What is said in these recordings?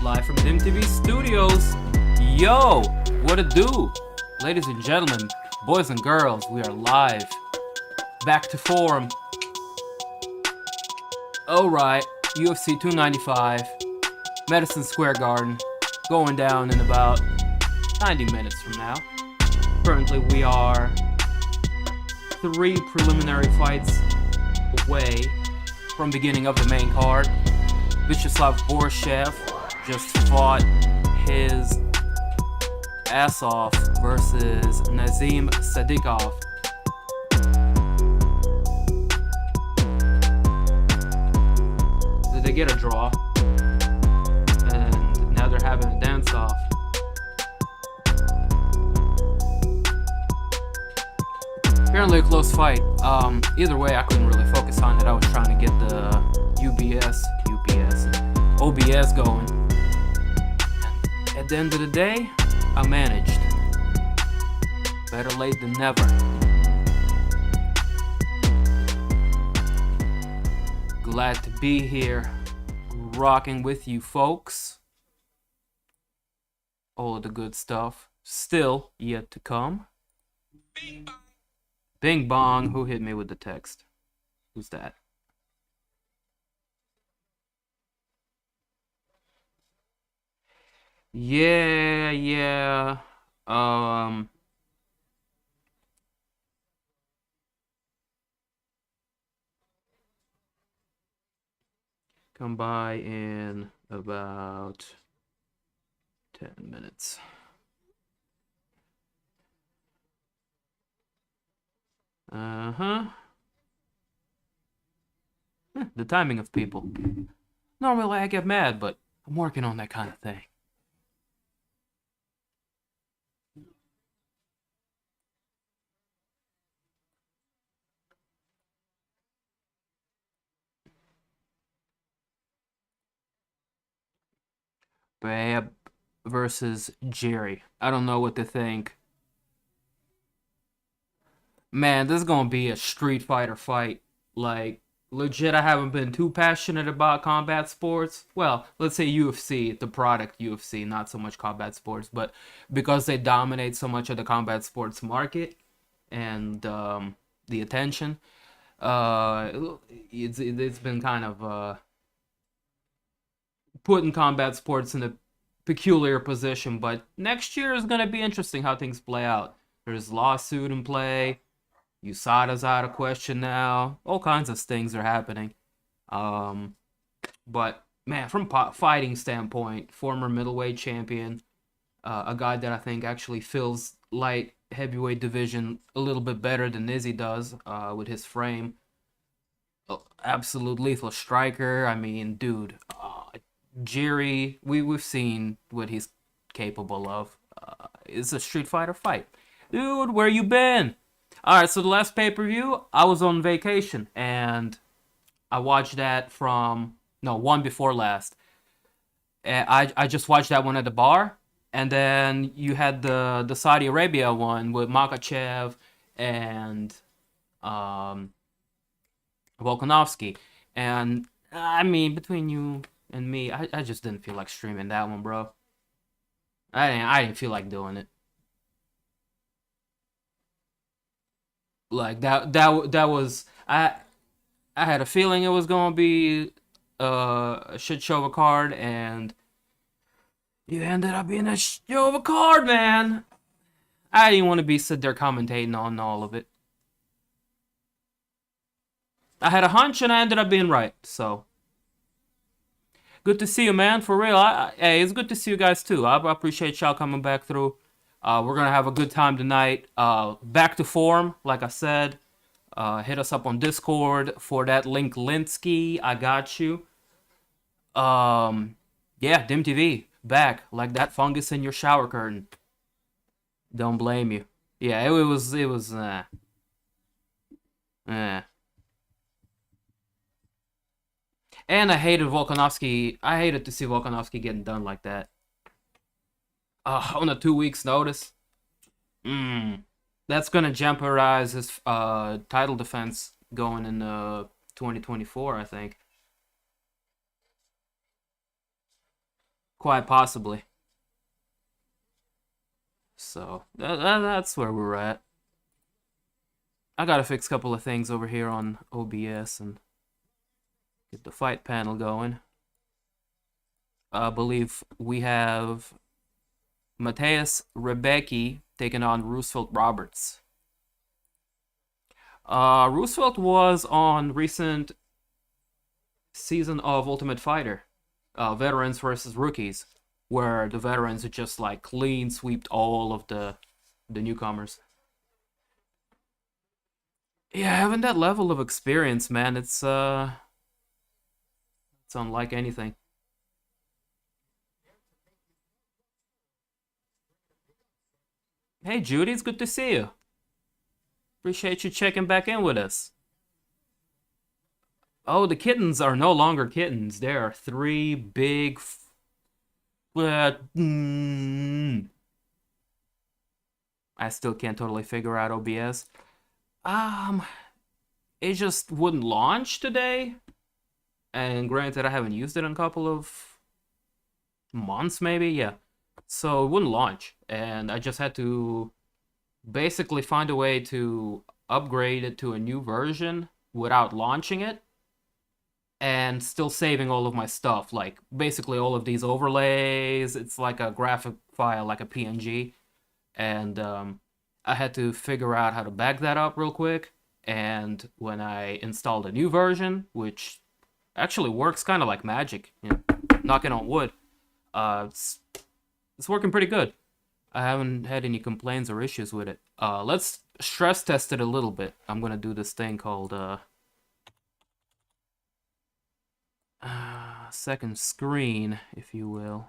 Live from DimTV Studios. Yo, what it do? Ladies and gentlemen, boys and girls, we are live. Back to form. Alright, UFC 295, Madison Square Garden, going down in about 90 minutes from now. Currently we are 3 preliminary fights away from beginning of the main card. Vyacheslav Borshev just fought his ass off versus Nazim Sadikov. Did they get a draw? And now they're having a dance-off. Apparently a close fight. Either way, I couldn't really focus on it. I was trying to get the OBS going. And at the end of the day, I managed. Better late than never. Glad to be here, rocking with you folks. All of the good stuff still yet to come. Bing bong. Bing bong. Who hit me with the text? Who's that? Yeah. Come by in about 10 minutes. The timing of people. Normally I get mad, but I'm working on that kind of thing. Bab versus Jiri. I don't know what to think. Man, this is gonna be a Street Fighter fight. Like, legit, I haven't been too passionate about combat sports. Well, let's say UFC, the product UFC, not so much combat sports, but because they dominate so much of the combat sports market and the attention, it's been kind of putting combat sports in a peculiar position. But next year is gonna be interesting how things play out. There's lawsuit in play. USADA's out of question now. All kinds of things are happening. But man, from fighting standpoint, former middleweight champion, a guy that I think actually fills light heavyweight division a little bit better than Izzy does with his frame. Absolute lethal striker. I mean, dude, Jiri, we've seen what he's capable of. It's a Street Fighter fight. Dude, where you been? Alright, so the last pay-per-view, I was on vacation, and I watched that one before last. I just watched that one at the bar, and then you had the Saudi Arabia one with Makhachev and Volkanovski. And, I mean, between you and me, I just didn't feel like streaming that one, bro. I didn't feel like doing it. Like that was I had a feeling it was gonna be a shit show of a card, and you ended up being a shit show of a card, man. I didn't want to sit there commentating on all of it. I had a hunch and I ended up being right. So good to see you, man. For real. Hey, it's good to see you guys too. I appreciate y'all coming back through. We're going to have a good time tonight. Back to form, like I said. Hit us up on Discord for that link, Linsky. I got you. Yeah, DimTV, back. Like that fungus in your shower curtain. Don't blame you. Yeah, it was, And I hated Volkanovski. I hated to see Volkanovski getting done like that. On a 2 weeks notice. That's gonna jeopardize his title defense going in 2024, I think. Quite possibly. So that's where we're at. I gotta fix a couple of things over here on OBS and get the fight panel going. I believe we have Mateus Rebecky taking on Roosevelt Roberts. Roosevelt was on recent season of Ultimate Fighter, veterans versus rookies, where the veterans just like clean sweeped all of the newcomers. Yeah, having that level of experience, man, it's unlike anything. Hey Judy, it's good to see you. Appreciate you checking back in with us. Oh, the kittens are no longer kittens. There are three big. I still can't totally figure out OBS. Um, it just wouldn't launch today. And granted, I haven't used it in a couple of months, maybe. Yeah. So it wouldn't launch. And I just had to basically find a way to upgrade it to a new version without launching it and still saving all of my stuff, like basically all of these overlays. It's like a graphic file, like a PNG, and I had to figure out how to back that up real quick. And when I installed a new version, which actually works kind of like magic, you know, knocking on wood, it's working pretty good. I haven't had any complaints or issues with it. Let's stress test it a little bit. I'm gonna do this thing called second screen, if you will.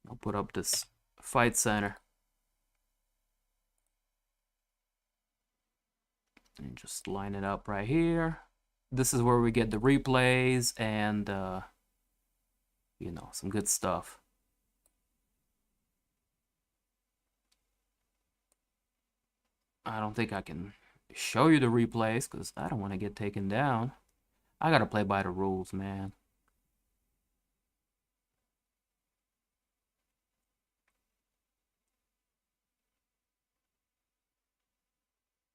I'll put up this fight center and just line it up right here. This is where we get the replays and you know, some good stuff. I don't think I can show you the replays because I don't want to get taken down. I gotta play by the rules, man.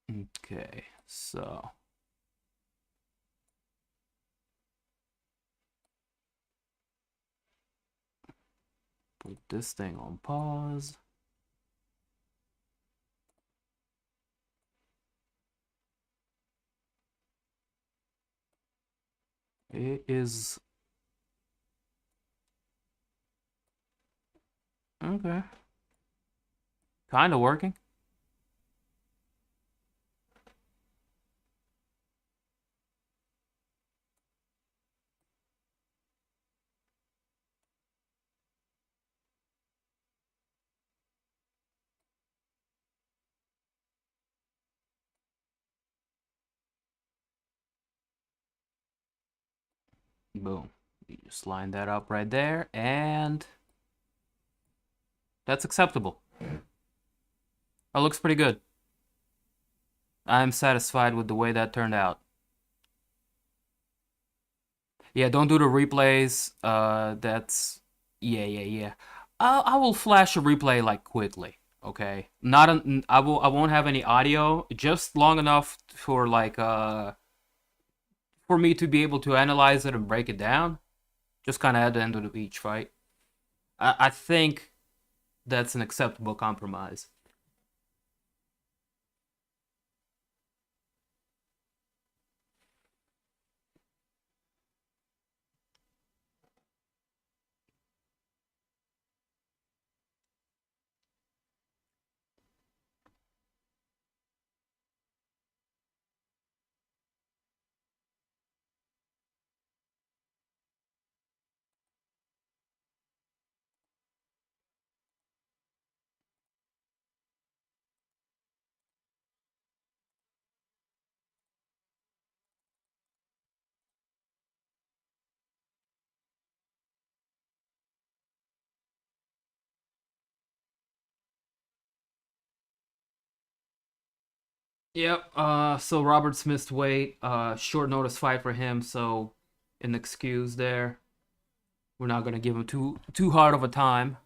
Okay, so put this thing on pause. It is okay. Kind of working. Boom. You just line that up right there, and that's acceptable. That looks pretty good. I'm satisfied with the way that turned out. Yeah, don't do the replays. That's yeah. I will flash a replay like quickly. Okay, not an, I won't have any audio, just long enough for like for me to be able to analyze it and break it down. Just kind of at the end of each fight. I think that's an acceptable compromise. Yep. So Roberts missed weight. Short notice fight for him, so an excuse there. We're not gonna give him too hard of a time.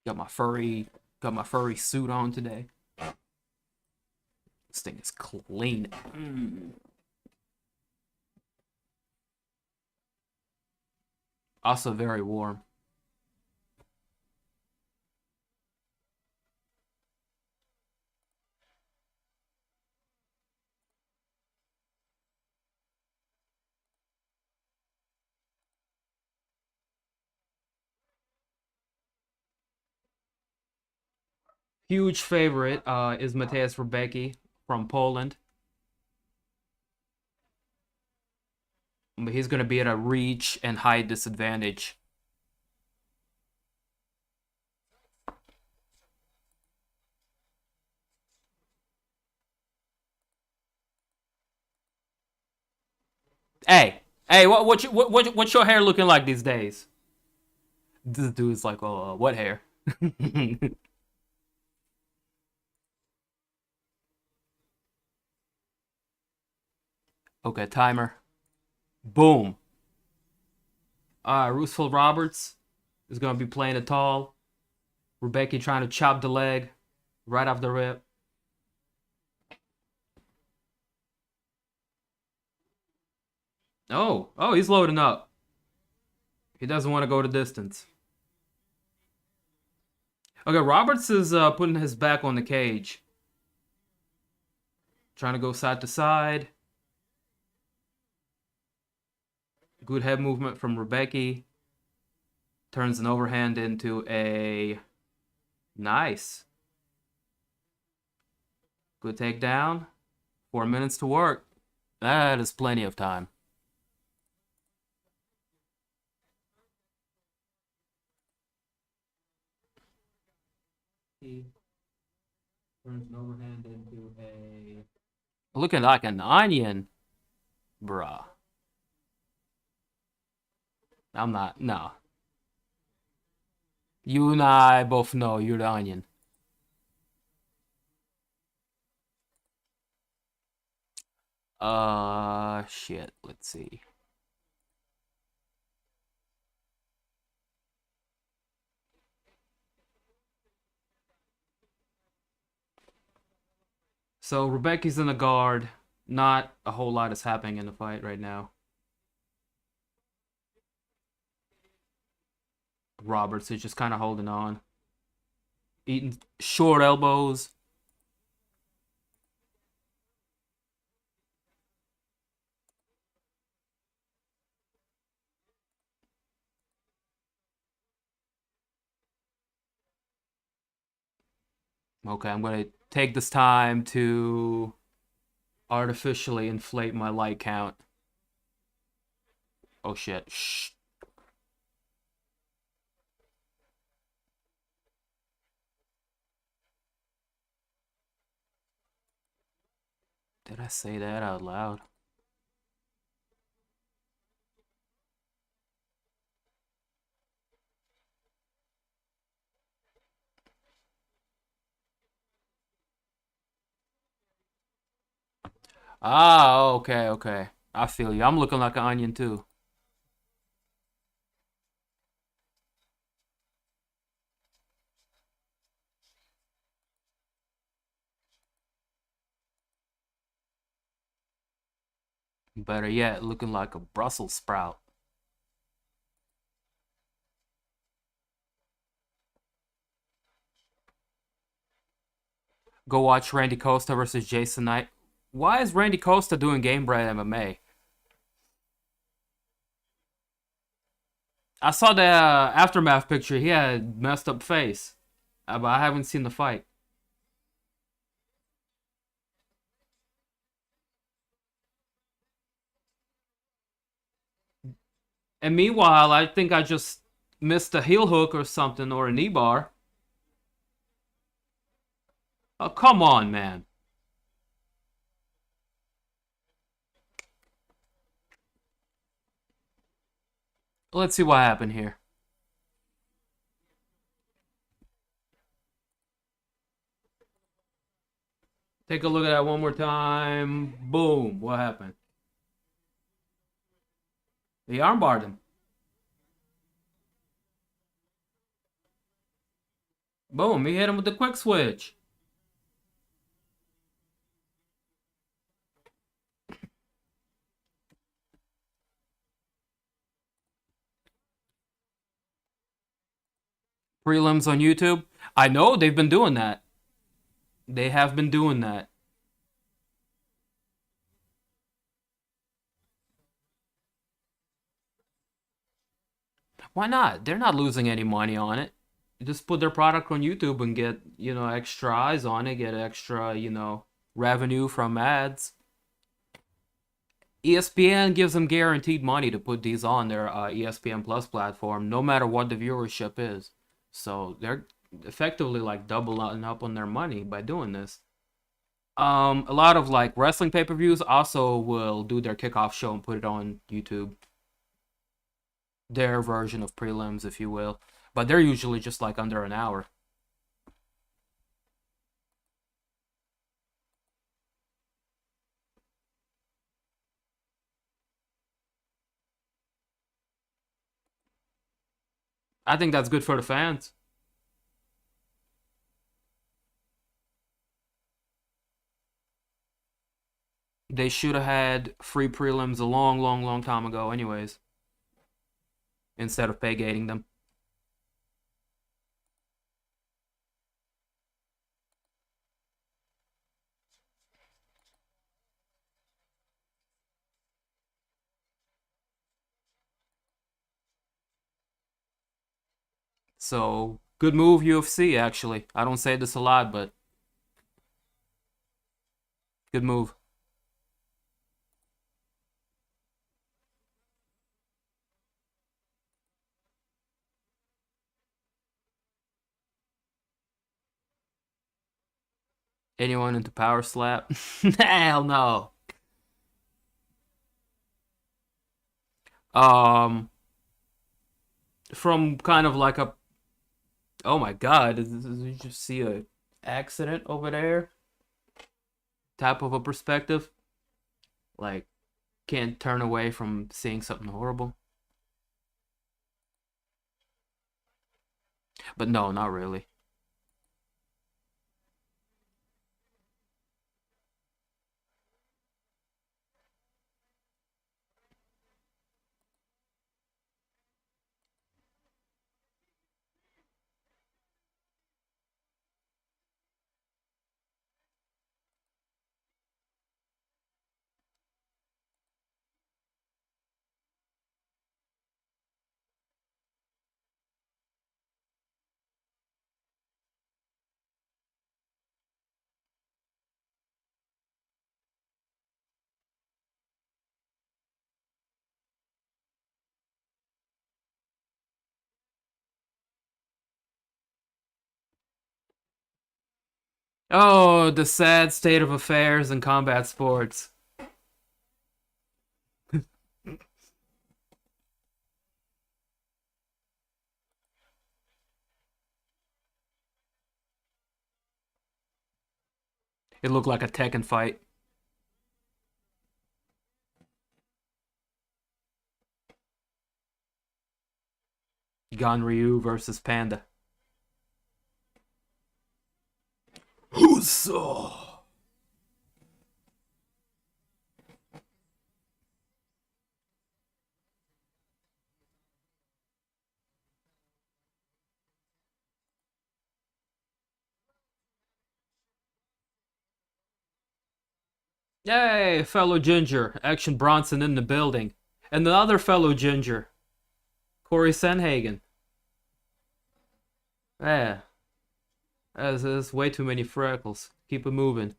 Got my furry suit on today. This thing is clean. Also very warm. Huge favorite is Mateusz Rebecky from Poland. But he's going to be at a reach and height disadvantage. Hey, what's your hair looking like these days? This dude's like, oh, what hair? Okay, timer. Boom. Roosevelt Roberts is going to be playing it tall. Rebecky trying to chop the leg right off the rip. Oh, he's loading up. He doesn't want to go the distance. Okay, Roberts is putting his back on the cage. Trying to go side to side. Good head movement from Rebecky. Turns an overhand into a nice. Good takedown. 4 minutes to work. That is plenty of time. He turns an overhand into a... Looking like an onion. Bruh. I'm not. No. You and I both know you're the onion. Shit. Let's see. So Rebecca's in the guard. Not a whole lot is happening in the fight right now. Roberts is just kind of holding on. Eating short elbows. Okay, I'm going to take this time to artificially inflate my light count. Oh shit. Shh. Did I say that out loud? Ah, okay. I feel you. I'm looking like an onion too. Better yet, looking like a Brussels sprout. Go watch Randy Costa versus Jason Knight. Why is Randy Costa doing Game Bread MMA? I saw the aftermath picture. He had messed up face, but I haven't seen the fight. And meanwhile, I think I just missed a heel hook or something, or a knee bar. Oh, come on, man. Let's see what happened here. Take a look at that one more time. Boom. What happened? He armbarred him. Boom. He hit him with the quick switch. Prelims on YouTube. I know they've been doing that. They have been doing that. Why not? They're not losing any money on it. Just put their product on YouTube and get, extra eyes on it, get extra, revenue from ads. ESPN gives them guaranteed money to put these on their ESPN Plus platform, no matter what the viewership is. So they're effectively like doubling up on their money by doing this. A lot of like wrestling pay-per-views also will do their kickoff show and put it on YouTube. Their version of prelims, if you will. But they're usually just like under an hour. I think that's good for the fans. They should have had free prelims a long, long, long time ago anyways. Instead of pay gating them. So, good move, UFC, actually. I don't say this a lot, but good move. Anyone into power slap? Hell no. Um, from kind of like a, oh my god, did you just see a accident over there? Type of a perspective. Like, can't turn away from seeing something horrible. But no, not really. Oh, the sad state of affairs in combat sports. It looked like a Tekken fight. Gon Ryu versus Panda. Husa! Yay, fellow Ginger. Action Bronson in the building. And the other fellow Ginger. Corey Sanhagen. Yeah. That's way too many freckles. Keep it moving.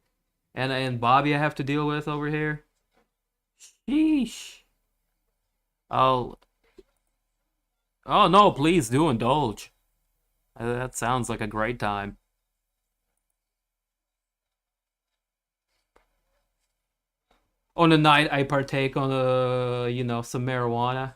And Bobby I have to deal with over here. Sheesh. Oh. Oh no, please do indulge. That sounds like a great time. On the night I partake on some marijuana.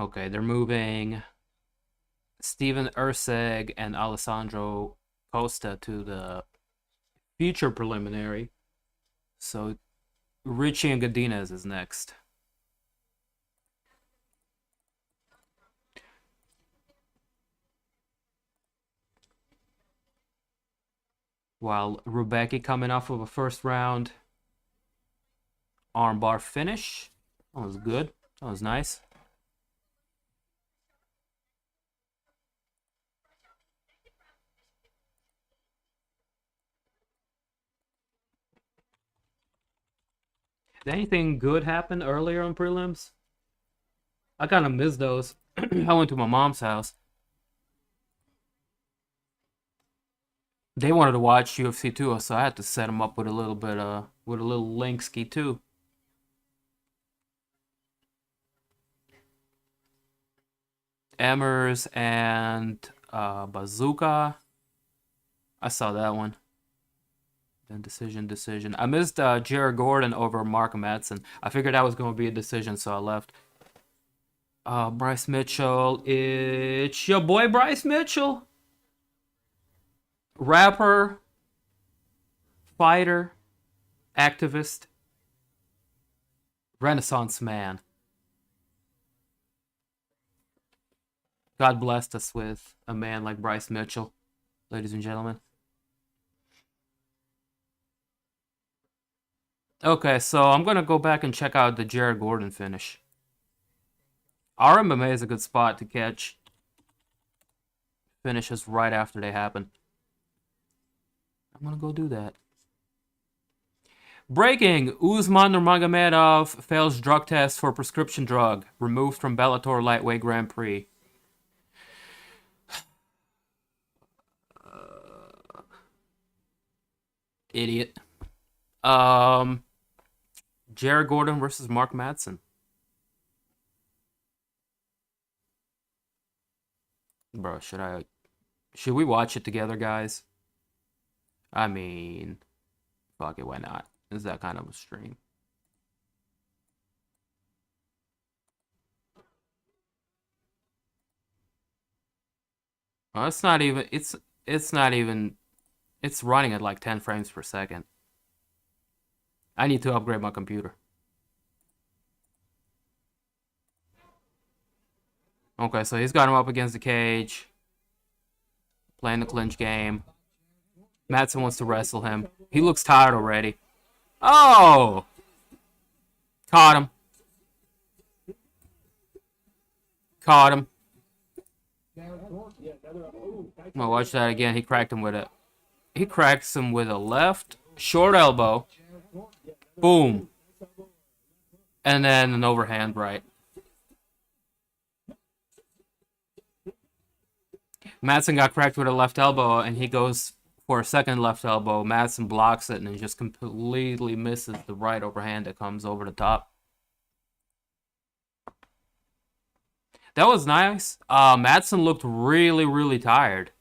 Okay, they're moving Steven Erceg and Alessandro Costa to the future preliminary. So Ricci and Godinez is next. While Rebecky coming off of a first round armbar finish. That was good. That was nice. Did anything good happen earlier on prelims? I kind of missed those. I went to my mom's house. They wanted to watch UFC too, so I had to set them up with a little bit, with a little Linkski too. Emmers and Bazooka. I saw that one. Then decision. I missed Jared Gordon over Mark Madsen. I figured that was going to be a decision, so I left. Bryce Mitchell. It's your boy Bryce Mitchell. Rapper, fighter, activist, Renaissance man. God blessed us with a man like Bryce Mitchell, ladies and gentlemen. Okay, so I'm going to go back and check out the Jared Gordon finish. RMMA is a good spot to catch finishes right after they happen. I'm going to go do that. Breaking, Usman Nurmagomedov fails drug test for prescription drug. Removed from Bellator Lightweight Grand Prix. Idiot. Jared Gordon versus Mark Madsen. Bro, should we watch it together, guys? I mean, fuck it, why not? It's that kind of a stream. Oh, it's not even, it's running at like 10 frames per second. I need to upgrade my computer. Okay, so he's got him up against the cage. Playing the clinch game. Madsen wants to wrestle him. He looks tired already. Oh! Caught him. Caught him. I'm gonna watch that again. He cracked him with a... He cracks him with a left short elbow. Boom. And then an overhand right. Madsen got cracked with a left elbow, and he goes for a second left elbow. Madsen blocks it and just completely misses the right overhand that comes over the top. That was nice. Madsen looked really, really tired.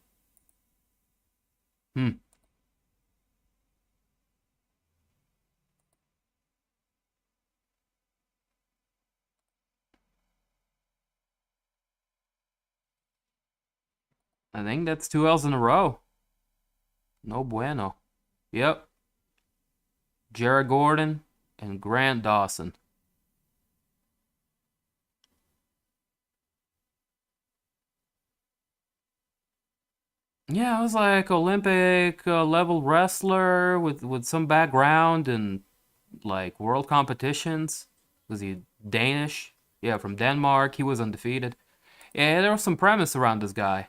I think that's 2 L's in a row. No bueno. Yep. Jared Gordon and Grant Dawson. Yeah, I was like Olympic level wrestler with some background in like world competitions. Was he Danish? Yeah, from Denmark. He was undefeated. Yeah, there was some premise around this guy.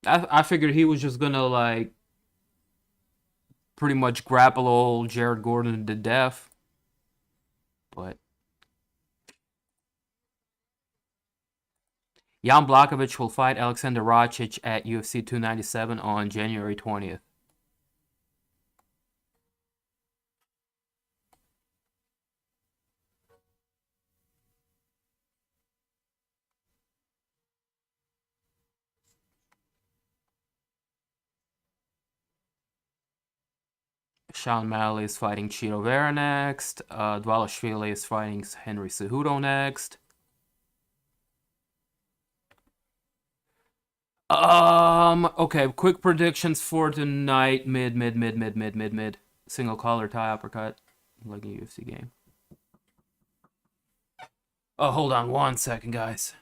I figured he was just gonna like pretty much grapple old Jared Gordon to death. But Jan Blachowicz will fight Alexander Rakic at UFC 297 on January 20th. Sean O'Malley is fighting Chito Vera next. Dvalishvili is fighting Henry Cejudo next. Okay, quick predictions for tonight. Mid. Single collar tie uppercut. Like a UFC game. Oh, hold on 1 second, guys.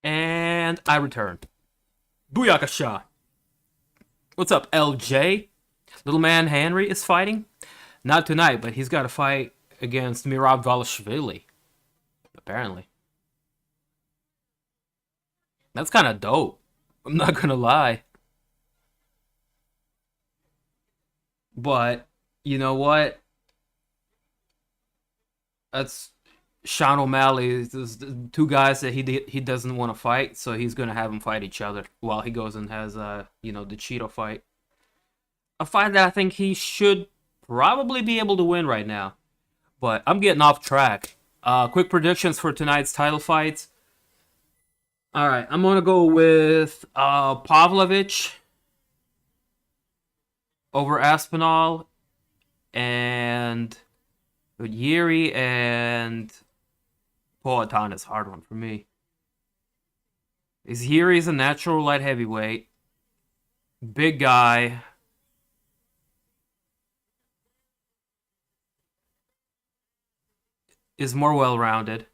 And I returned. Booyakasha! What's up, LJ? Little man Henry is fighting? Not tonight, but he's got to fight against Mirab Dvalishvili. Apparently. That's kind of dope. I'm not gonna lie. But, you know what? That's Sean O'Malley. There's two guys that he doesn't want to fight, so he's gonna have them fight each other while he goes and has the Cheeto fight. A fight that I think he should probably be able to win right now. But I'm getting off track. Quick predictions for tonight's title fights. All right, I'm gonna go with Pavlovich over Aspinall, and Jiri and Poatan is a hard one for me. Jiri's a natural light heavyweight, big guy. Is more well-rounded.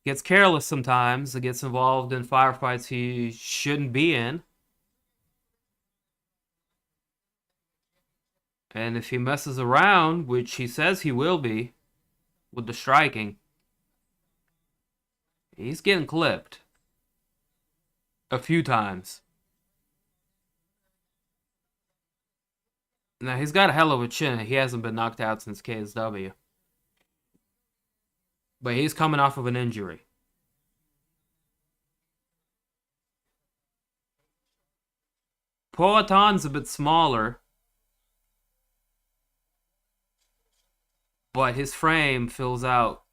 Gets careless sometimes. Gets involved in firefights he shouldn't be in. And if he messes around, which he says he will be, with the striking, he's getting clipped. A few times. Now he's got a hell of a chin. He hasn't been knocked out since KSW, but he's coming off of an injury. Poatan's a bit smaller, but his frame fills out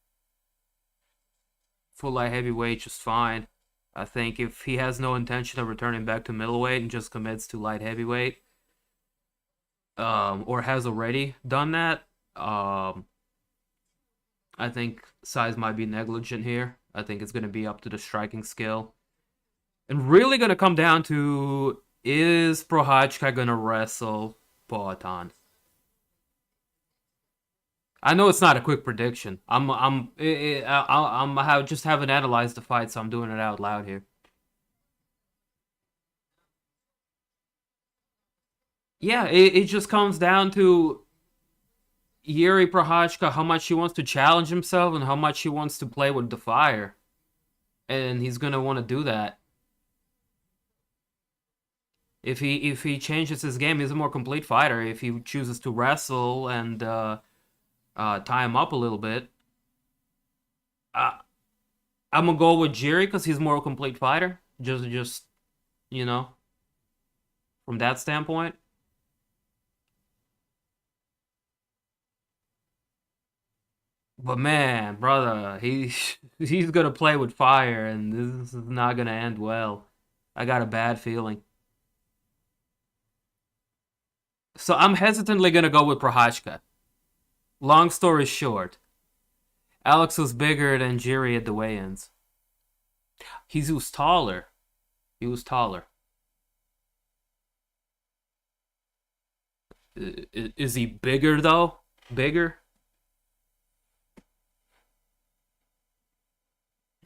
full light heavyweight just fine. I think if he has no intention of returning back to middleweight and just commits to light heavyweight, or has already done that, I think size might be negligent here. I think it's going to be up to the striking skill. And really going to come down to, is Prochazka going to wrestle Poatan? I know it's not a quick prediction. Just haven't analyzed the fight, so I'm doing it out loud here. Yeah, it just comes down to Jiri Prochazka, how much he wants to challenge himself and how much he wants to play with the fire. And he's gonna want to do that. If he changes his game, he's a more complete fighter. If he chooses to wrestle and tie him up a little bit, uh, I'm gonna go with Jiri because he's more a complete fighter. Just you know, from that standpoint. But man, brother, he's gonna play with fire, and this is not gonna end well. I got a bad feeling. So I'm hesitantly gonna go with Prochazka. Long story short, Alex was bigger than Jiri at the weigh-ins. He was taller. He was taller. Is he bigger though? Bigger?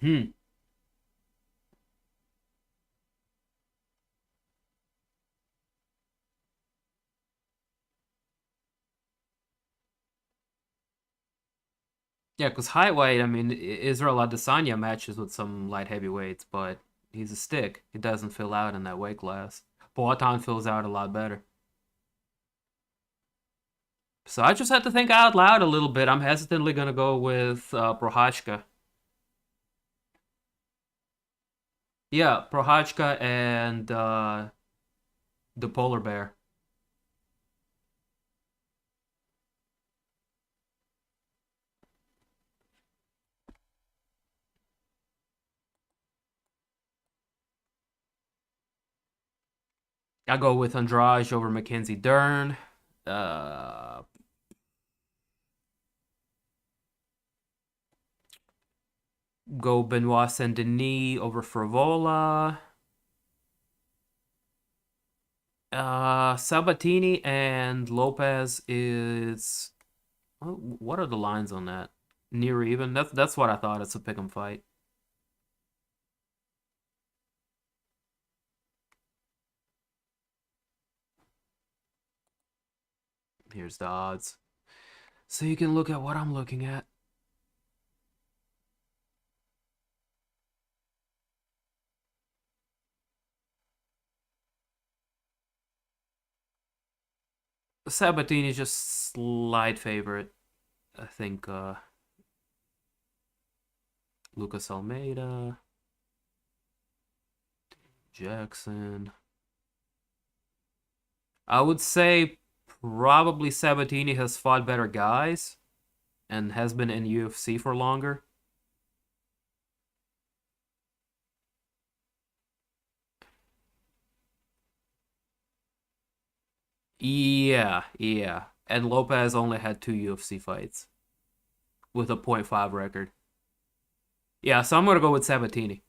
Hmm. Yeah, because height weight, I mean, Israel Adesanya matches with some light heavyweights, but he's a stick. He doesn't fill out in that weight class. Boatan fills out a lot better. So I just had to think out loud a little bit. I'm hesitantly gonna go with Prochazka. Yeah, Prochazka and the polar bear. I go with Andrade over Mackenzie Dern. Uh, go Benoit Saint-Denis over Frevola. Sabatini and Lopez is. What are the lines on that? Near even. That's what I thought. It's a pick'em fight. Here's the odds, so you can look at what I'm looking at. Sabatini is just slight favorite. I think Lucas Almeida, Jackson. I would say probably Sabatini has fought better guys and has been in UFC for longer. Yeah, yeah. And Lopez only had 2 UFC fights with a .5 record. Yeah, so I'm gonna go with Sabatini.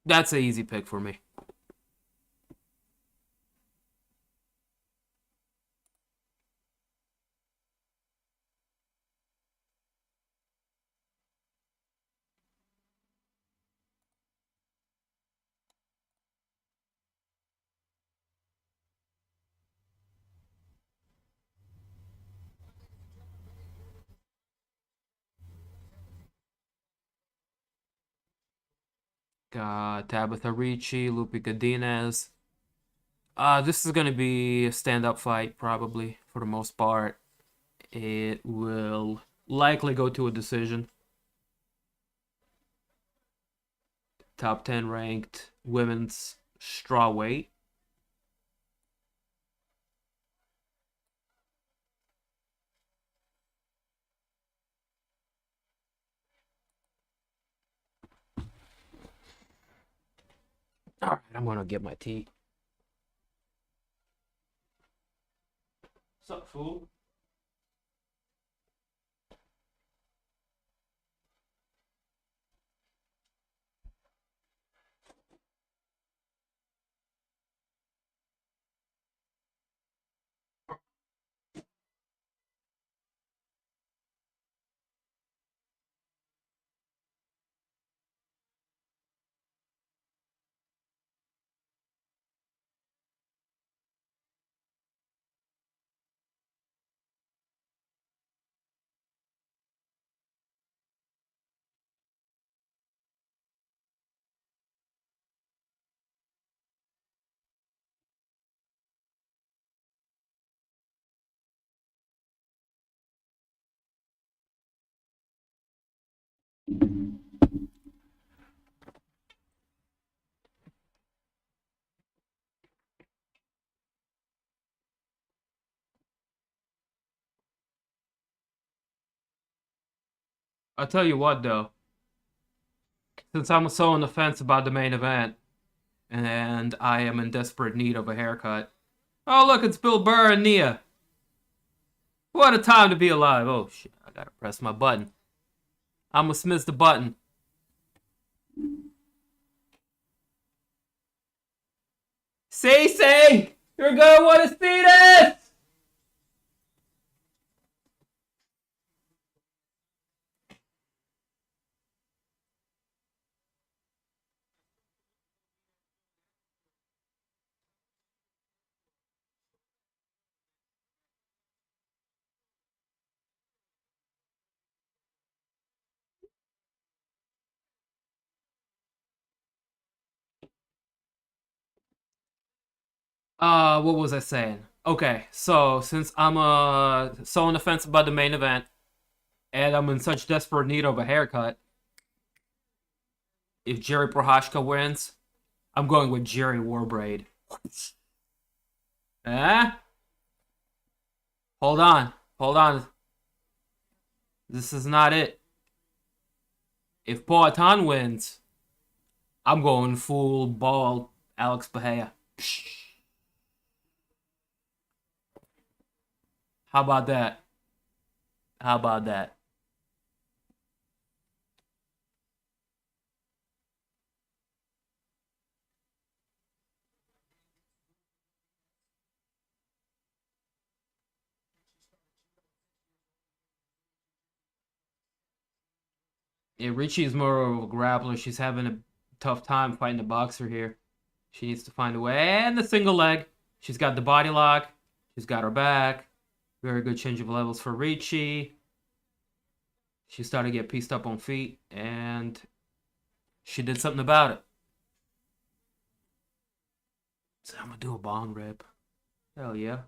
That's an easy pick for me. Got Tabatha, Ricci, Loopy, Godinez. This is going to be a stand-up fight, probably, for the most part. It will likely go to a decision. Top 10 ranked women's strawweight. All right, I'm going to get my tea. What's up, fool? I'll tell you what, though. Since I'm so on the fence about the main event, and I am in desperate need of a haircut. Oh, look, it's Bill Burr and Nia. What a time to be alive. Oh, shit, I gotta press my button. I almost missed the button. Say, you're gonna want to see this! What was I saying? Okay, so since I'm so on the fence about the main event, and I'm in such desperate need of a haircut, if Jiri Prochazka wins, I'm going with Jerry Warbraid. Eh? Hold on. This is not it. If Poatan wins, I'm going full ball Alex Pereira. How about that? How about that? Yeah, Ricci is more of a grappler. She's having a tough time fighting the boxer here. She needs to find a way. And the single leg. She's got the body lock. She's got her back. Very good change of levels for Ricci. She started to get pieced up on feet, and she did something about it. So I'm going to do a bong rip. Hell yeah.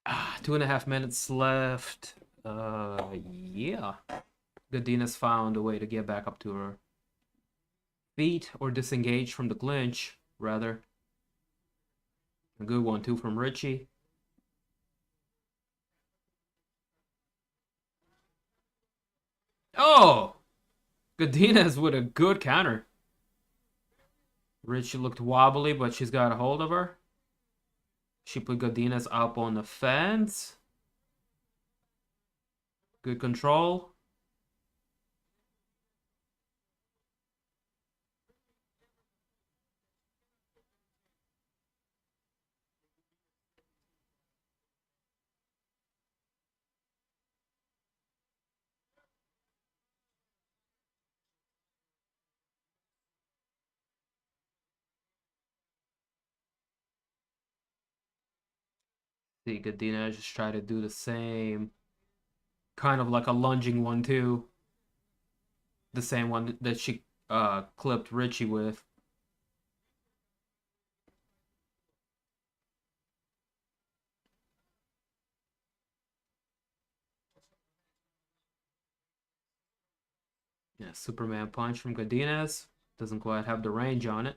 Ah, 2.5 minutes left. Yeah. Godinez found a way to get back up to her feet, or disengage from the clinch, rather. A good one, too, from Ricci. Oh! Godinez with a good counter. Ricci looked wobbly, but she's got a hold of her. She put Godinez up on the fence. Good control. See, Godinez just try to do the same. Kind of like a lunging one, too. The same one that she clipped Ricci with. Yeah, Superman punch from Godinez. Doesn't quite have the range on it.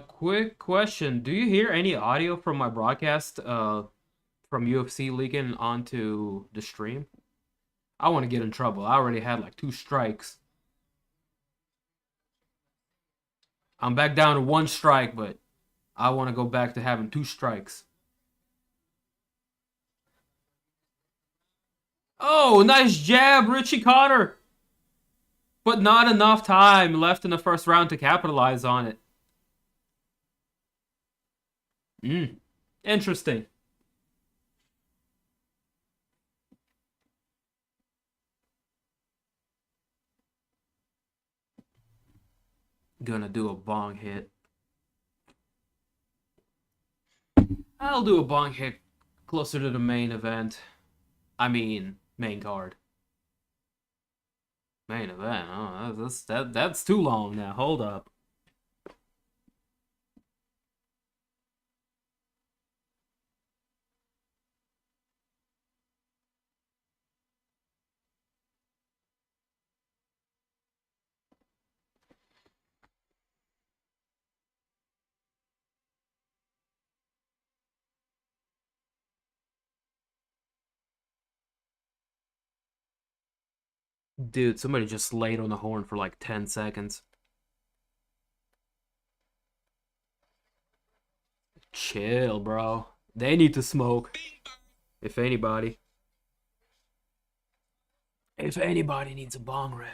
Quick question. Do you hear any audio from my broadcast from UFC leaking onto the stream? I want to get in trouble. I already had like 2 strikes. I'm back down to 1 strike, but I want to go back to having 2 strikes. Oh, nice jab, Ricci Connor. But not enough time left in the first round to capitalize on it. Interesting. Gonna do a bong hit. I'll do a bong hit closer to the main event. I mean, main card. Main event. Oh, that's too long now. Hold up. Dude, somebody just laid on the horn for like 10 seconds. Chill, bro. They need to smoke. If anybody. If anybody needs a bong rip.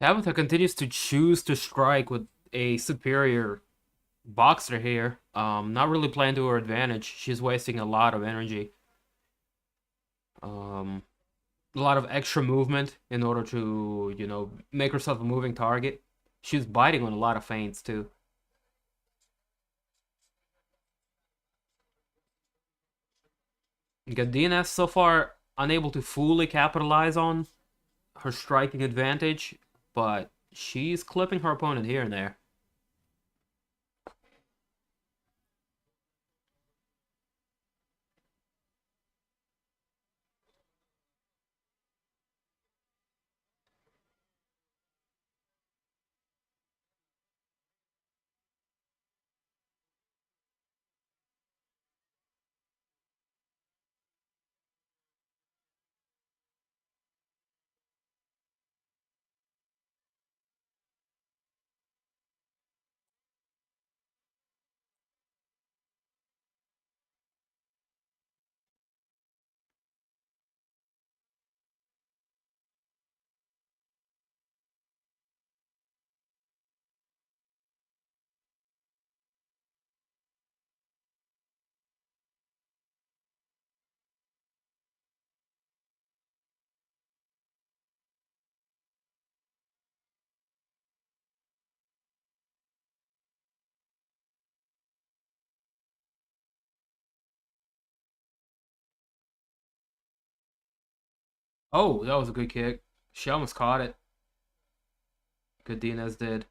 Tabatha continues to choose to strike with a superior boxer here. Not really playing to her advantage. She's wasting a lot of energy. Um, a lot of extra movement in order to, make herself a moving target. She's biting on a lot of feints too. Godinez so far unable to fully capitalize on her striking advantage, but she's clipping her opponent here and there. Oh, that was a good kick. She almost caught it. Godinez did.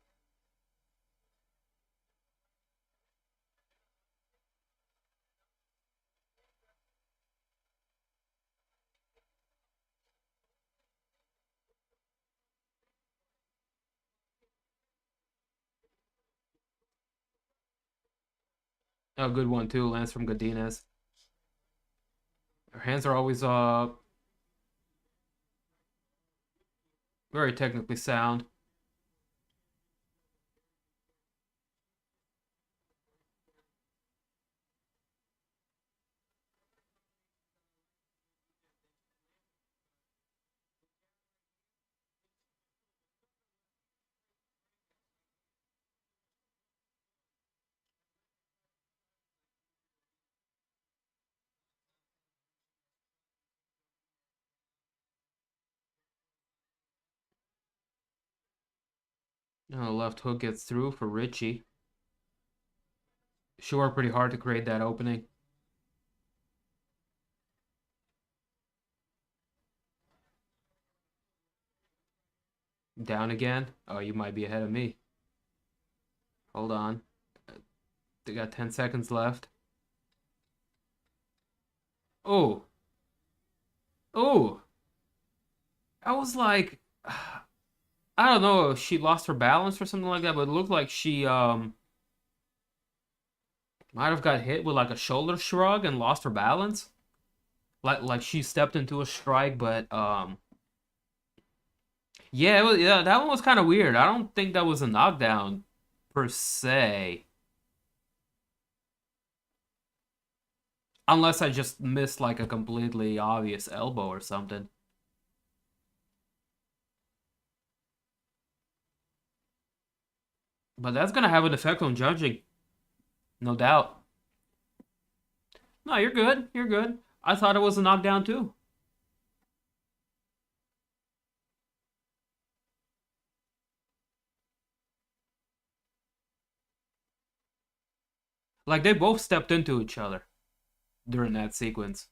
A good one too, lands from Godinez. Her hands are always very technically sound. Left hook gets through for Ricci. She worked pretty hard to create that opening. Down again. Oh, you might be ahead of me. Hold on. They got 10 seconds left. Oh. Oh. I was like, I don't know if she lost her balance or something like that, but it looked like she might have got hit with like a shoulder shrug and lost her balance. Like she stepped into a strike, but yeah, yeah, that one was kind of weird. I don't think that was a knockdown per se. Unless I just missed like a completely obvious elbow or something. But that's gonna have an effect on judging. No doubt. No, you're good. You're good. I thought it was a knockdown too. Like they both stepped into each other during that sequence.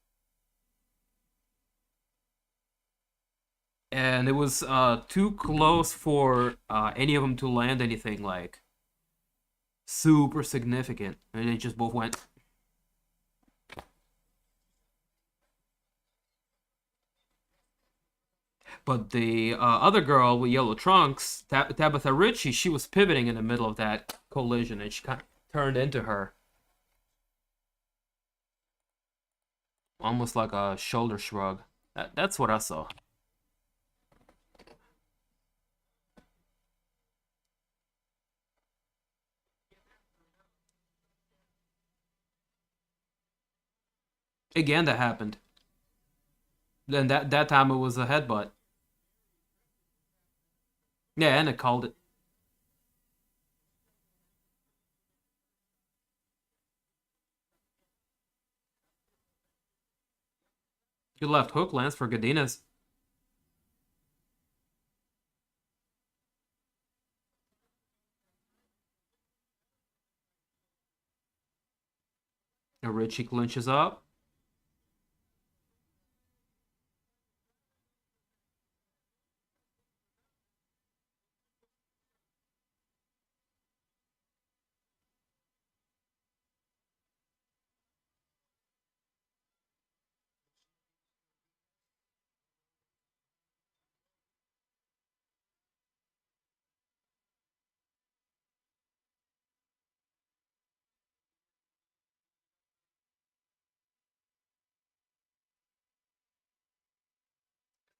And it was too close for any of them to land anything like super significant. And they just both went. But the other girl with yellow trunks, Tabatha Ricci, she was pivoting in the middle of that collision, and she kind of turned into her, almost like a shoulder shrug. That's what I saw. Again, that happened. Then that time it was a headbutt. Yeah, and it called it. Good left hook lands for Godinez. And Ricci clinches up.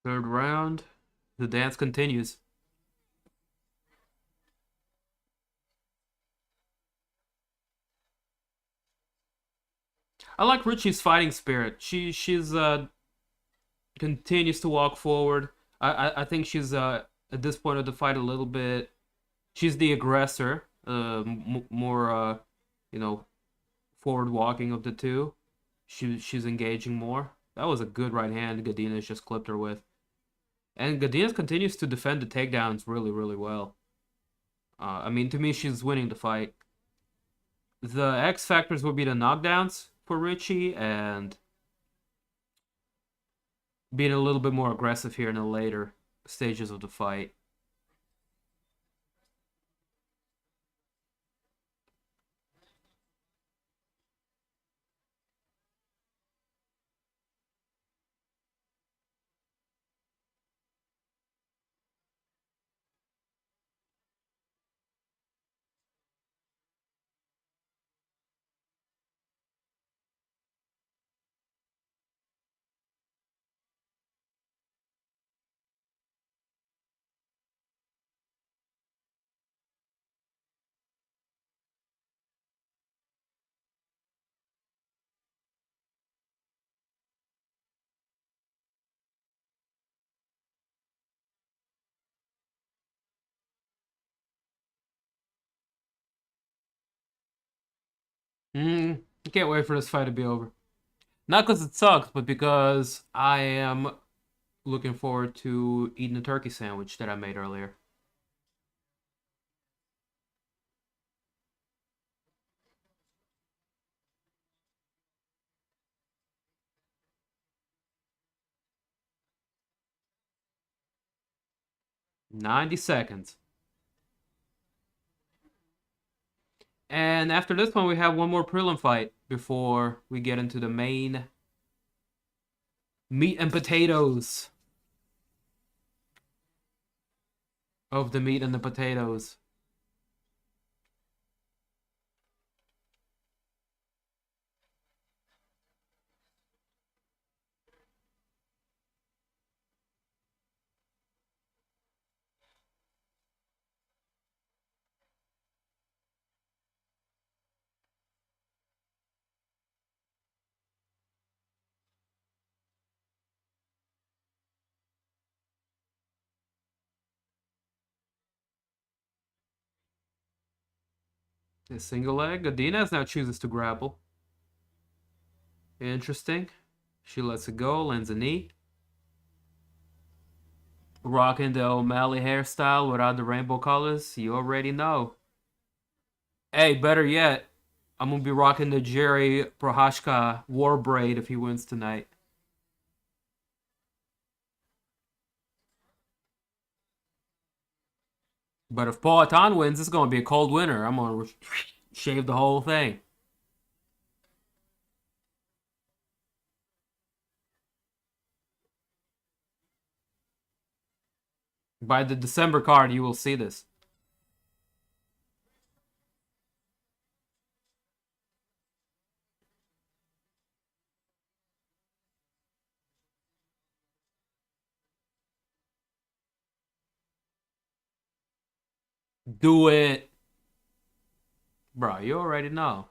Third round. The dance continues. I like Ricci's fighting spirit. She's continues to walk forward. I think she's at this point of the fight a little bit. She's the aggressor, more you know, forward walking of the two. She's engaging more. That was a good right hand Godinez just clipped her with. And Godinez continues to defend the takedowns really, really well. I mean, to me, she's winning the fight. The X factors would be the knockdowns for Ricci and being a little bit more aggressive here in the later stages of the fight. I can't wait for this fight to be over. Not because it sucks, but because I am looking forward to eating the turkey sandwich that I made earlier. $90. And after this one, we have one more prelim fight before we get into the main meat and potatoes of the meat and the potatoes. A single leg. Godinez now chooses to grapple. Interesting. She lets it go, lands a knee. Rocking the O'Malley hairstyle without the rainbow colors. You already know. Hey, better yet, I'm going to be rocking the Jiri Prochazka war braid if he wins tonight. But if Poatan wins, it's going to be a cold winter. I'm going to shave the whole thing. By the December card, you will see this. Do it. Bro, you already know.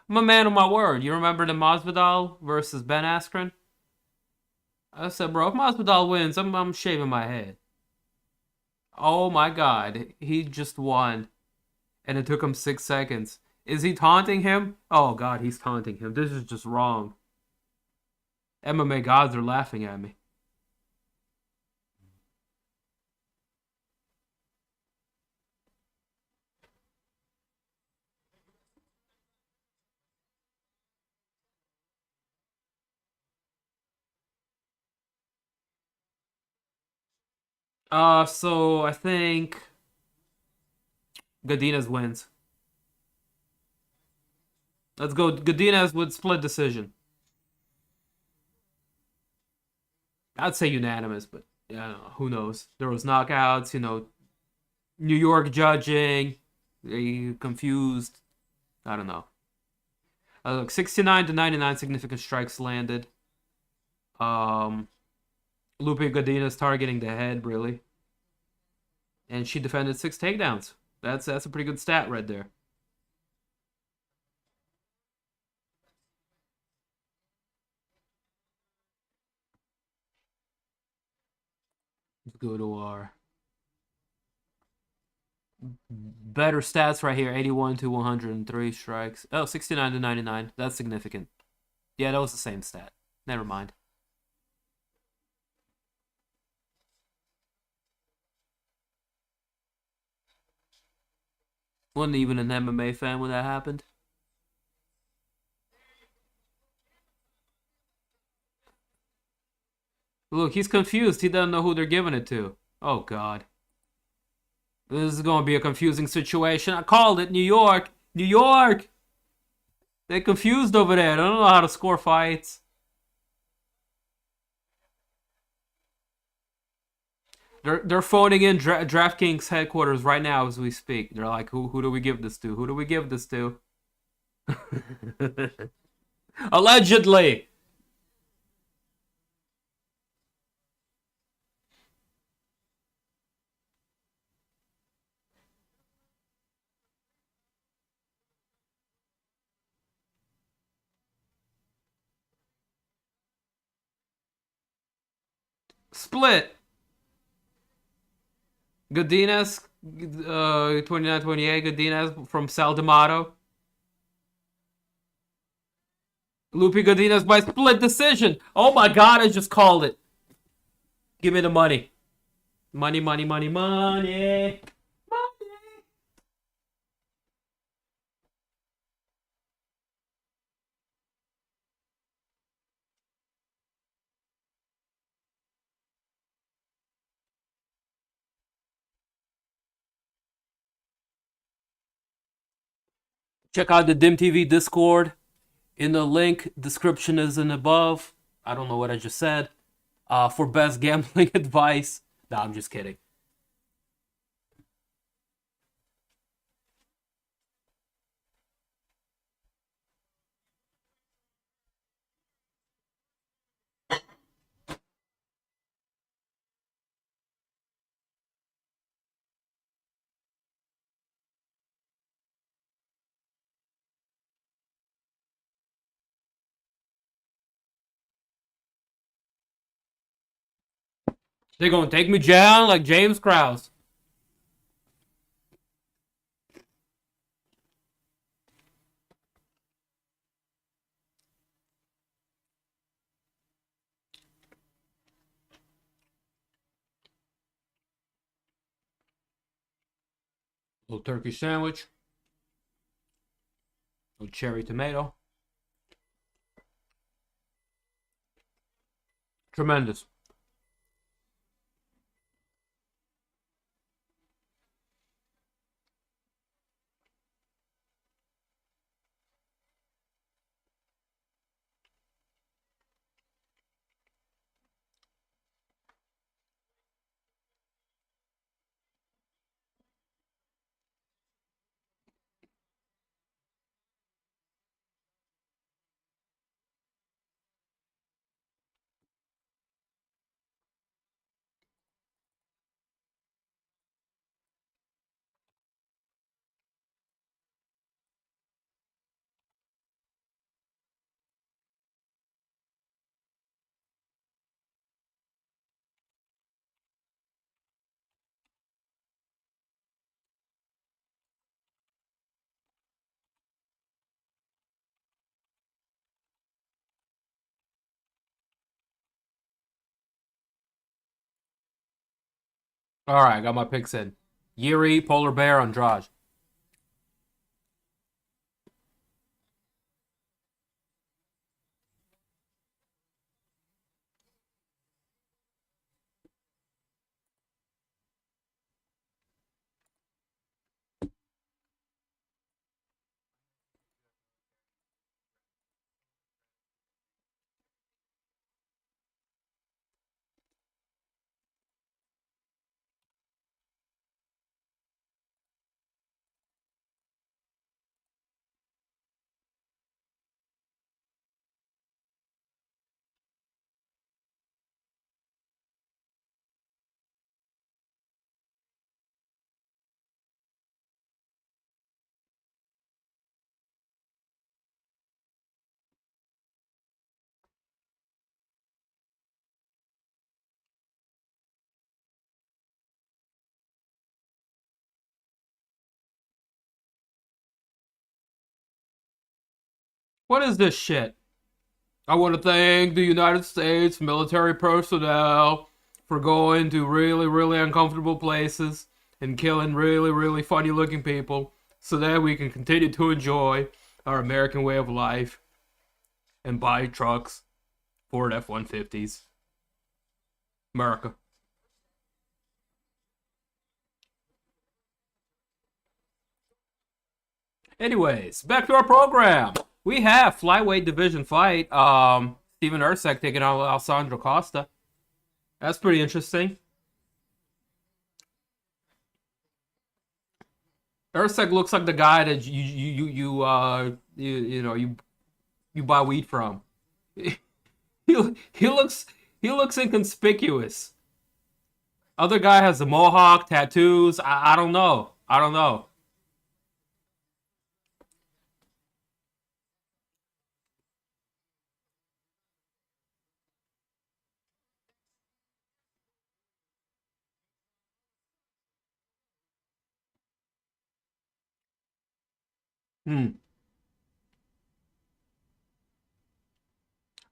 I'm a man of my word. You remember the Masvidal versus Ben Askren? I said, bro, if Masvidal wins, I'm shaving my head. Oh my god, he just won. And it took him 6 seconds. Is he taunting him? Oh god, he's taunting him. This is just wrong. MMA gods are laughing at me. So I think Godinez wins. Let's go Godinez with split decision. I'd say unanimous, but yeah, who knows? There was knockouts, New York judging. Are you confused? I don't know. Look, 69 to 99 significant strikes landed. Um, Loopy Godinez targeting the head, really. And she defended 6 takedowns. That's a pretty good stat right there. Let's go to our better stats right here. 81 to 103 strikes. Oh, 69 to 99. That's significant. Yeah, that was the same stat. Never mind. Wasn't even an MMA fan when that happened. Look, he's confused. He doesn't know who they're giving it to. Oh, God. This is going to be a confusing situation. I called it. New York. New York! They're confused over there. They don't know how to score fights. They're phoning in DraftKings headquarters right now as we speak. They're like, who do we give this to? Who do we give this to? Allegedly. Split. Godinez, 29-28. Godinez from Sal D'Amato. Loopy Godinez by split decision. Oh my God, I just called it. Give me the money. Money, money, money, money. Check out the Dim TV Discord. In the link, description is in above. I don't know what I just said. For best gambling advice. Nah, I'm just kidding. They're gonna take me down like James Krause. Little turkey sandwich. Little cherry tomato. Tremendous. All right, I got my picks in. Jiri, Polar Bear, Andrade. What is this shit? I want to thank the United States military personnel for going to really, really uncomfortable places and killing really, really funny looking people so that we can continue to enjoy our American way of life and buy trucks, Ford F 150s. America. Anyways, back to our program. We have flyweight division fight. Steven Erceg taking on Alessandro Costa. That's pretty interesting. Erceg looks like the guy that you buy weed from. He looks he looks inconspicuous. Other guy has a mohawk, tattoos. I don't know. I don't know. Hmm.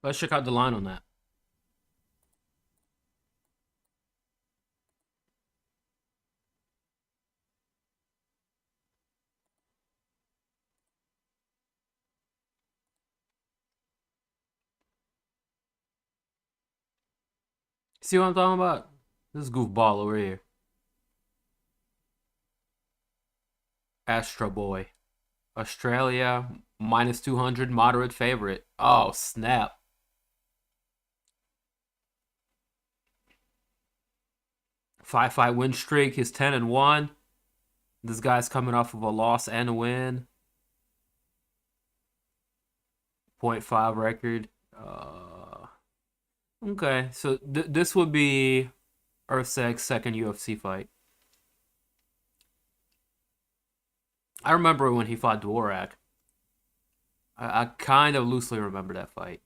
Let's check out the line on that. See what I'm talking about? This goofball over here. Astro Boy. Australia, minus 200, moderate favorite. Oh, snap. 5 fight win streak. He's 10-1. This guy's coming off of a loss and a win. .5 record. Okay, so this would be Erceg's second UFC fight. I remember when he fought Dvorak. I kind of loosely remember that fight.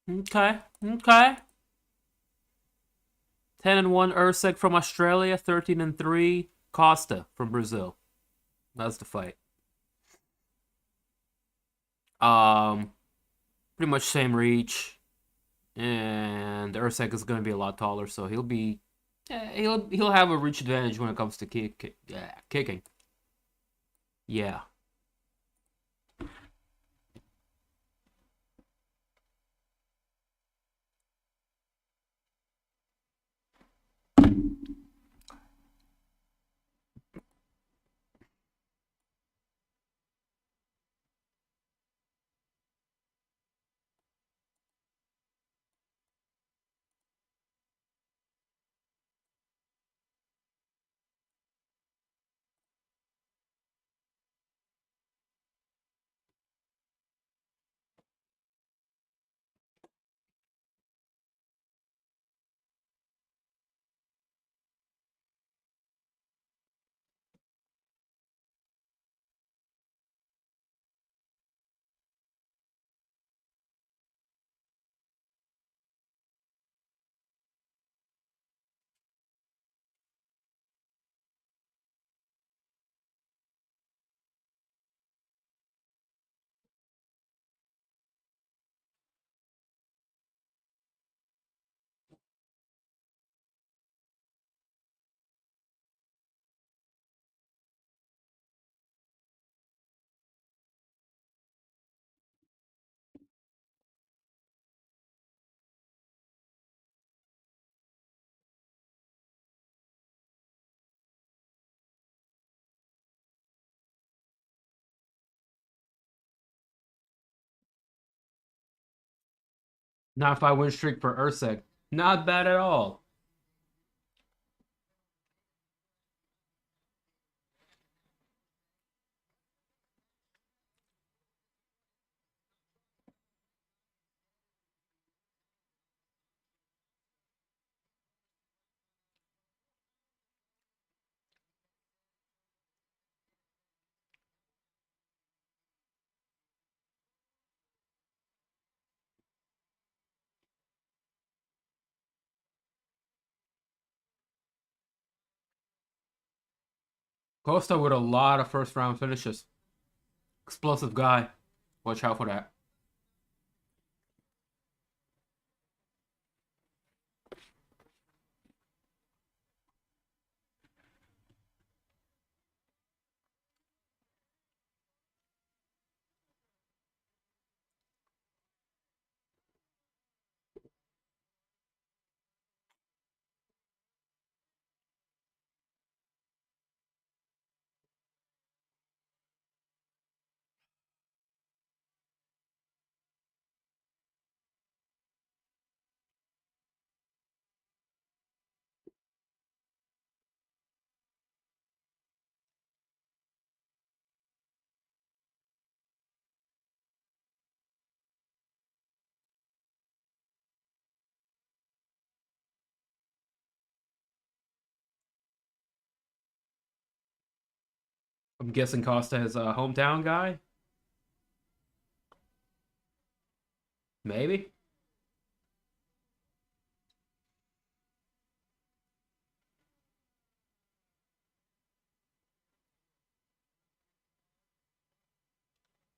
Okay, okay. 10-1 Erceg from Australia, 13-3 Costa from Brazil. That's the fight. Um, Pretty much same reach, and Erceg is going to be a lot taller, so he'll have a reach advantage when it comes to kicking. Yeah. 9-5 win streak for Erceg. Not bad at all. Costa with a lot of first round finishes. Explosive guy. Watch out for that. I'm guessing Costa is a hometown guy. Maybe.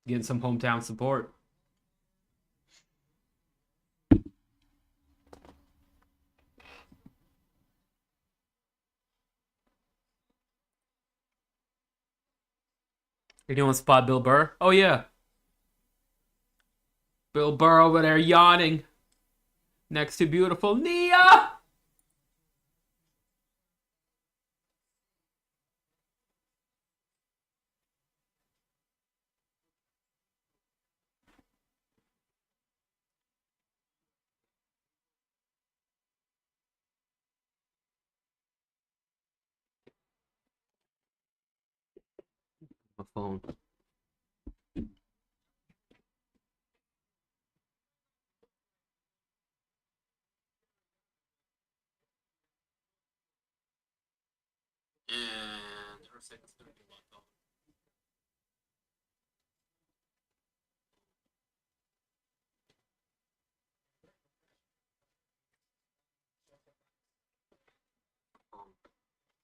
Getting some hometown support. Anyone spot Bill Burr? Oh yeah. Bill Burr over there yawning next to beautiful Nia. My phone. And her second story.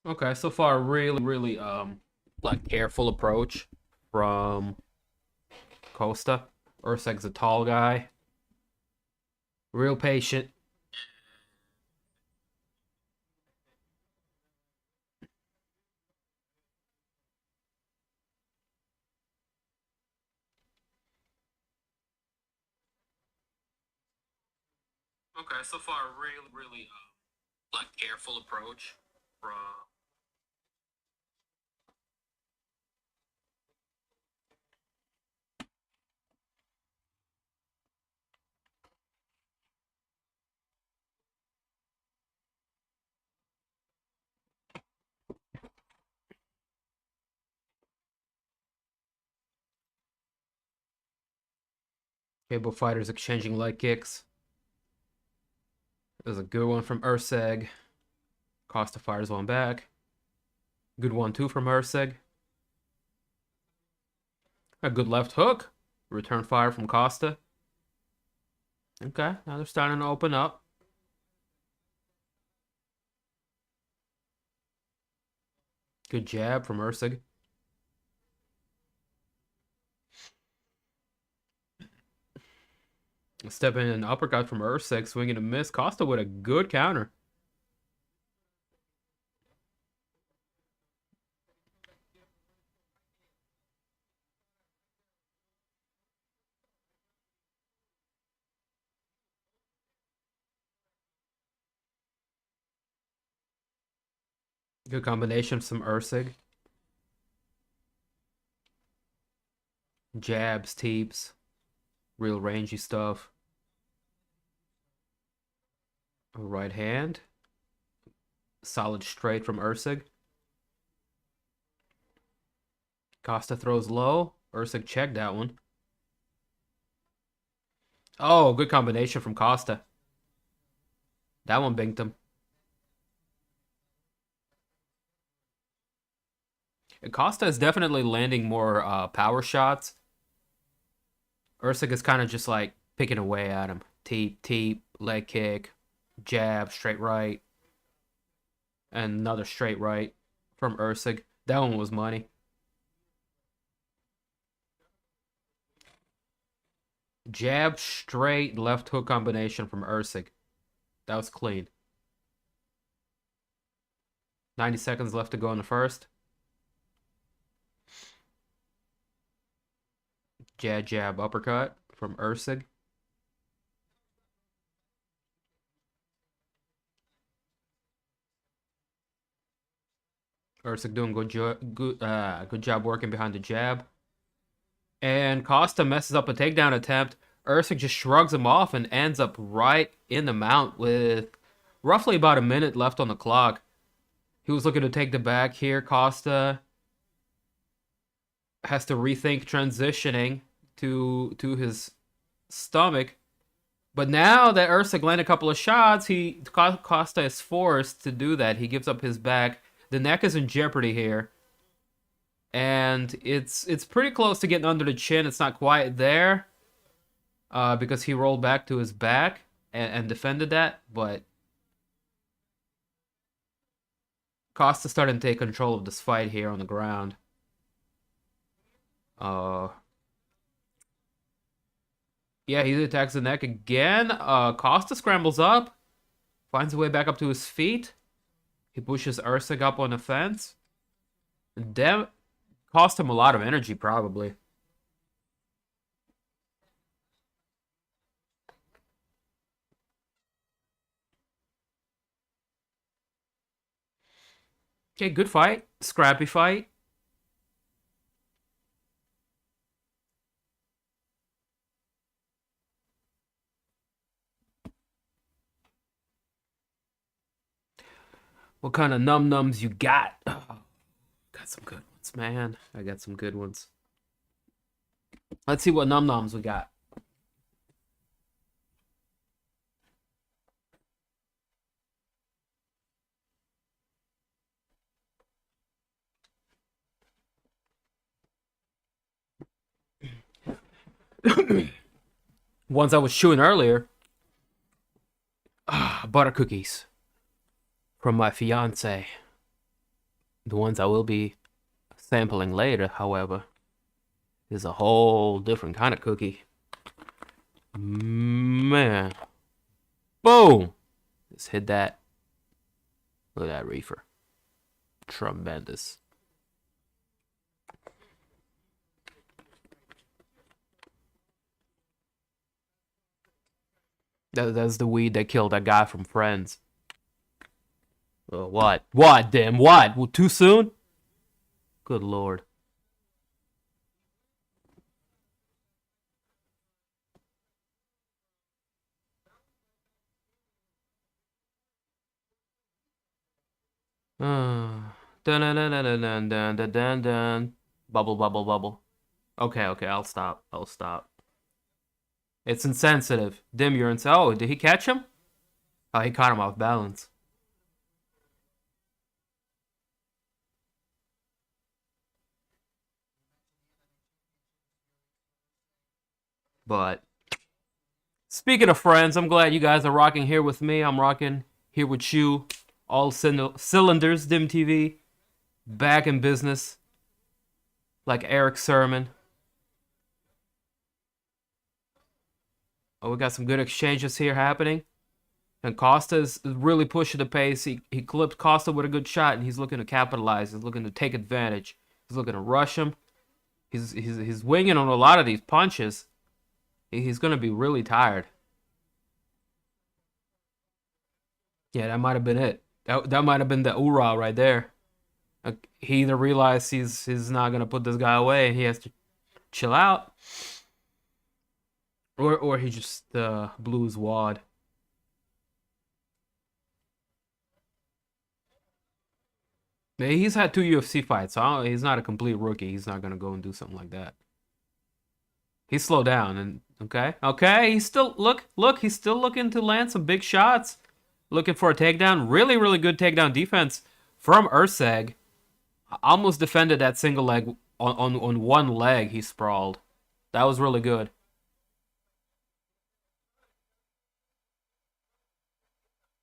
Okay, so far really like careful approach from Costa. Erceg's a tall guy. Real patient. Okay, so far really like careful approach from cable fighters exchanging leg kicks. There's a good one from Erceg. Costa fires one back. Good one too from Erceg. A good left hook. Return fire from Costa. Okay, now they're starting to open up. Good jab from Erceg. Step in an uppercut from Erceg, swinging a miss. Costa with a good counter. Good combination from Erceg. Jabs, teeps, real rangy stuff. Right hand. Solid straight from Erceg. Costa throws low. Erceg checked that one. Oh, good combination from Costa. That one binked him. Costa is definitely landing more power shots. Erceg is kind of just like picking away at him. Teep, leg kick, jab, straight right, and another straight right from Erceg. That one was money. Jab, straight, left hook combination from Erceg. That was clean. 90 seconds left to go in the first. Jab, uppercut from Erceg. Erceg doing good job working behind the jab. And Costa messes up a takedown attempt. Erceg just shrugs him off and ends up right in the mount with roughly about a minute left on the clock. He was looking to take the back here. Costa has to rethink transitioning to his stomach. But now that Erceg landed a couple of shots, Costa is forced to do that. He gives up his back. The neck is in jeopardy here. And it's pretty close to getting under the chin. It's not quite there because he rolled back to his back and defended that. But Costa starting to take control of this fight here on the ground. Yeah, he attacks the neck again. Costa scrambles up, finds a way back up to his feet. He pushes Erceg up on the fence. And cost him a lot of energy, probably. Okay, good fight. Scrappy fight. What kind of num-nums you got? Oh, got some good ones, man. I got some good ones. Let's see what num-nums we got. Ones I was chewing earlier. Butter cookies from my fiance. The ones I will be sampling later, however, is a whole different kind of cookie. Man. Boom! Just hit that. Look at that reefer. Tremendous. That's the weed that killed that guy from Friends. What? What, Dim? What? Well, too soon? Good lord. Dun dun dun dun dun dun dun dun dun. Bubble, bubble, bubble. Okay, I'll stop. I'll stop. It's insensitive. Dim, you're oh, did he catch him? Oh, he caught him off balance. But speaking of Friends, I'm glad you guys are rocking here with me. I'm rocking here with you. All cylinders, Dim TV. Back in business. Like Eric Sermon. Oh, we got some good exchanges here happening. And Costa is really pushing the pace. He clipped Costa with a good shot, and he's looking to capitalize. He's looking to take advantage. He's looking to rush him. He's winging on a lot of these punches. He's going to be really tired. Yeah, that might have been it. That might have been the hoorah right there. He either realized he's not going to put this guy away and he has to chill out. Or he just blew his wad. He's had 2 UFC fights, so he's not a complete rookie. He's not gonna go and do something like that. He's slowed down and okay. He's still look. He's still looking to land some big shots. Looking for a takedown. Really, really good takedown defense from Erceg. Almost defended that single leg on one leg. He sprawled. That was really good.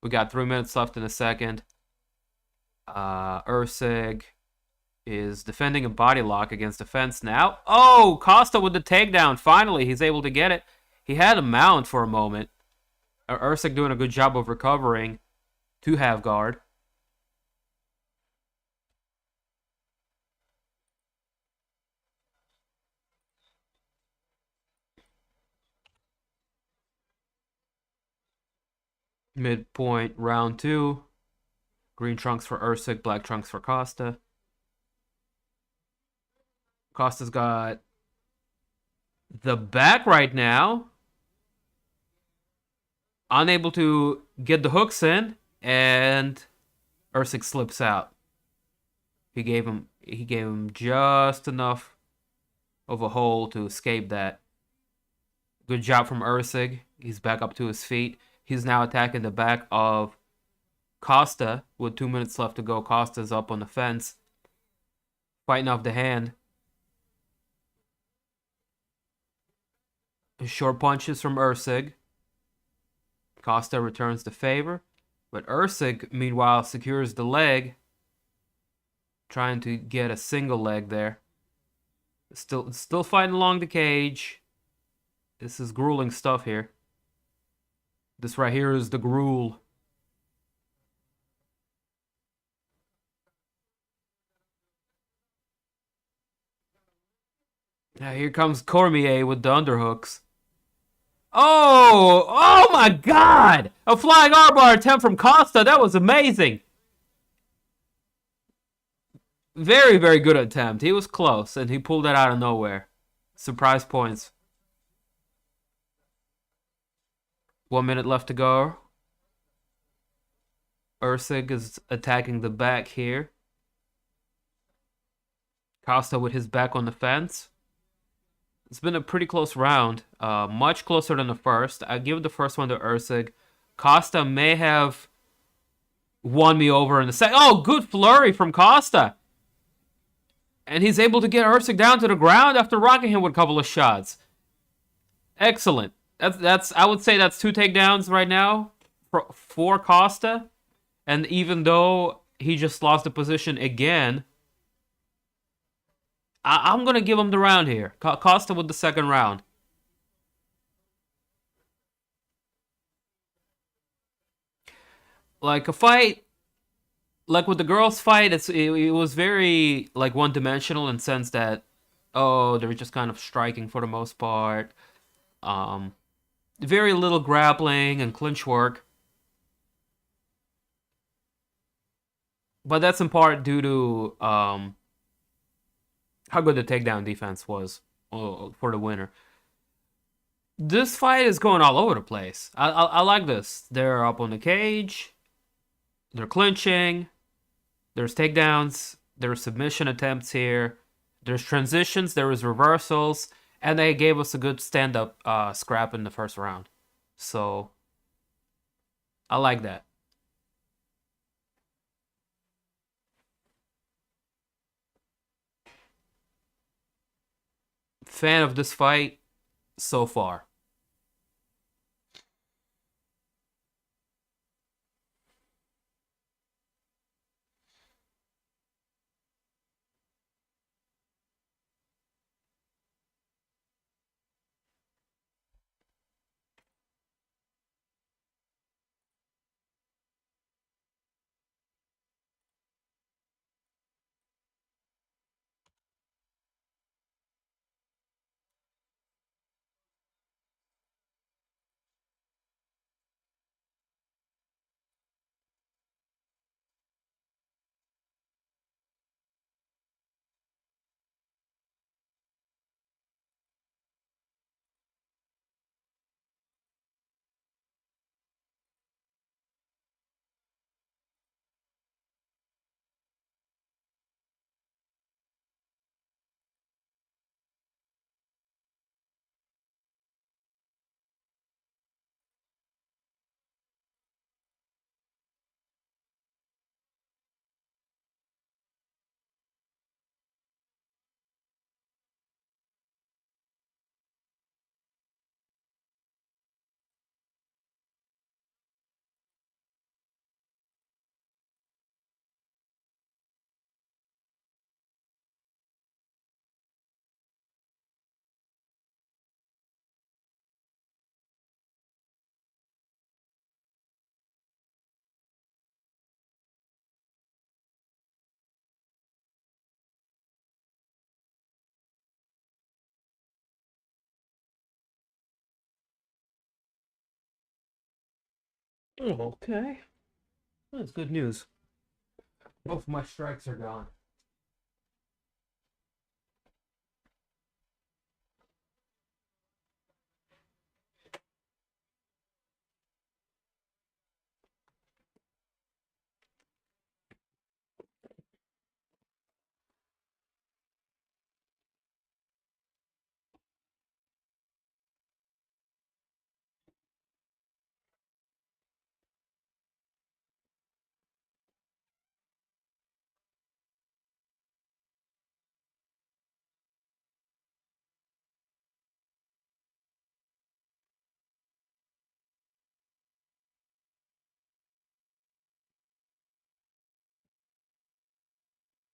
We got 3 minutes left in the second. Erceg is defending a body lock against the fence now. Oh, Costa with the takedown. Finally, he's able to get it. He had a mount for a moment. Erceg doing a good job of recovering to have guard. Midpoint round 2. Green trunks for Erceg, black trunks for Costa. Costa's got the back right now. Unable to get the hooks in, and Erceg slips out. He gave him just enough of a hole to escape that. Good job from Erceg. He's back up to his feet. He's now attacking the back of Costa with 2 minutes left to go. Costa's up on the fence, fighting off the hand. Short punches from Erceg. Costa returns the favor, but Erceg, meanwhile, secures the leg, trying to get a single leg there. Still fighting along the cage. This is grueling stuff here. This right here is the gruel. Now here comes Cormier with the underhooks. Oh my God! A flying armbar attempt from Costa. That was amazing. Very, very good attempt. He was close, and he pulled that out of nowhere. Surprise points. 1 minute left to go. Erceg is attacking the back here. Costa with his back on the fence. It's been a pretty close round. Much closer than the first. I give the first one to Erceg. Costa may have won me over in the second. Oh, good flurry from Costa. And he's able to get Erceg down to the ground after rocking him with a couple of shots. Excellent. That's I would say that's 2 takedowns right now for Costa. And even though he just lost the position again, I'm going to give him the round here. Costa with the second round. Like a fight, like with the girls' fight, it was very like one-dimensional in the sense that, oh, they were just kind of striking for the most part. Very little grappling and clinch work. But that's in part due to how good the takedown defense was for the winner. This fight is going all over the place. I like this. They're up on the cage. They're clinching. There's takedowns. There's submission attempts here. There's transitions. There was reversals. And they gave us a good stand-up scrap in the first round. So, I like that. Fan of this fight so far. Oh, okay. That's good news. Both my strikes are gone.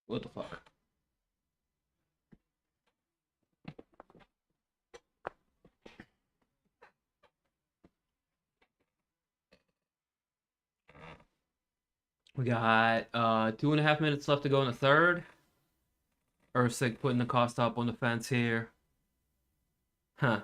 What the fuck? We got 2.5 minutes left to go in the third. Erceg putting the Costa up on the fence here. Huh.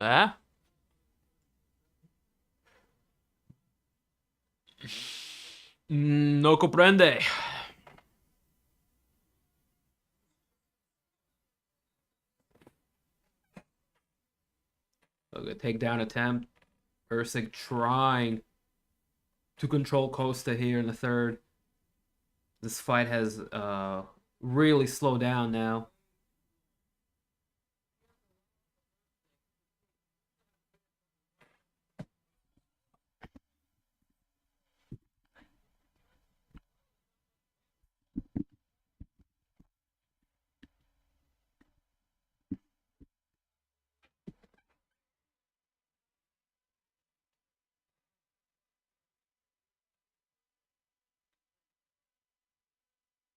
Ah? No comprende. Okay, takedown attempt. Erceg trying to control Costa here in the third. This fight has really slowed down now.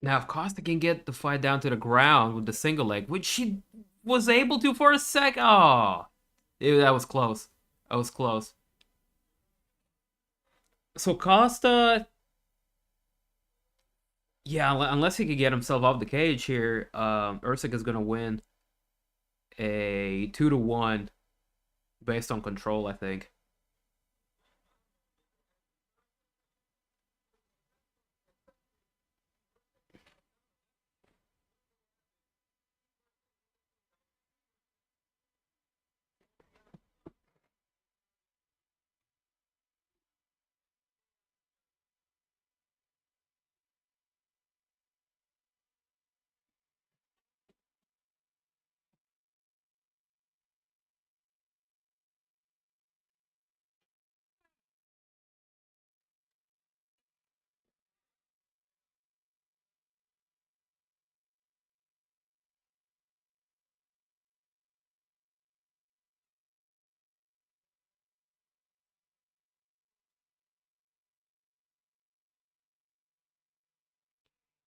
Now, if Costa can get the fight down to the ground with the single leg, which she was able to for a sec, oh, that was close. That was close. So Costa, yeah, unless he could get himself off the cage here, Erceg is gonna win a 2-1 based on control, I think.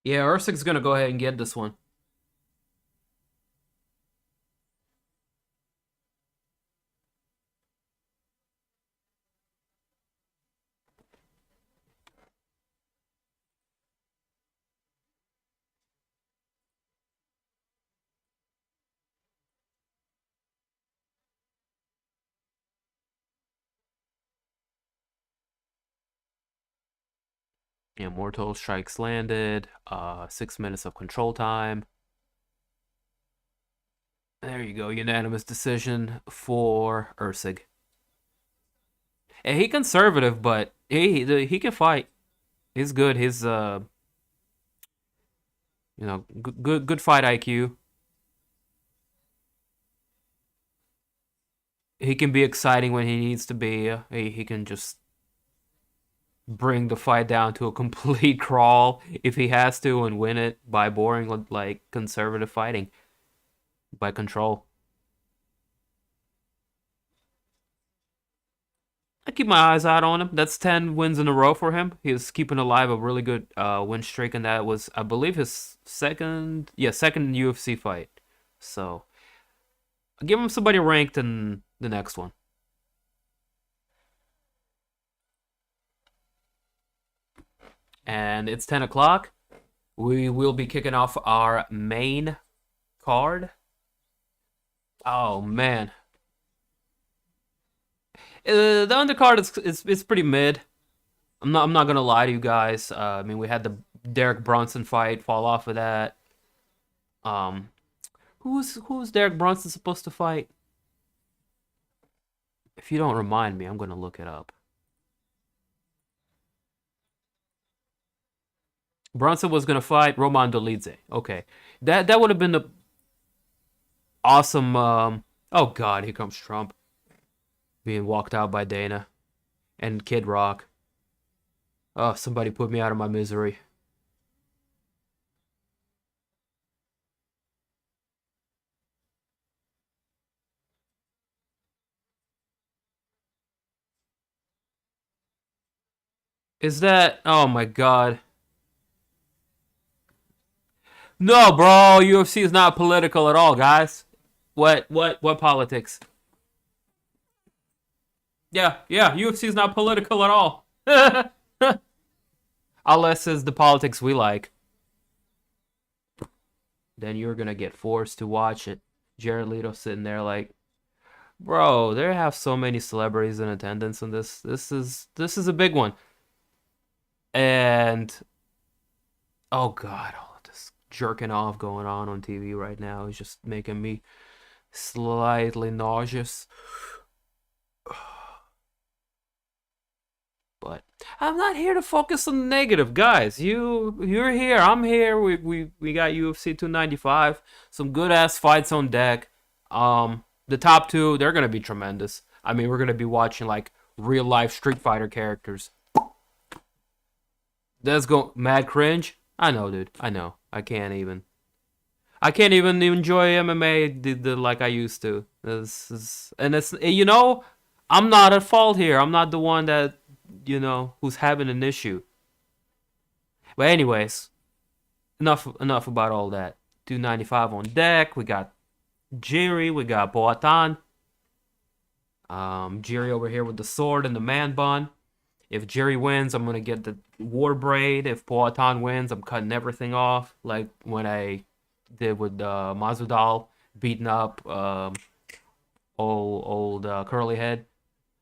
Yeah, Erceg's gonna go ahead and get this one. Yeah, more total strikes landed. 6 minutes of control time. There you go, unanimous decision for Erceg. And he conservative, but he can fight. He's good. He's good fight IQ. He can be exciting when he needs to be. He can just bring the fight down to a complete crawl if he has to and win it by boring like conservative fighting. by control. I keep my eyes out on him. That's 10 wins in a row for him. He's keeping alive a really good win streak, and that was, I believe, his second UFC fight. So I'll give him somebody ranked in the next one. And it's 10 o'clock. We will be kicking off our main card. Oh man, the undercard is pretty mid. I'm not gonna lie to you guys. I mean, we had the Derek Brunson fight fall off of that. Um, who's Derek Brunson supposed to fight? If you don't remind me, I'm gonna look it up. Brunson was gonna fight Roman Dolidze. Okay, that would have been the awesome. Oh God, here comes Trump being walked out by Dana and Kid Rock. Oh, somebody put me out of my misery. Is that? Oh my God. No, bro. UFC is not political at all, guys. What politics? Yeah. UFC is not political at all. Unless it's the politics we like. Then you're gonna get forced to watch it. Jared Leto sitting there like, bro, there have so many celebrities in attendance in this. This is a big one. And oh God, all of this jerking off going on TV right now is just making me slightly nauseous. But I'm not here to focus on the negative, guys. You're here. I'm here. We got UFC 295. Some good ass fights on deck. The top two, they're gonna be tremendous. I mean, we're gonna be watching like real life Street Fighter characters. Let's go mad cringe. I know, dude. I know. I can't even enjoy MMA like I used to. And it's I'm not at fault here. I'm not the one that who's having an issue. But anyways, enough about all that. 295 on deck. We got Jiri. We got Boatan. Jiri over here with the sword and the man bun. If Jiri wins, I'm gonna get the war braid. If Boatan wins, I'm cutting everything off, like when I did with Masvidal beating up old curly head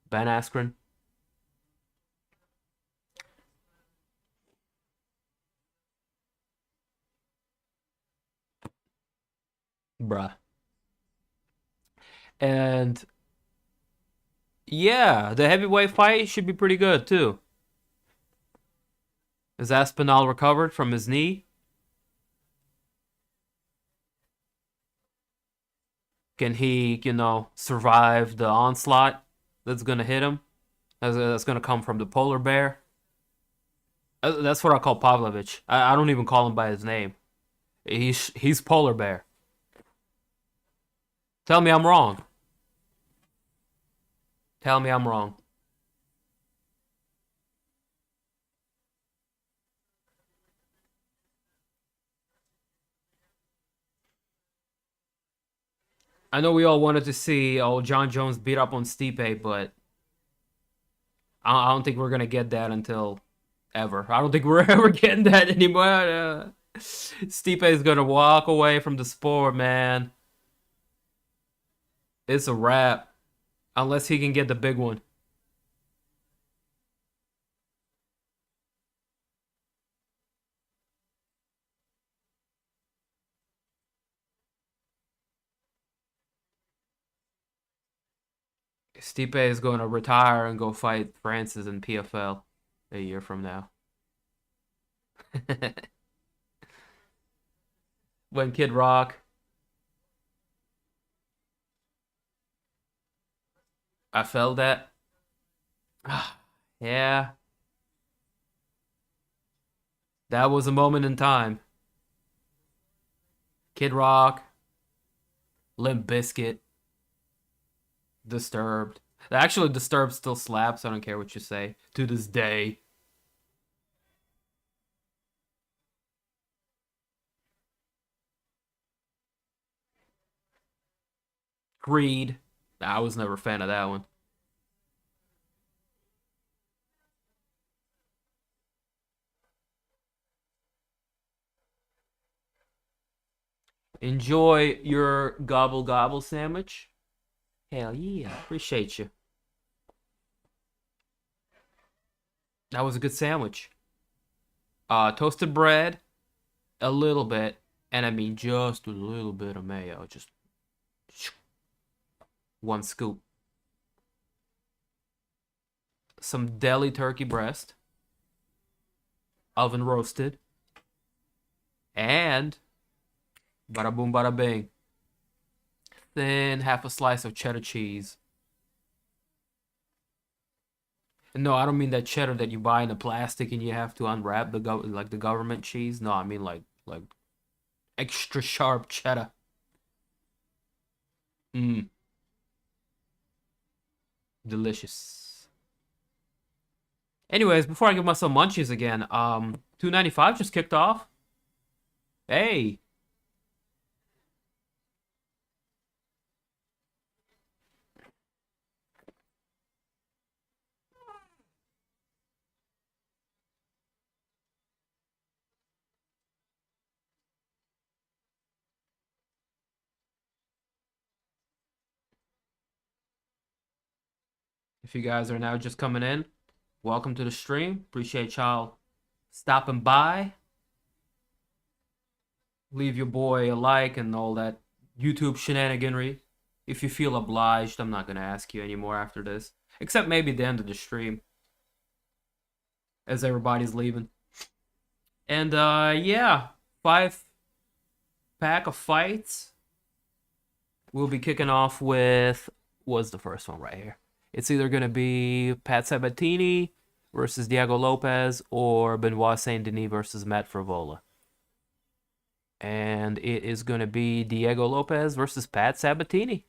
Ben Askren. Bruh. And yeah, the heavyweight fight should be pretty good too. Is Aspinall recovered from his knee? Can he, survive the onslaught that's gonna hit him? That's gonna come from the polar bear. That's what I call Pavlovich. I don't even call him by his name. He's polar bear. Tell me I'm wrong. Tell me I'm wrong. I know we all wanted to see Jon Jones beat up on Stipe, but I don't think we're gonna get that until ever. I don't think we're ever getting that anymore. Stipe is gonna walk away from the sport, man. It's a wrap. Unless he can get the big one. Stipe is going to retire and go fight Francis in PFL a year from now. When Kid Rock, I felt that. Yeah, that was a moment in time. Kid Rock, Limp Bizkit. Disturbed. Actually, Disturbed still slaps. I don't care what you say. To this day. Creed. I was never a fan of that one. Enjoy your gobble gobble sandwich. Hell yeah. Appreciate you. That was a good sandwich. Toasted bread, a little bit, and I mean just a little bit of mayo. Just one scoop. Some deli turkey breast, oven roasted, and bada boom, bada bing. Then half a slice of cheddar cheese. No, I don't mean that cheddar that you buy in a plastic and you have to unwrap like the government cheese. No, I mean like extra sharp cheddar. Mmm, delicious. Anyways, before I give myself munchies again, 295 just kicked off. Hey. If you guys are now just coming in, welcome to the stream. Appreciate y'all stopping by. Leave your boy a like and all that YouTube shenaniganry. If you feel obliged, I'm not going to ask you anymore after this. Except maybe the end of the stream. As everybody's leaving. And, yeah. 5-pack of fights. We'll be kicking off with... What's the first one right here? It's either going to be Pat Sabatini versus Diego Lopez or Benoit Saint-Denis versus Matt Frevola. And it is going to be Diego Lopez versus Pat Sabatini.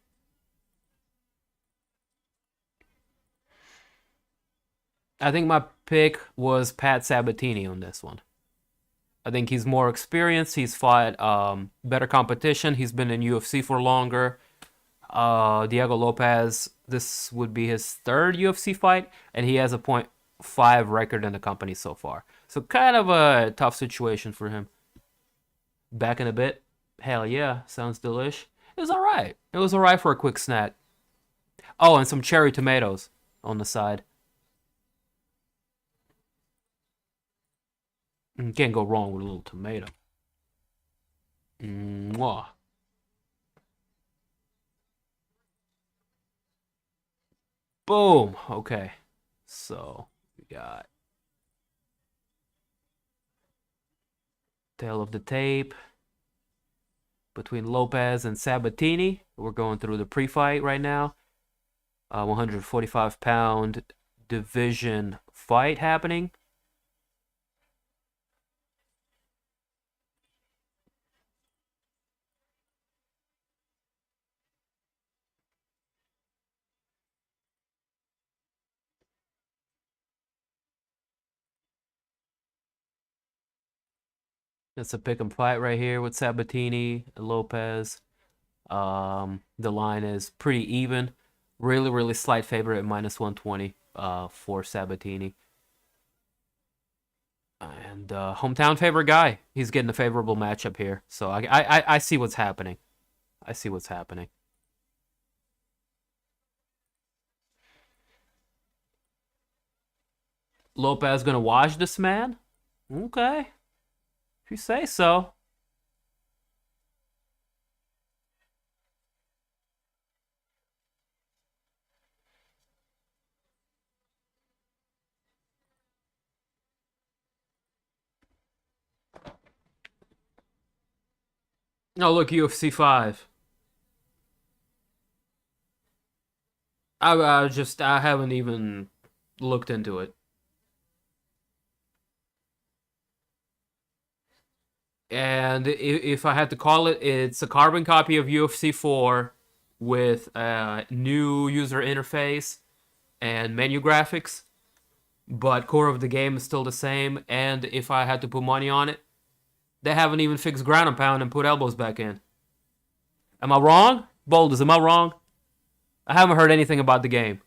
I think my pick was Pat Sabatini on this one. I think he's more experienced. He's fought better competition. He's been in UFC for longer. Diego Lopez, this would be his third UFC fight, and he has a .5 record in the company so far. So kind of a tough situation for him. Back in a bit. Hell yeah, sounds delish. It was alright. It was alright for a quick snack. Oh, and some cherry tomatoes on the side. Can't go wrong with a little tomato. Mwah. Boom. Okay. So, we got tail of the tape between Lopez and Sabatini. We're going through the pre-fight right now. 145-pound division fight happening. It's a pick 'em fight right here with Sabatini and Lopez. The line is pretty even. Really, really slight favorite at -120 for Sabatini. And hometown favorite guy. He's getting a favorable matchup here. So I see what's happening. I see what's happening. Lopez gonna wash this man? Okay. If you say so. Oh, look, UFC 5. I haven't even looked into it. And if I had to call it, it's a carbon copy of UFC 4 with a new user interface and menu graphics, but core of the game is still the same. And if I had to put money on it, they haven't even fixed ground and pound and put elbows back in. Am I wrong? Boulders, am I wrong? I haven't heard anything about the game.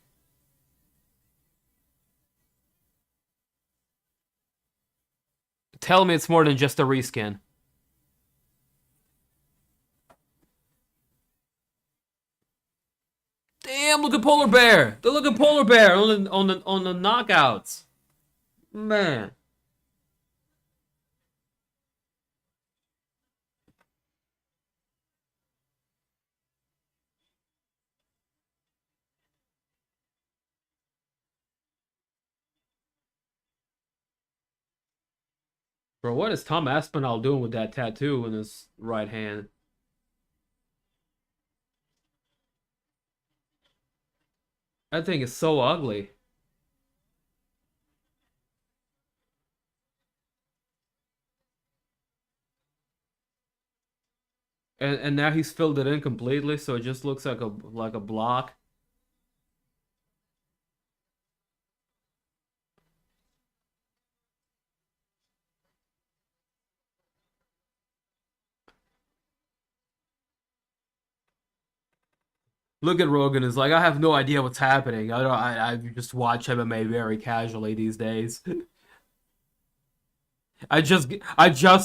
Tell me it's more than just a reskin. Damn, look at Polar Bear. Look at Polar Bear on the knockouts. Man. Bro, what is Tom Aspinall doing with that tattoo in his right hand? That thing is so ugly. And now he's filled it in completely, so it just looks like a block. Look at Rogan is like, I have no idea what's happening. I don't. I just watch MMA very casually these days. I just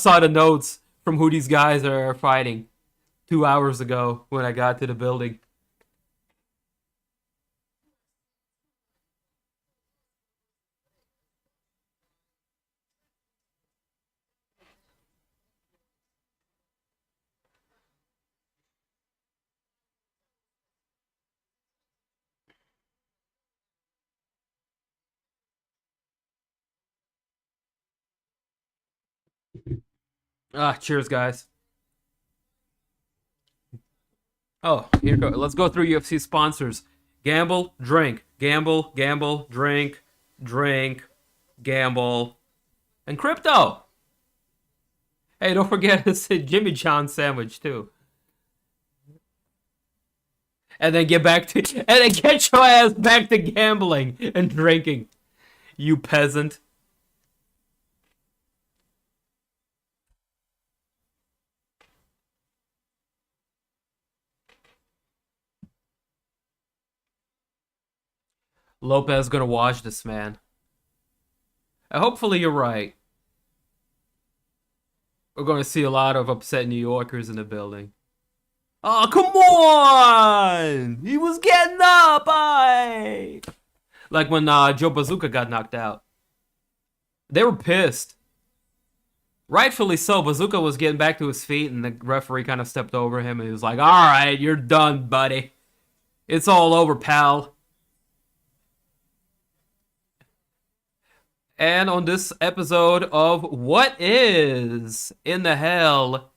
saw the notes from who these guys are fighting 2 hours ago when I got to the building. Cheers, guys. Oh, here go. Let's go through UFC sponsors. Gamble, drink. Gamble, gamble, drink, drink, gamble, and crypto. Hey, don't forget to say Jimmy John sandwich too. And then get your ass back to gambling and drinking, you peasant. Lopez gonna watch this, man. Hopefully you're right. We're gonna see a lot of upset New Yorkers in the building. Oh, come on! He was getting up, aye! Like when Joe Bazooka got knocked out. They were pissed. Rightfully so. Bazooka was getting back to his feet, and the referee kind of stepped over him, and he was like, alright, you're done, buddy. It's all over, pal. And on this episode of What Is in the Hell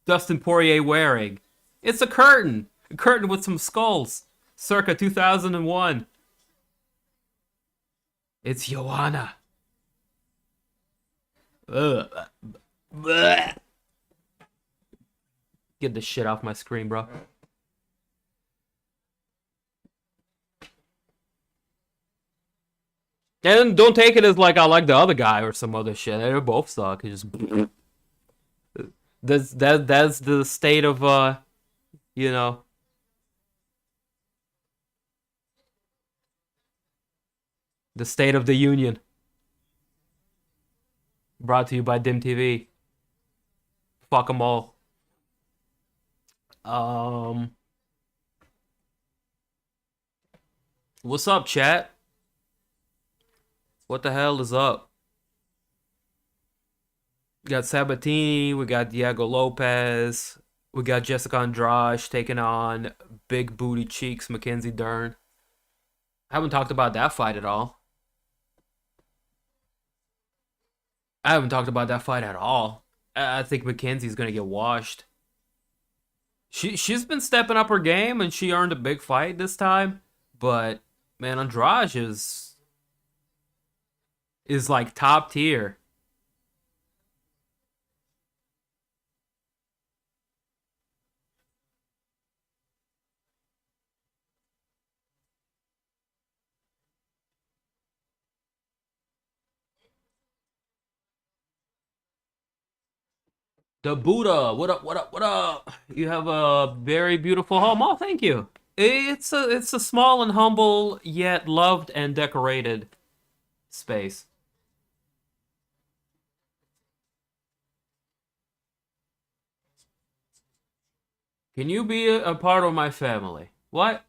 Dustin Poirier wearing? It's a curtain. A curtain with some skulls. Circa 2001. It's Joanna. Ugh. Blech. Get this shit off my screen, bro. And don't take it as like I like the other guy or some other shit. They both suck. It's just that's the state of you know, the state of the union. Brought to you by Dim TV. Fuck them all. Um, what's up, chat? What the hell is up? We got Sabatini, we got Diego Lopez, we got Jessica Andrade taking on big booty cheeks Mackenzie Dern. I haven't talked about that fight at all. I haven't talked about that fight at all. I think Mackenzie's gonna get washed. She's been stepping up her game and she earned a big fight this time. But man, Andrade is like top tier. The Buddha, what up, what up, what up? You have a very beautiful home. Oh, thank you. It's a small and humble yet loved and decorated space. Can you be a part of my family? What?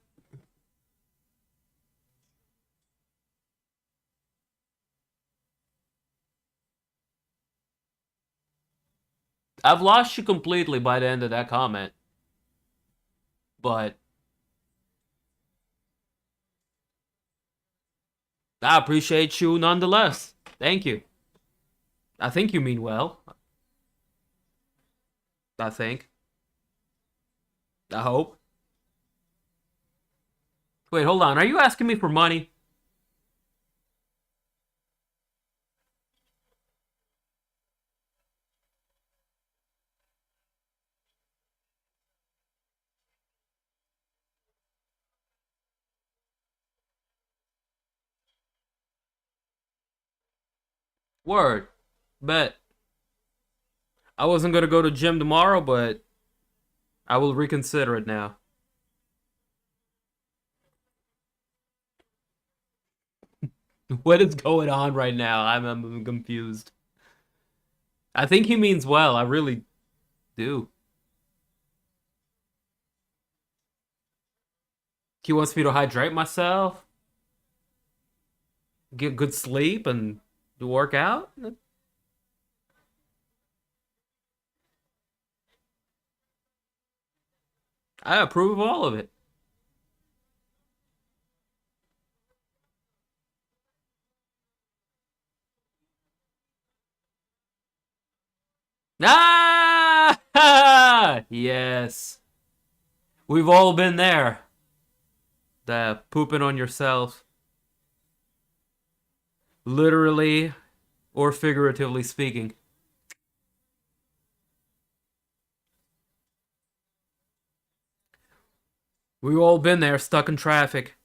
I've lost you completely by the end of that comment, but I appreciate you nonetheless. Thank you. I think you mean well. I think. I hope. Wait, hold on. Are you asking me for money? Word. Bet. I wasn't gonna go to gym tomorrow, but I will reconsider it now. What is going on right now? I'm confused. I think he means well. I really do. He wants me to hydrate myself, get good sleep, and work out. I approve of all of it. Ah! Yes. We've all been there. The pooping on yourself. Literally or figuratively speaking. We've all been there, stuck in traffic.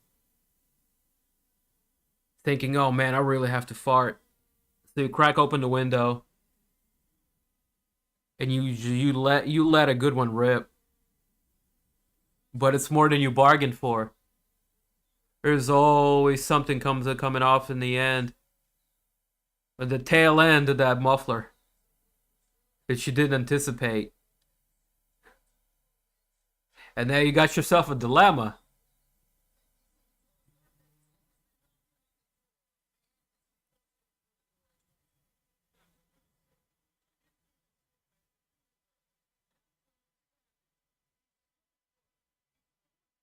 Thinking, oh man, I really have to fart. So you crack open the window. And you let a good one rip. But it's more than you bargained for. There's always something coming off in the end. At the tail end of that muffler. That you didn't anticipate. And now you got yourself a dilemma.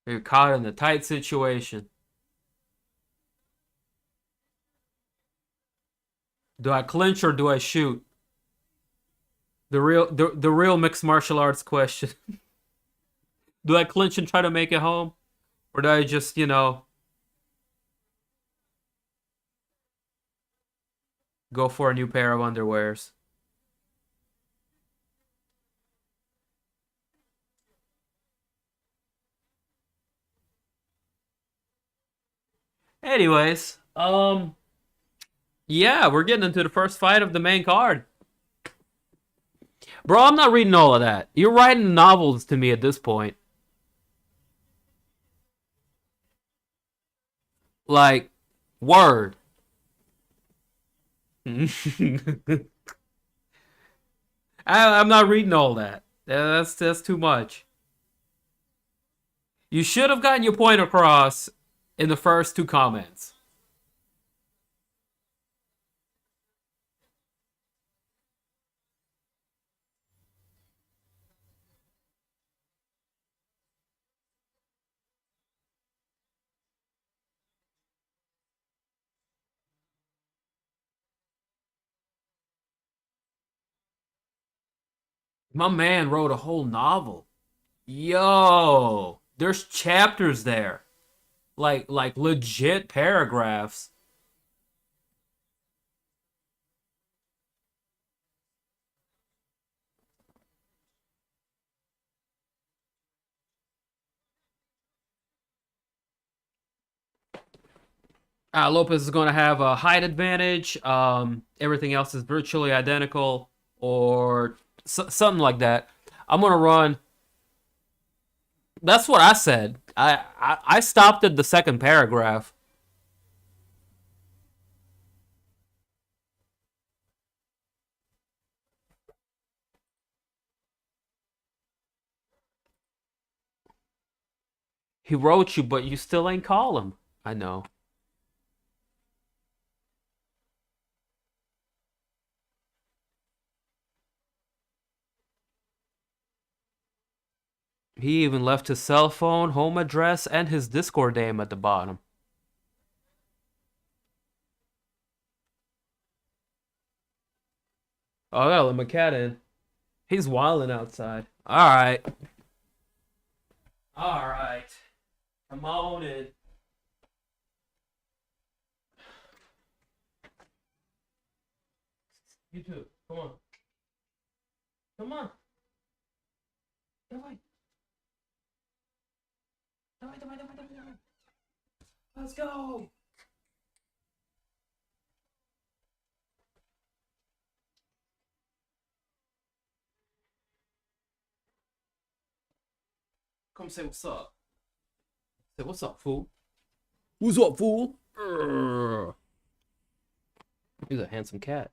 You're caught in a tight situation. Do I clinch or do I shoot? The real mixed martial arts question. Do I clinch and try to make it home? Or do I just, go for a new pair of underwears? Anyways, yeah, we're getting into the first fight of the main card. Bro, I'm not reading all of that. You're writing novels to me at this point. Like, word. I'm not reading all that. That's too much. You should have gotten your point across in the first two comments. My man wrote a whole novel. Yo, there's chapters there. Like legit paragraphs. Lopez is going to have a height advantage. Everything else is virtually identical or something like that. I'm gonna run. That's what I said. I stopped at the second paragraph. He wrote you, but you still ain't call him. I know. He even left his cell phone, home address, and his Discord name at the bottom. Oh, I gotta let my cat in. He's wilding outside. Alright. Alright. Come on in. You too. Come on. Come on. Давай. Давай, давай, давай, давай, давай. Let's go. Come say what's up. Say what's up, fool. What's up, fool? He's a handsome cat.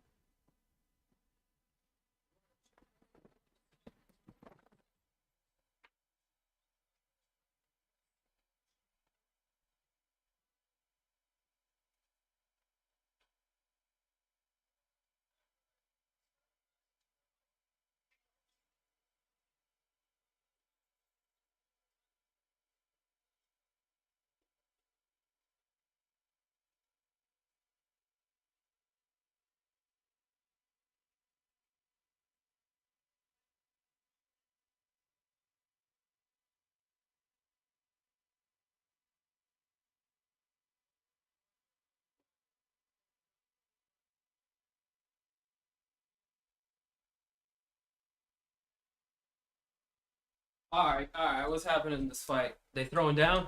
Alright, alright. What's happening in this fight? They throwing down?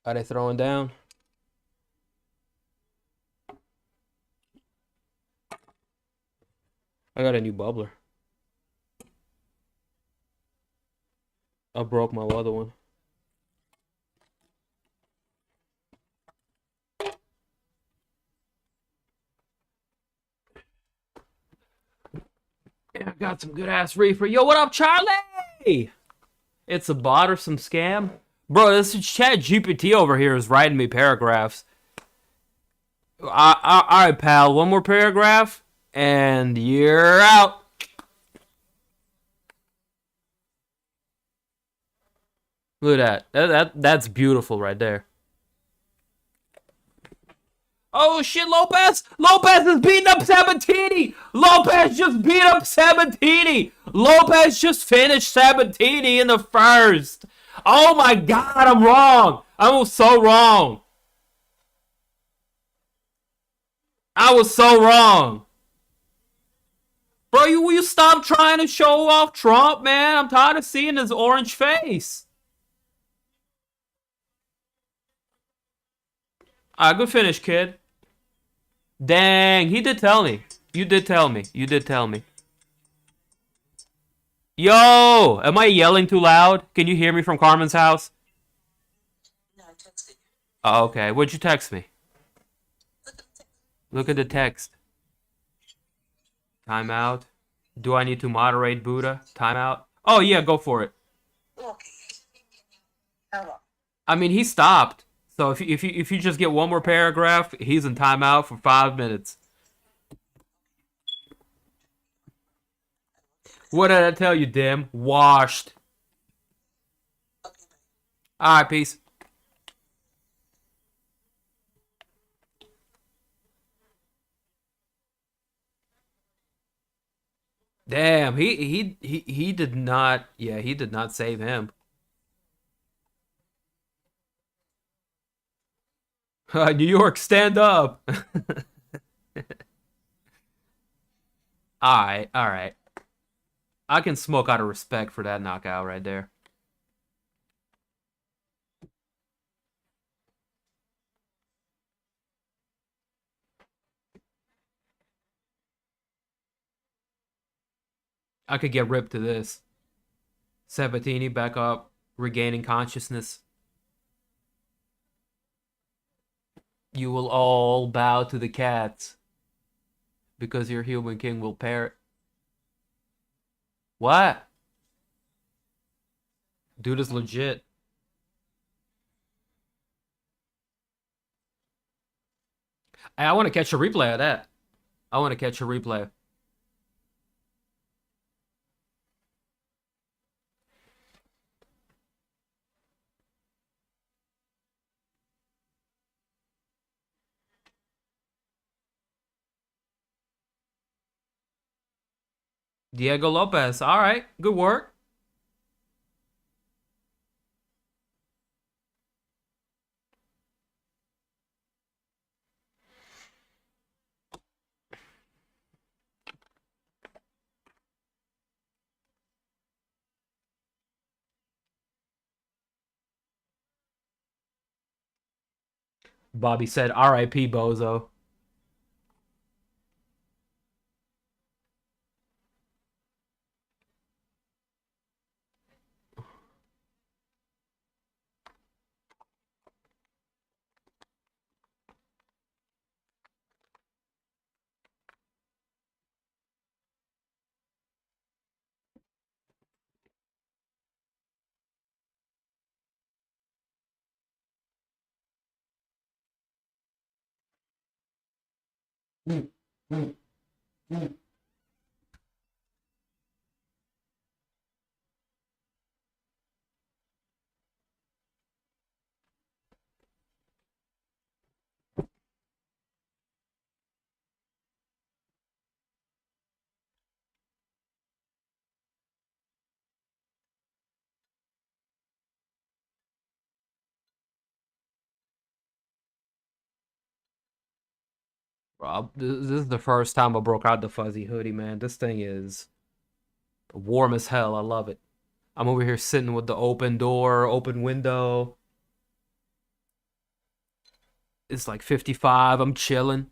Are they throwing down? I got a new bubbler. I broke my other one. Yeah, I got some good ass reefer. Yo, what up, Charlie? It's a bot or some scam? Bro, this chat GPT over here is writing me paragraphs. Alright, pal. One more paragraph, and you're out. Look at that. That's beautiful right there. Oh shit, Lopez! Lopez is beating up Sabatini! Lopez just beat up Sabatini! Lopez just finished Sabatini in the first! Oh my god, I'm wrong! I was so wrong! I was so wrong! Bro, will you stop trying to show off Trump, man? I'm tired of seeing his orange face. Alright, good finish, kid. Dang, he did tell me. You did tell me. You did tell me. Yo! Am I yelling too loud? Can you hear me from Carmen's house? No, I texted you. Oh, okay. What'd you text me? Look at the text. Timeout. Do I need to moderate Buddha? Timeout. Oh yeah, go for it. Okay. Hello. I mean, he stopped. So if you just get one more paragraph, he's in timeout for 5 minutes. What did I tell you, Dim? Washed. Okay, bye. All right, peace. Damn, he did not. Yeah, he did not save him. New York, stand up. All right, all right. I can smoke out of respect for that knockout right there. I could get ripped to this. Sabatini back up, regaining consciousness. You will all bow to the cats because your human king will parrot. What? Dude is legit. I want to catch a replay of that. I want to catch a replay. Diego Lopez. All right. Good work. Bobby said, R.I.P. Bozo. Rob, this is the first time I broke out the fuzzy hoodie, man. This thing is warm as hell. I love it. I'm over here sitting with the open door, open window. It's like 55. I'm chilling.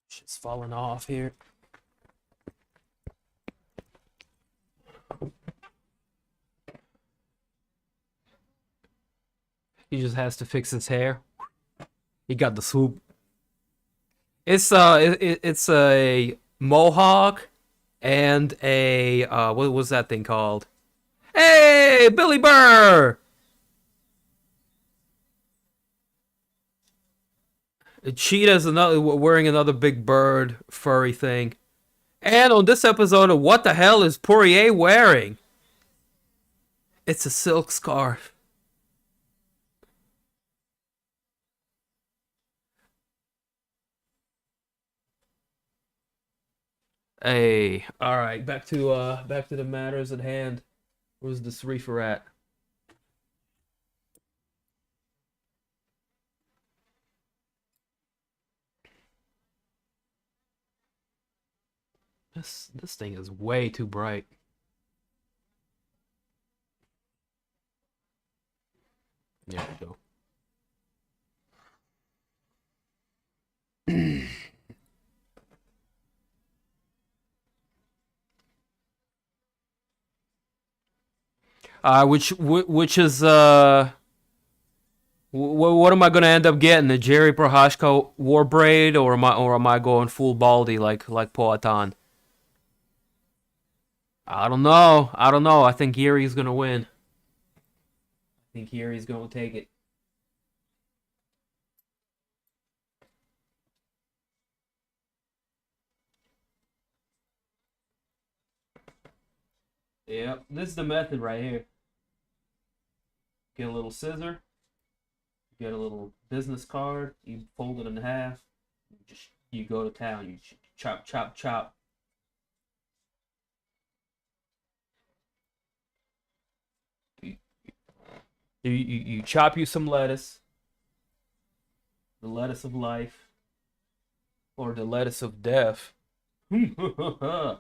Shit's falling off here. He just has to fix his hair. He got the swoop. It's it's a mohawk and a what was that thing called? Hey, Billy Burr! Cheetah's another wearing another big bird furry thing. And on this episode of What the Hell is Poirier wearing? It's a silk scarf. Hey, all right, back to the matters at hand. Where's this reefer at? This thing is way too bright. There we go. Which is what am I gonna end up getting? The Jiri Prochazka war braid, or am I going full baldy like Poatan? I don't know. I don't know. I think Yuri's gonna win. I think Yuri's gonna take it. Yep, this is the method right here. Get a little scissor, get a little business card, you fold it in half, you go to town, you chop, chop, chop. You chop you some lettuce, the lettuce of life, or the lettuce of death. The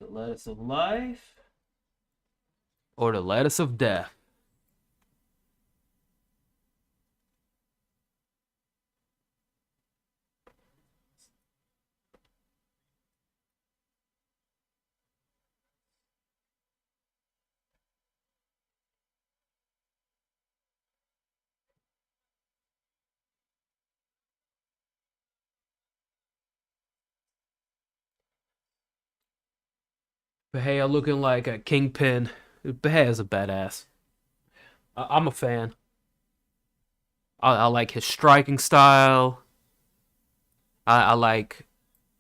lettuce of life, or the lettuce of death. Bahia looking like a kingpin. Bahia's a badass. I'm a fan. I like his striking style. I like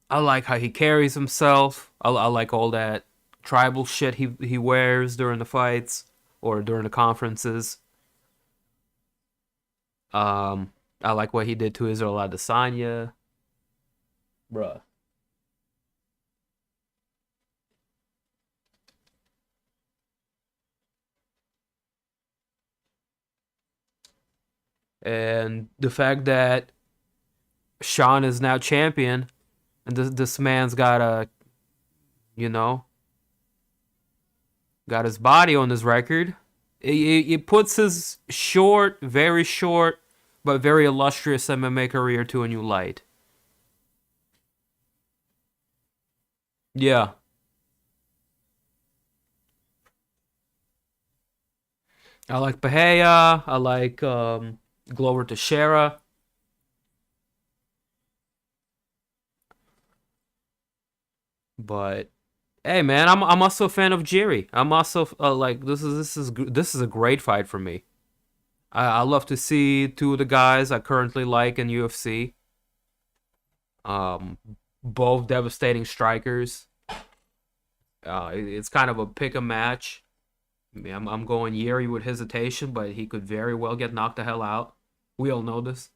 how he carries himself. I like all that tribal shit he wears during the fights or during the conferences. I like what he did to Israel Adesanya. Bruh. And the fact that Sean is now champion, and this man's got you know, got his body on his record. It puts his very short, but very illustrious MMA career to a new light. Yeah. I like Bahia. I like Glover Teixeira. But hey, man, I'm also a fan of Jiri. I'm also like this is a great fight for me. I love to see two of the guys I currently like in UFC. Um, Both devastating strikers. It's kind of a pick a match. I mean, I'm going Jiri with hesitation, but he could very well get knocked the hell out. We all know this.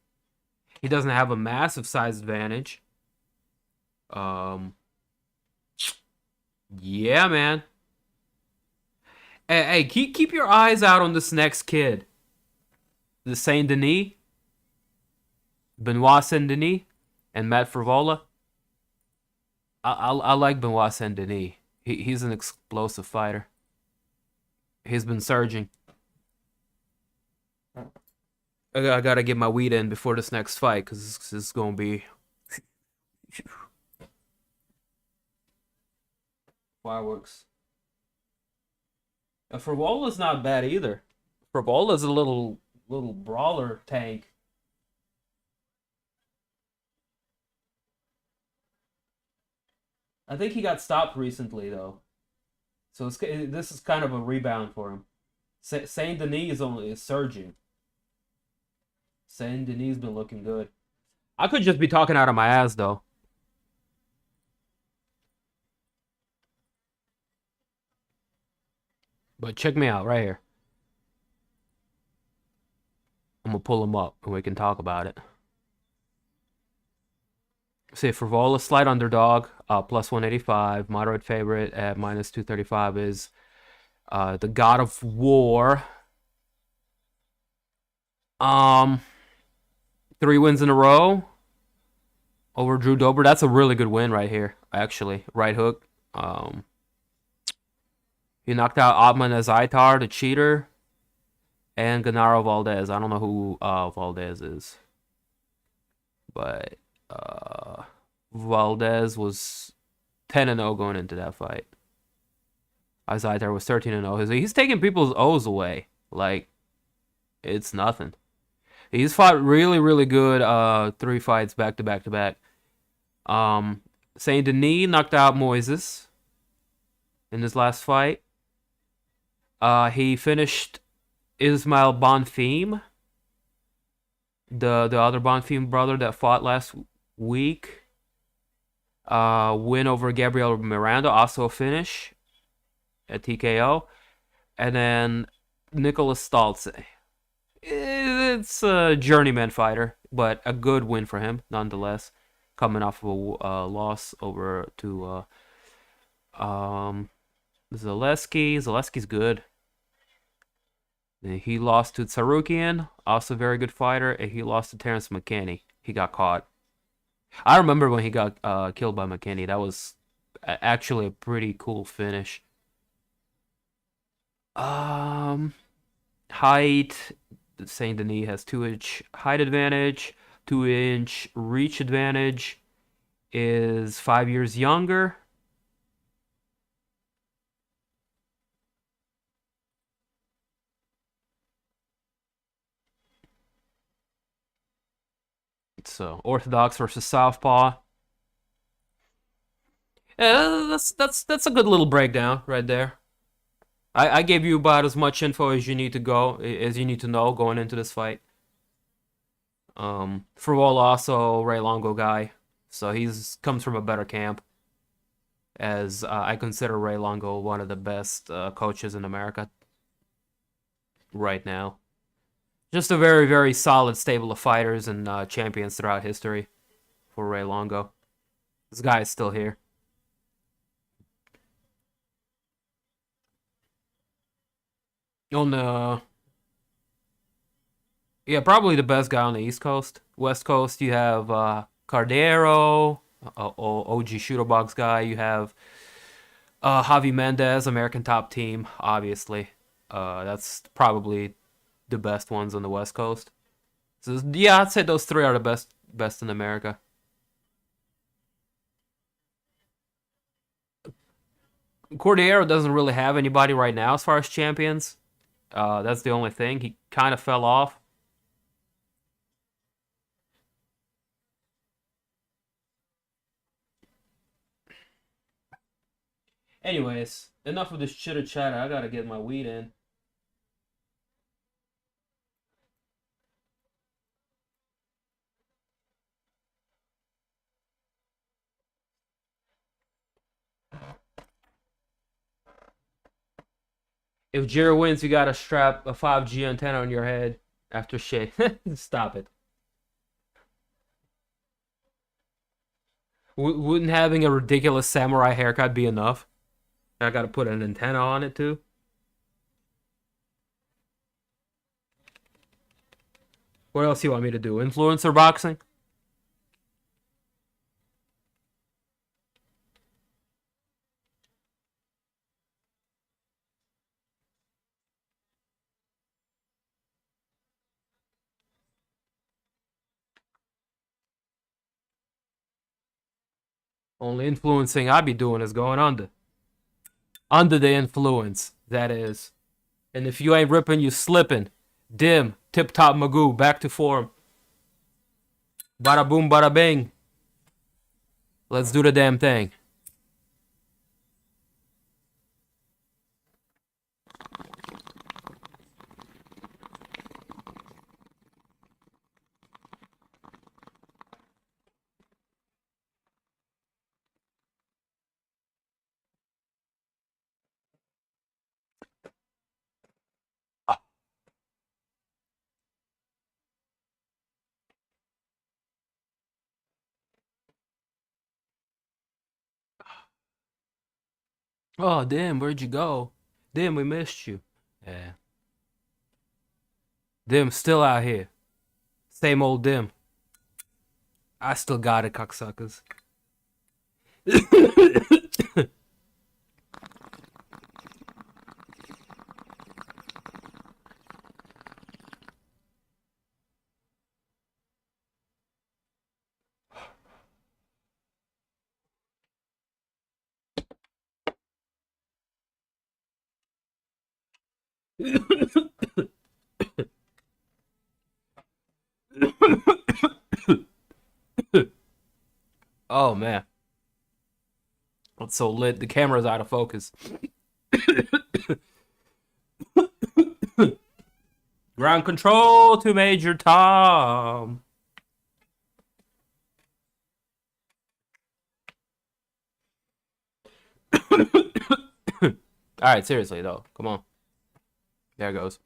He doesn't have a massive size advantage. Um, yeah, man. Hey, keep your eyes out on this next kid. The Saint-Denis, Benoit Saint-Denis, and Matt Frevola. I like Benoit Saint-Denis. He's an explosive fighter. He's been surging. I gotta get my weed in before this next fight, because this is gonna be fireworks. And Frevola's not bad either. Frevola's a little brawler tank. I think he got stopped recently though, so this is kind of a rebound for him. Saint Denis is surging. Saint Denis been looking good. I could just be talking out of my ass though. But check me out right here. I'm gonna pull him up and we can talk about it. See, Frevola, slight underdog, plus 185. Moderate favorite at minus 235 is the God of War. 3 wins in a row over Drew Dober. That's a really good win right here, actually. Right hook. He knocked out Otman Azaitar, the cheater, and Gennaro Valdez. I don't know who Valdez is, but Valdez was 10-0 going into that fight. Azaitar was 13-0. He's taking people's O's away. Like, it's nothing. He's fought really, really good 3 fights back to back to back. Saint Denis knocked out Moises in his last fight. He finished Ismail Bonfim, the other Bonfim brother that fought last week. Win over Gabriel Miranda, also a finish at TKO. And then Nicholas Staltze. it's a journeyman fighter, but a good win for him nonetheless. Coming off of a loss over to Zaleski. Zaleski's good. He lost to Tsarukian, also a very good fighter, and he lost to Terrence McKinney. He got caught. I remember when he got killed by McKinney. That was actually a pretty cool finish. Height. Saint-Denis has 2-inch height advantage, 2-inch reach advantage, is 5 years younger. So Orthodox versus Southpaw. Yeah, that's a good little breakdown right there. I gave you about as much info as you need to know going into this fight. Frevola also Ray Longo guy, so he's comes from a better camp. As I consider Ray Longo one of the best coaches in America right now. Just a very, very solid stable of fighters and champions throughout history for Ray Longo. This guy is still here. On the... Yeah, probably the best guy on the East Coast. West Coast, you have Cardero, OG Shooter Box guy. You have Javi Mendez, American Top Team, obviously. That's probably the best ones on the West Coast. So yeah, I'd say those three are the best in America. Cordero doesn't really have anybody right now as far as champions. That's the only thing. He kind of fell off. Anyways, enough of this chitter chatter. I gotta get my weed in. If Jiri wins, you gotta strap a 5G antenna on your head after shit. Stop it. Wouldn't having a ridiculous samurai haircut be enough? I gotta put an antenna on it too. What else you want me to do? Influencer boxing? Only influencing I be doing is going under. Under the influence, that is. And if you ain't ripping, you slipping. Dim, tip-top Magoo, back to form. Bada boom, bada bing. Let's do the damn thing. Oh, damn, where'd you go? Damn, we missed you. Yeah. Dim still out here. Same old Dim. I still got it, cocksuckers. Oh, man. It's so lit. The camera's out of focus. Ground control to Major Tom. Alright, seriously, though. Come on. There it goes.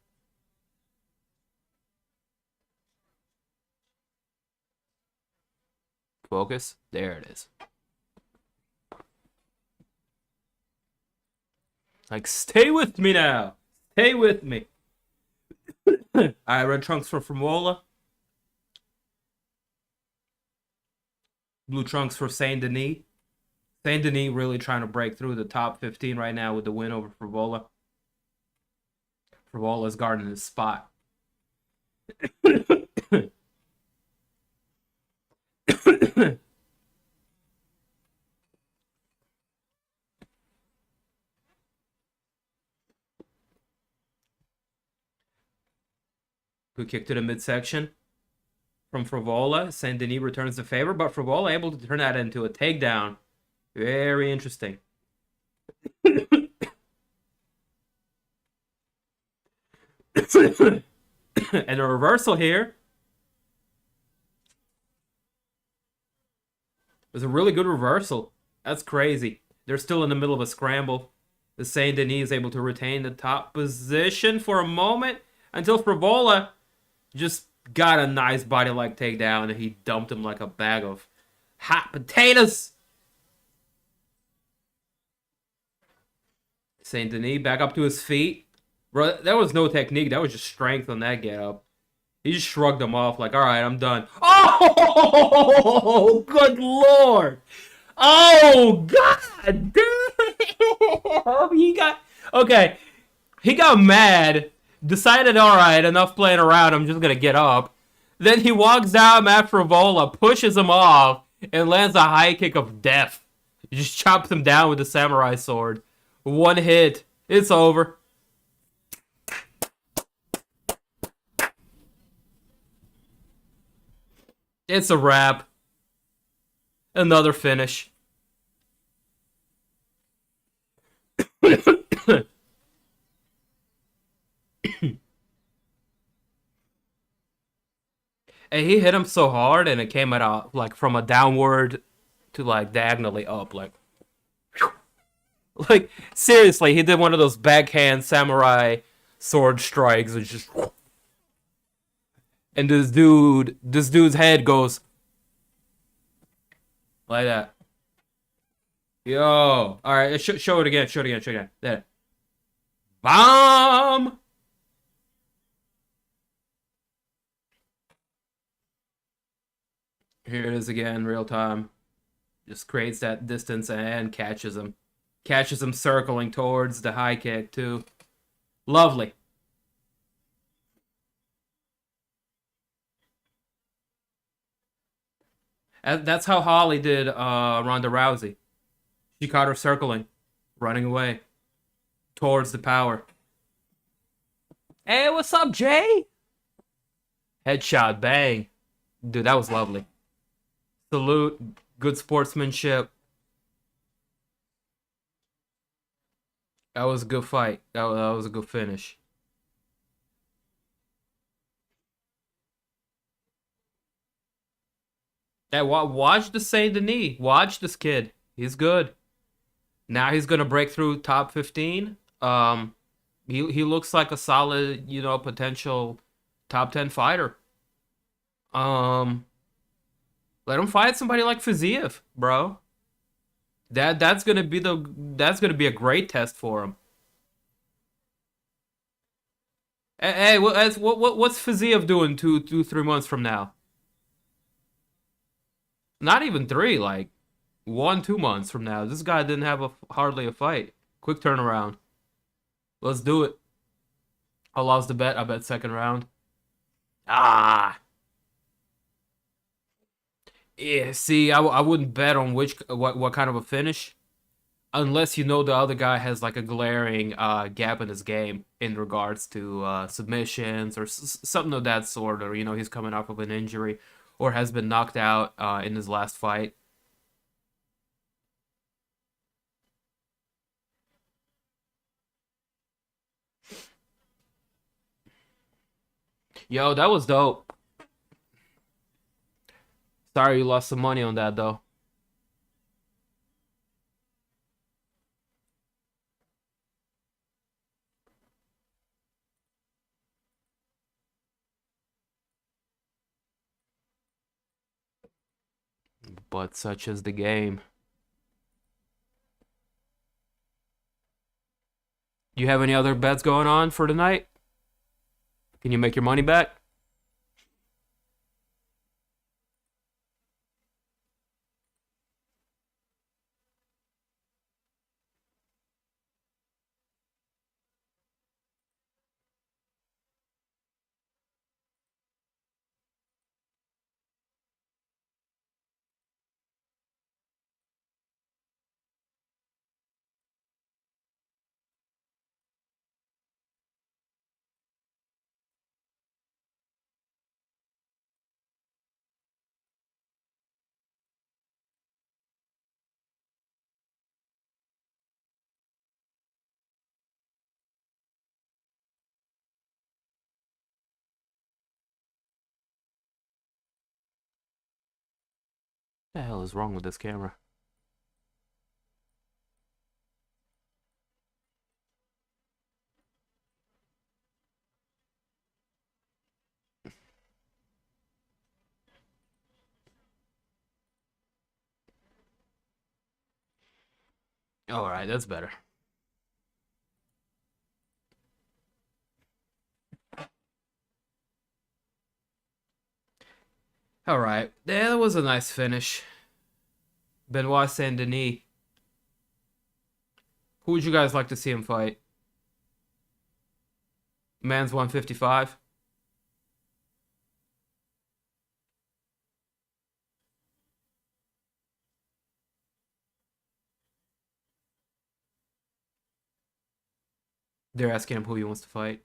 Focus. There it is. Like, stay with me now. Stay with me. All right, red trunks for Frevola. Blue trunks for Saint-Denis. Saint-Denis really trying to break through the top 15 right now with the win over Frevola. Frevola's guarding his spot. Good kick to the midsection from Frevola. Saint-Denis returns the favor, but Frevola able to turn that into a takedown. Very interesting. And a reversal here. It was a really good reversal. That's crazy. They're still in the middle of a scramble. The Saint-Denis is able to retain the top position for a moment until Frevola just got a nice body-like takedown and he dumped him like a bag of hot potatoes. Saint-Denis back up to his feet. Bro, that was no technique. That was just strength on that get up. He just shrugged him off like, all right, I'm done. Oh, good Lord. Oh, God. Okay. He got mad. Decided, all right, enough playing around. I'm just going to get up. Then he walks down at Frevola, pushes him off, and lands a high kick of death. He just chops him down with the samurai sword. One hit. It's over. It's a wrap. Another finish. And he hit him so hard, and it came at like from a downward to like diagonally up, like seriously, he did one of those backhand samurai sword strikes, and just, and this dude's head goes like that. Yo, all right, show it again, There, bomb. Here it is again, real time. Just creates that distance and catches him. Catches him circling towards the high kick, too. Lovely. That's how Holly did Ronda Rousey. She caught her circling, running away towards the power. Hey, what's up, Jay? Headshot, bang. Dude, that was lovely. Salute, good sportsmanship. That was a good fight. That was a good finish. Hey, watch the Saint-Denis. Watch this kid. He's good. Now he's gonna break through top 15. He looks like a solid, potential top 10 fighter. Let him fight somebody like Fiziev, bro. That's gonna be a great test for him. Hey, what's Fiziev doing 3 months from now? Not even 3, like 1, 2 months from now. This guy didn't have hardly a fight. Quick turnaround. Let's do it. I lost the bet. I bet second round. Ah. Yeah, see, I wouldn't bet on what kind of a finish unless the other guy has like a glaring gap in his game in regards to submissions or something of that sort, or he's coming off of an injury or has been knocked out in his last fight. Yo, that was dope. Sorry you lost some money on that though. But such is the game. You have any other bets going on for tonight? Can you make your money back? What the hell is wrong with this camera? All right, that's better. All right, yeah, that was a nice finish. Benoit Saint-Denis. Who would you guys like to see him fight? Man's 155. They're asking him who he wants to fight.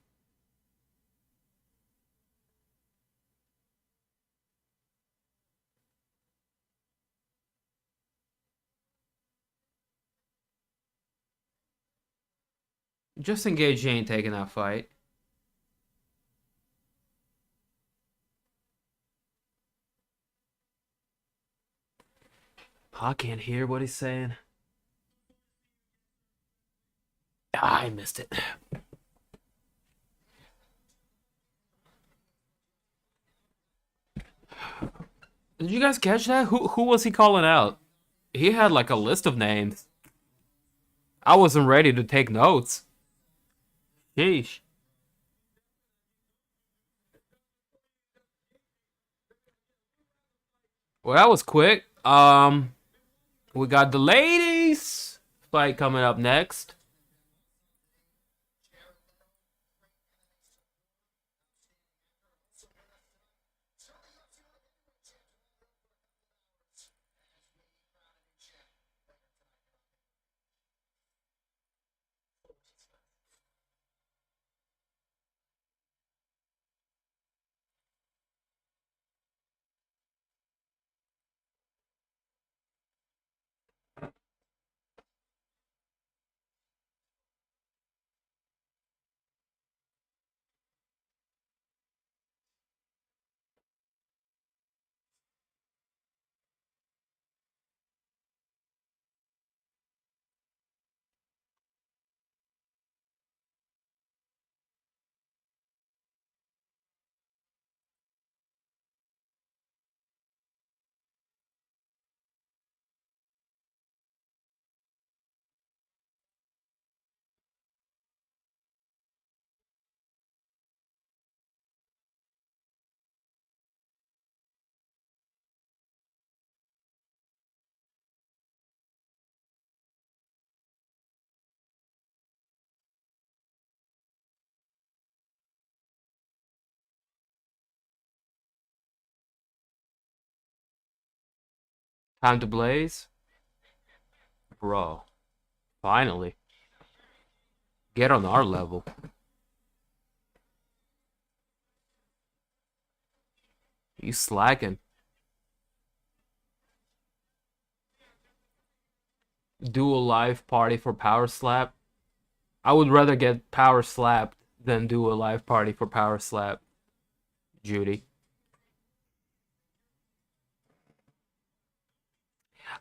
Just engage, he ain't taking that fight. I can't hear what he's saying. I missed it. Did you guys catch that? Who was he calling out? He had like a list of names. I wasn't ready to take notes. Sheesh. Well, that was quick. We got the ladies fight coming up next. Time to blaze. Bro. Finally. Get on our level. You slacking. Do a live party for Power Slap. I would rather get Power Slapped than do a live party for Power Slap. Judy.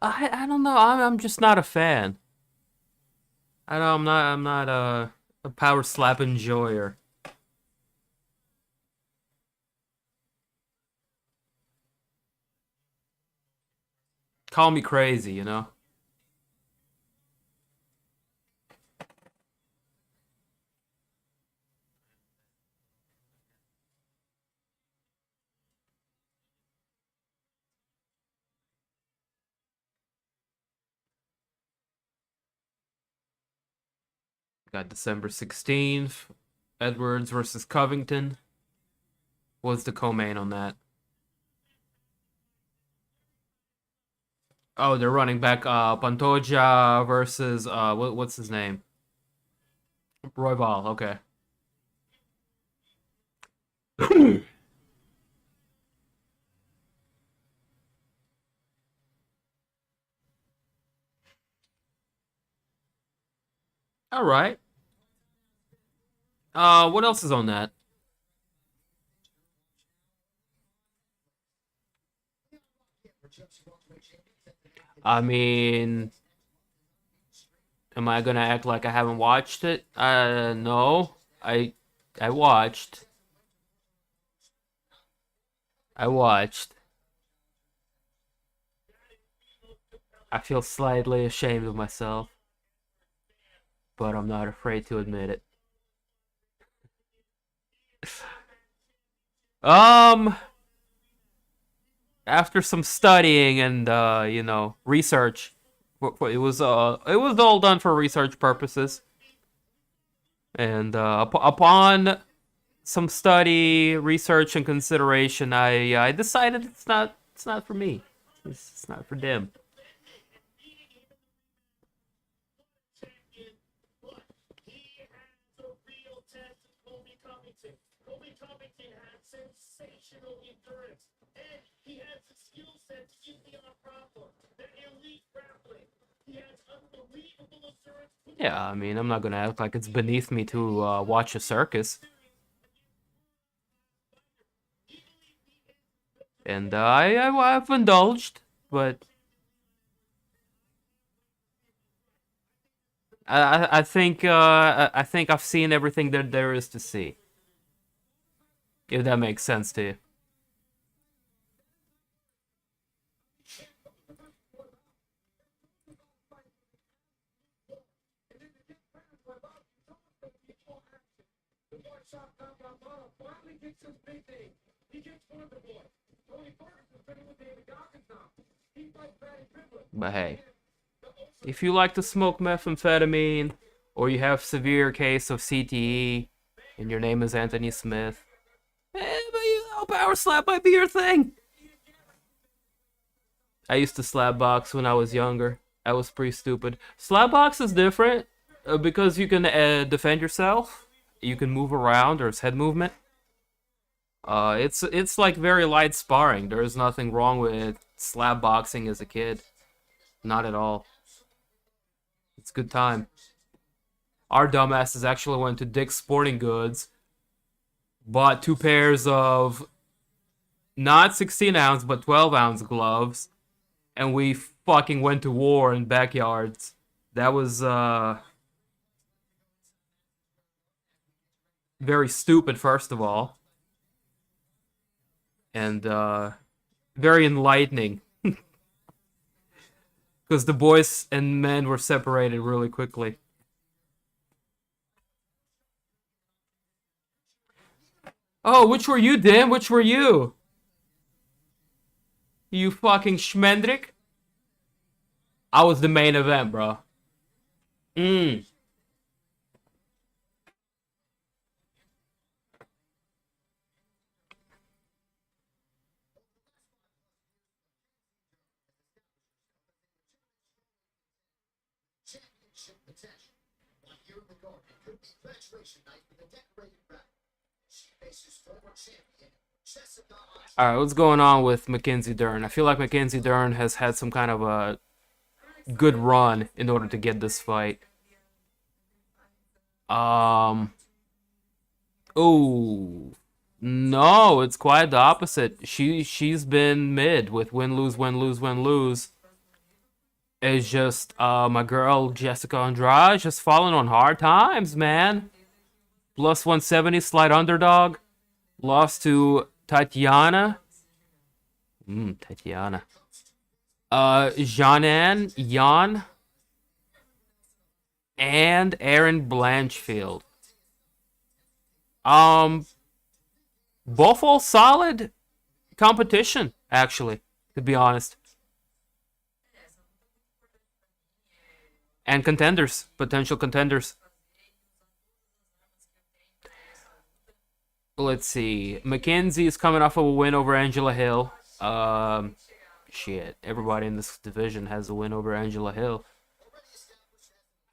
I don't know. I'm just not a fan. I know I'm not a Power Slap enjoyer. Call me crazy, you know? Got December 16th. Edwards versus Covington. What's the co-main on that? Oh, they're running back Pantoja versus what's his name? Royval, okay. All right. What else is on that? I mean, am I gonna act like I haven't watched it? No. I watched. I watched. I feel slightly ashamed of myself, but I'm not afraid to admit it. After some studying and research, it was all done for research purposes. And upon some study, research, and consideration, I decided it's not for me. It's not for them. Yeah, I mean, I'm not gonna act like it's beneath me to watch a circus. And I've indulged, but I think I've seen everything that there is to see. If that makes sense to you. But hey, if you like to smoke methamphetamine, or you have severe case of CTE, and your name is Anthony Smith, power slap might be your thing. I used to slap box when I was younger. I was pretty stupid. Slap box is different because you can defend yourself. You can move around. There's head movement. It's like very light sparring. There's nothing wrong with slap boxing as a kid. Not at all. It's a good time. Our dumbasses actually went to Dick's Sporting Goods, bought 2 pairs of not 16-ounce but 12-ounce gloves, and we fucking went to war in backyards. That was very stupid, first of all, and very enlightening. Because the boys and men were separated really quickly. Oh, which were you, Dan? Which were you? You fucking schmendrick? I was the main event, bro. Alright, what's going on with Mackenzie Dern? I feel like Mackenzie Dern has had some kind of a good run in order to get this fight. Oh, no, it's quite the opposite. She's been mid with win lose win lose win lose. It's just my girl Jessica Andrade just falling on hard times, man. Plus 170 slight underdog. Lost to Tatiana. Tatiana. Jan, and Aaron Blanchfield. Um, both all solid competition, actually, to be honest. And contenders, potential contenders. Let's see. Mackenzie is coming off of a win over Angela Hill. Shit. Everybody in this division has a win over Angela Hill.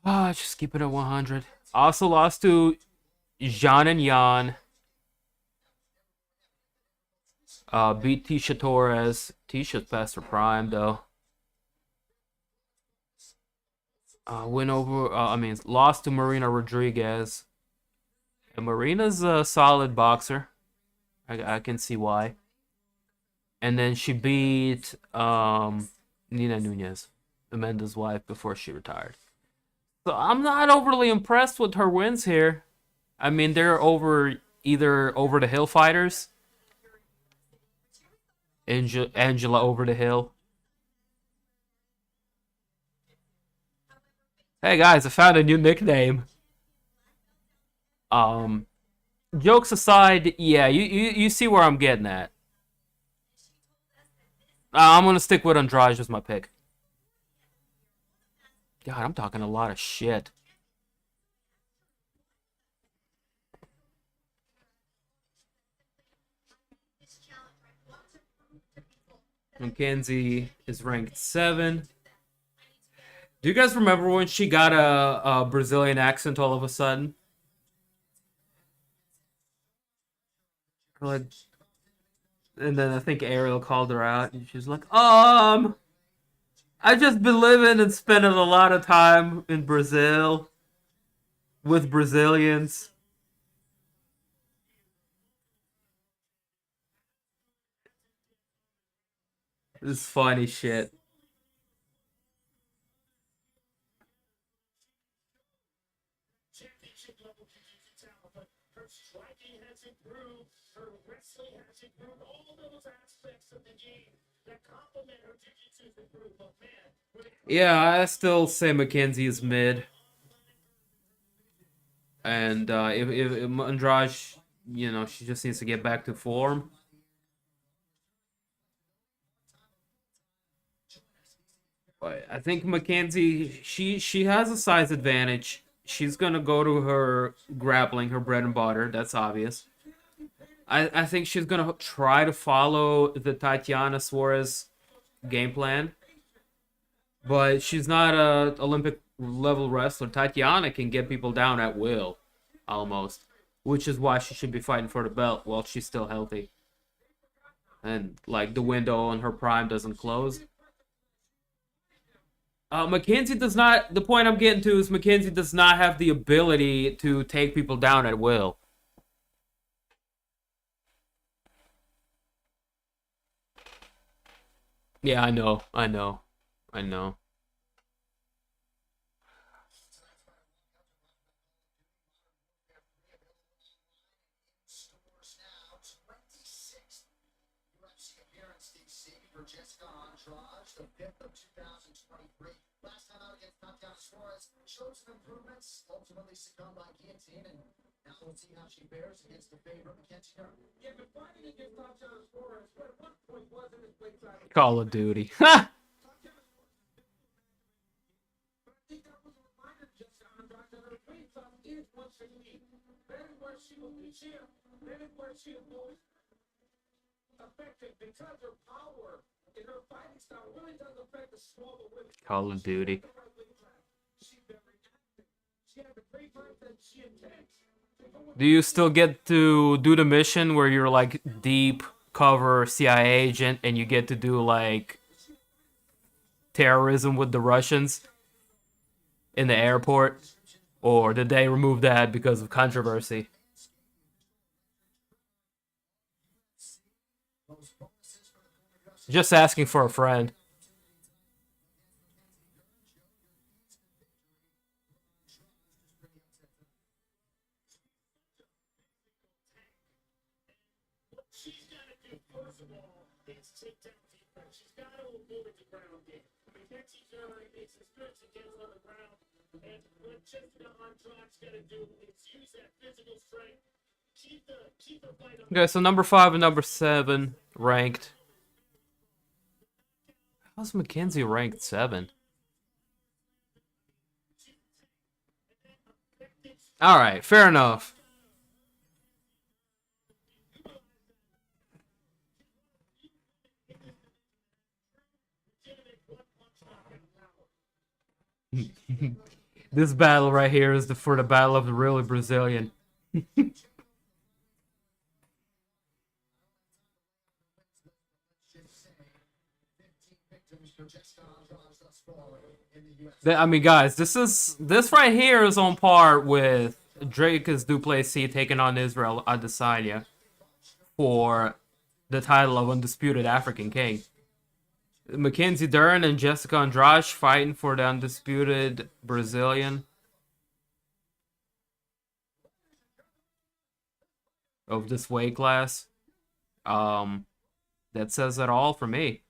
Just keep it at 100. Also lost to Jean and Jan. Beat Tisha Torres. Tisha's past her prime, though. Lost to Marina Rodriguez. And Marina's a solid boxer. I can see why. And then she beat Nina Nunez, Amanda's wife, before she retired. So I'm not overly impressed with her wins here. I mean, they're either over the hill fighters. Angela over the hill. Hey guys, I found a new nickname. Jokes aside, yeah, you see where I'm getting at. I'm gonna stick with Andrade as my pick. God, I'm talking a lot of shit. Mackenzie is ranked 7. Do you guys remember when she got a Brazilian accent all of a sudden? Like, and then I think Ariel called her out, and she's like, I just been living and spending a lot of time in Brazil with Brazilians. This is funny shit. Yeah, I still say Mackenzie is mid. And if Andrade, she just needs to get back to form. But I think Mackenzie, she has a size advantage. She's gonna go to her grappling, her bread and butter. That's obvious. I think she's gonna try to follow the Tatiana Suarez game plan, but she's not a Olympic level wrestler. Tatiana can get people down at will, almost, which is why she should be fighting for the belt while she's still healthy, and like the window on her prime doesn't close. Mackenzie does not. The point I'm getting to is Mackenzie does not have the ability to take people down at will. Yeah, I know. I know. Call of Duty. Call of Duty. Do you still get to do the mission where you're like deep cover CIA agent and you get to do like terrorism with the Russians in the airport? Or did they remove that because of controversy? Just asking for a friend. Okay, so number 5 and number 7 ranked. How's Mackenzie ranked 7? Alright, fair enough. This battle right here is for the battle of the really Brazilian. I mean, guys, this right here is on par with Dracus Duplessis taking on Israel Adesanya for the title of Undisputed African King. Mackenzie Dern and Jessica Andrade fighting for the Undisputed Brazilian of this weight class. That says it all for me.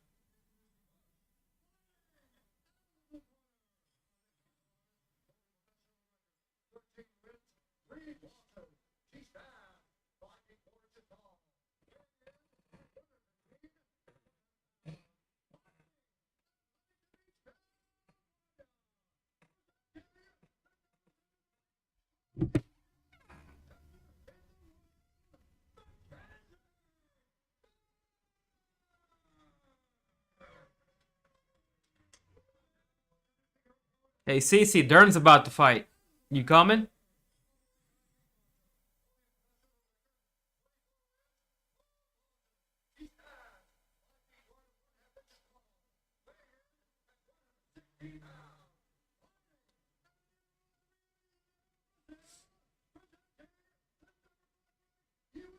Hey, Cece, Dern's about to fight. You coming?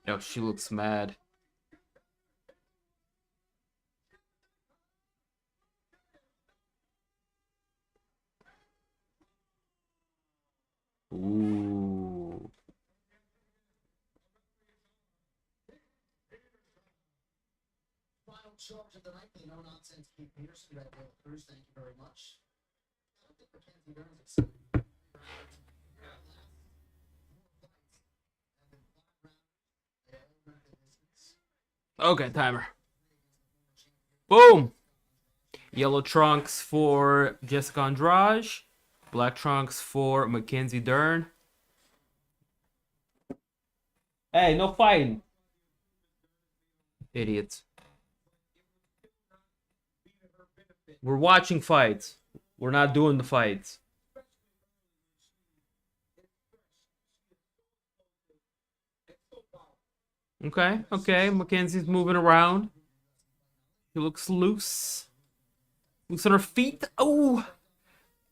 Oh, she looks mad. Ooh. Final charge of the night, the no-nonsense Keith Peterson, Red Bull Cruz, thank you very much. I don't think Mackenzie Dern's excited. Okay, timer. Boom! Yellow trunks for Jessica Andrade. Black trunks for Mackenzie Dern. Hey, no fighting. Idiots. We're watching fights. We're not doing the fights. Okay, okay. Mackenzie's moving around. She looks loose. Loose on her feet. Oh!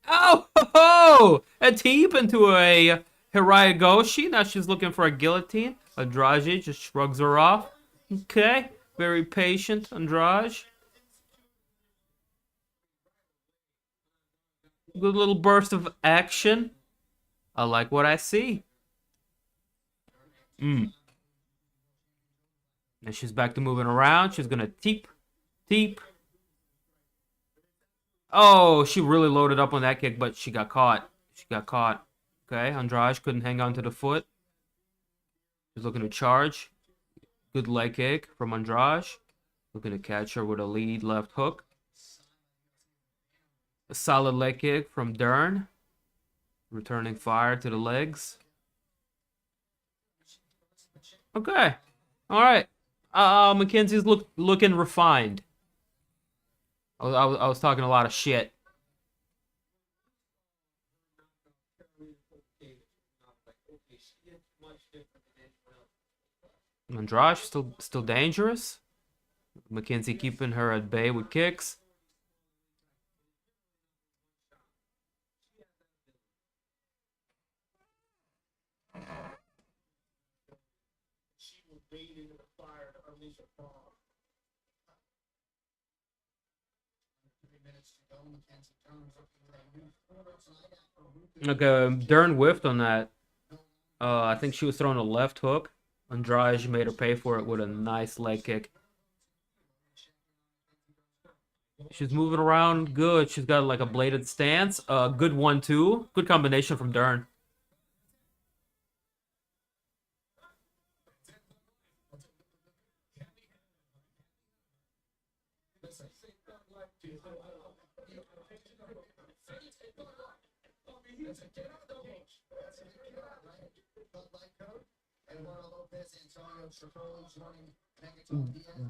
Oh! Ho, ho! A teep into a Hiraigoshi. Now she's looking for a guillotine. Andrade just shrugs her off. Okay. Very patient, Andrade. Good little burst of action. I like what I see. And she's back to moving around. She's gonna teep. Teep. Oh, she really loaded up on that kick, but she got caught. She got caught. Okay, Andrade couldn't hang on to the foot. She's looking to charge. Good leg kick from Andrade. Looking to catch her with a lead left hook. A solid leg kick from Dern. Returning fire to the legs. Okay. All right. Mackenzie's looking refined. I was talking a lot of shit. Andrade still dangerous. Mackenzie keeping her at bay with kicks. Okay, Dern whiffed on that. I think she was throwing a left hook. Andrade made her pay for it with a nice leg kick. She's moving around good. She's got like a bladed stance. Good 1-2. Good combination from Dern.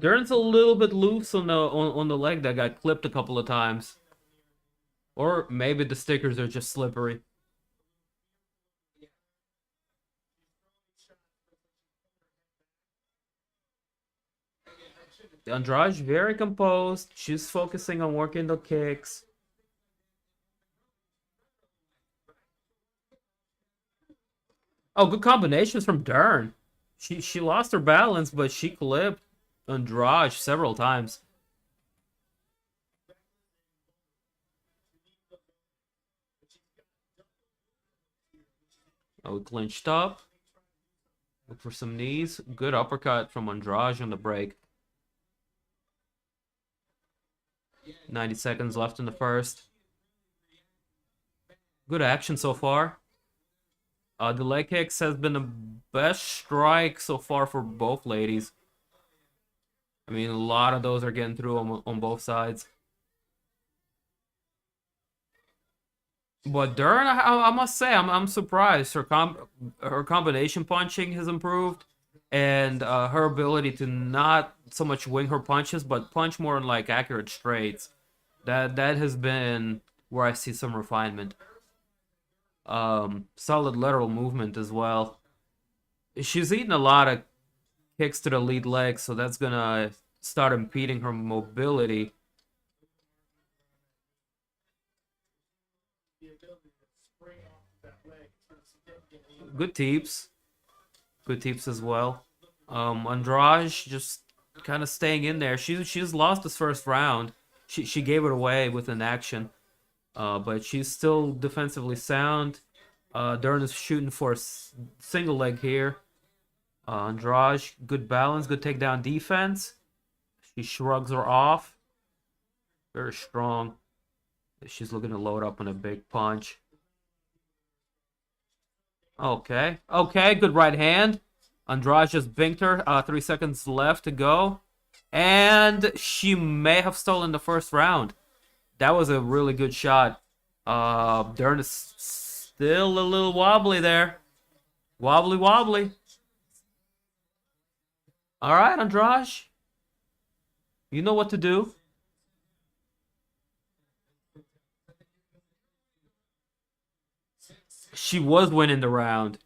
Dern's a little bit loose on the leg that got clipped a couple of times. Or maybe the stickers are just slippery. Andrade very composed. She's focusing on working the kicks. Oh, good combinations from Dern. She lost her balance, but she clipped Andrade several times. Oh, clinched up. Look for some knees. Good uppercut from Andrade on the break. 90 seconds left in the first. Good action so far. The leg kicks has been the best strike so far for both ladies. I mean, a lot of those are getting through on both sides. But Dern, I must say, I'm surprised. Her combination punching has improved, and her ability to not so much wing her punches, but punch more in like accurate straights. That has been where I see some refinement. Solid lateral movement as well. She's eating a lot of kicks to the lead leg, so that's gonna start impeding her mobility. Good teeps. Good teeps as well. Andrade just kind of staying in there. She's lost this first round. She gave it away with an action. But she's still defensively sound. Dern is shooting for a single leg here. Andrade, good balance, good takedown defense. She shrugs her off. Very strong. She's looking to load up on a big punch. Okay. Okay, good right hand. Andrade just binked her. 3 seconds left to go. And she may have stolen the first round. That was a really good shot. Dern is still a little wobbly there. Wobbly, wobbly. All right, Andrade. You know what to do. She was winning the round.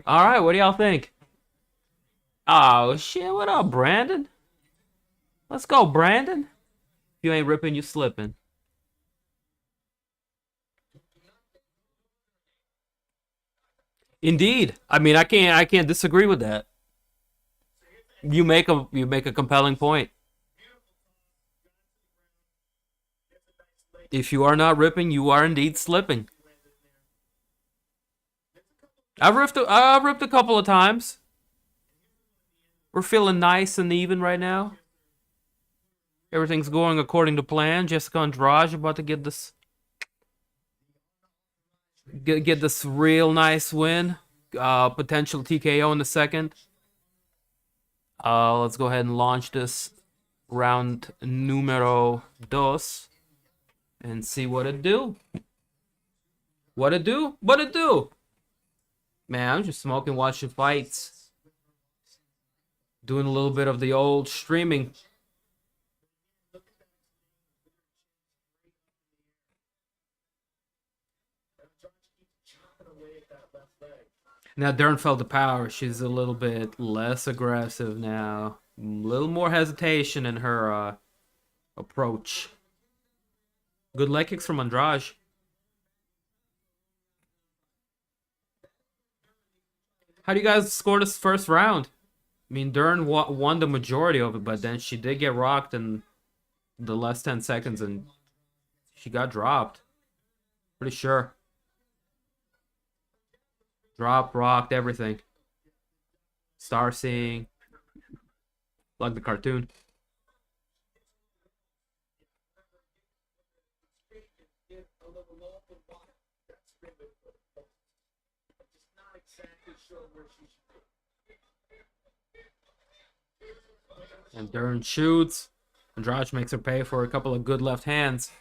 All right, what do y'all think? Oh, shit, what up, Brandon? Let's go, Brandon. If you ain't ripping, you slipping. Indeed. I mean, I can't disagree with that. You make a compelling point. If you are not ripping, you are indeed slipping. I've ripped a couple of times. We're feeling nice and even right now. Everything's going according to plan. Jessica Andrade about to get this real nice win. Potential TKO in the second. Let's go ahead and launch this round numero dos and see what it do. What it do? What it do? Man, I'm just smoking, watching fights. Doing a little bit of the old streaming. Now Dern felt the power. She's a little bit less aggressive now. A little more hesitation in her approach. Good leg kicks from Andrade. How do you guys score this first round? I mean, Dern won the majority of it, but then she did get rocked in the last 10 seconds, and she got dropped. Pretty sure. Dropped, rocked, everything. Star seeing. Like the cartoon. And Dern shoots. Andrade makes her pay for a couple of good left hands.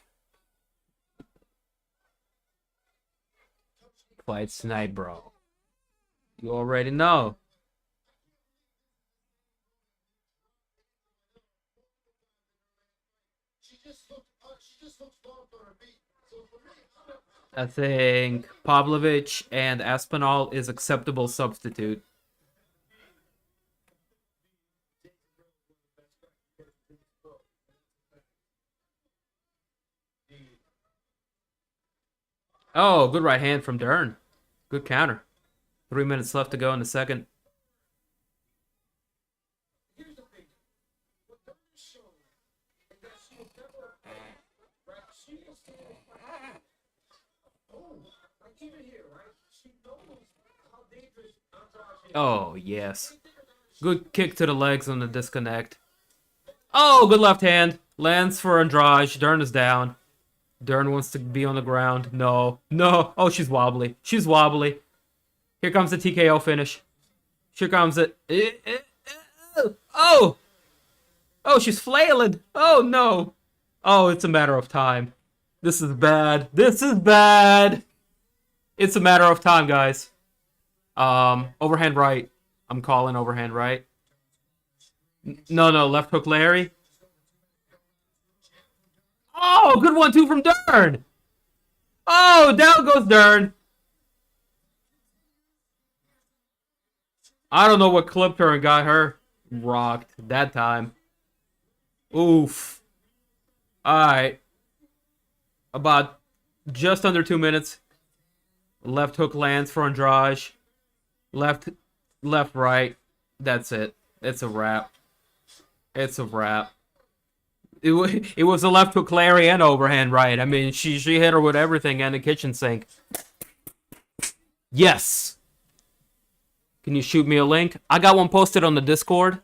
Fight tonight, bro. You already know. I think Pavlovich and Aspinall is acceptable substitute. Oh, good right hand from Dern. Good counter. 3 minutes left to go in the second. Oh, yes. Good kick to the legs on the disconnect. Oh, good left hand. Lands for Andrade. Dern is down. Dern wants to be on the ground. No. No. Oh, she's wobbly. She's wobbly. Here comes the TKO finish. Here comes it. Oh! Oh, she's flailing. Oh, no. Oh, it's a matter of time. This is bad. This is bad. It's a matter of time, guys. Overhand right. I'm calling overhand right. No, left hook Larry. Oh, good 1-2 from Dern. Oh, down goes Dern. I don't know what clipped her and got her rocked that time. Oof. Alright. About just under 2 minutes. Left hook lands for Andrade. Left, right. That's it. It's a wrap. It's a wrap. It was a left hook Larry and overhand right. I mean, she hit her with everything and the kitchen sink. Yes. Can you shoot me a link? I got one posted on the Discord,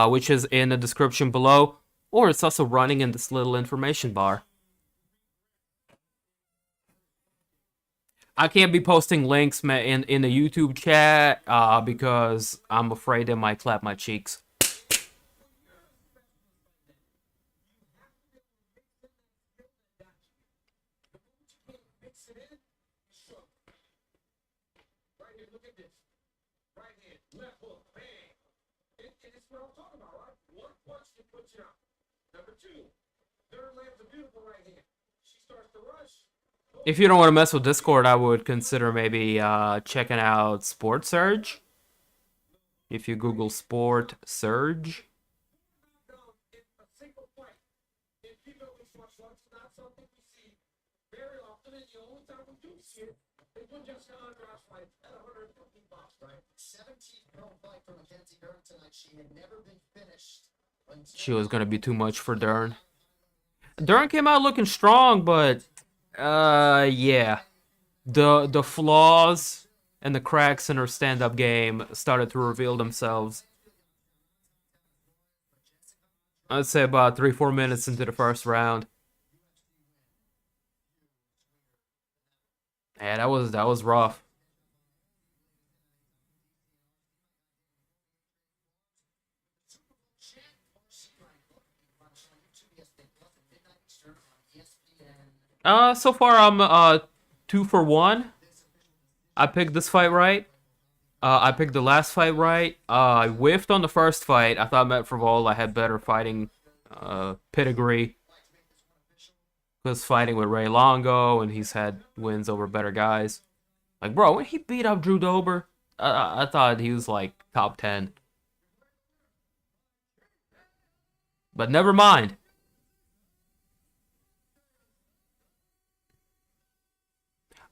which is in the description below, or it's also running in this little information bar. I can't be posting links in the YouTube chat because I'm afraid they might clap my cheeks. If you don't want to mess with Discord, I would consider maybe checking out Sport Surge. If you Google Sport Surge. She was going to be too much for Dern. Dern came out looking strong, but yeah. The flaws and the cracks in her stand-up game started to reveal themselves. I'd say about 3-4 minutes into the first round. Yeah, that was rough. So far I'm 2 for 1. I picked this fight right. I picked the last fight right. I whiffed on the first fight. I thought Matt Frevola had better fighting pedigree. Was fighting with Ray Longo, and he's had wins over better guys. Like, bro, when he beat up Drew Dober, I thought he was like top 10. But never mind.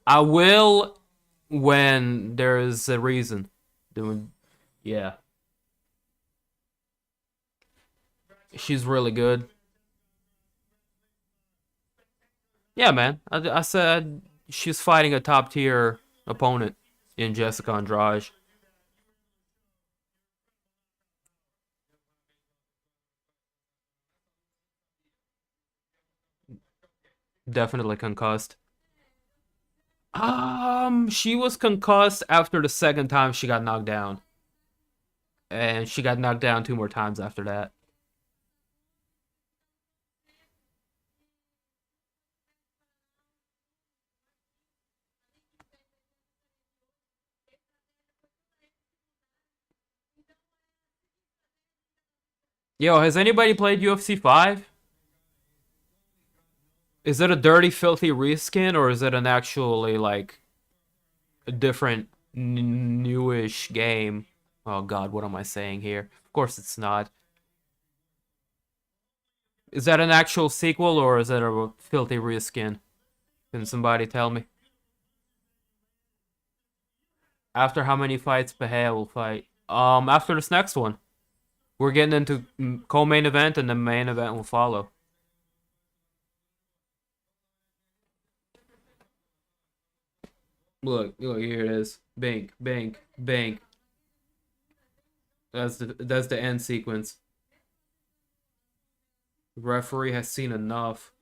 I will when there's a reason. Yeah. She's really good. Yeah, man. I said she's fighting a top tier opponent in Jessica Andrade. Definitely concussed. She was concussed after the second time she got knocked down. And she got knocked down 2 more times after that. Yo, has anybody played UFC 5? Is it a dirty, filthy reskin, or is it an actually, like, a different, newish game? Oh god, what am I saying here? Of course it's not. Is that an actual sequel, or is it a filthy reskin? Can somebody tell me? After how many fights Pereira will fight? After this next one. We're getting into co-main event, and the main event will follow. Look, here it is. Bink, bink, bink. That's the end sequence. The referee has seen enough.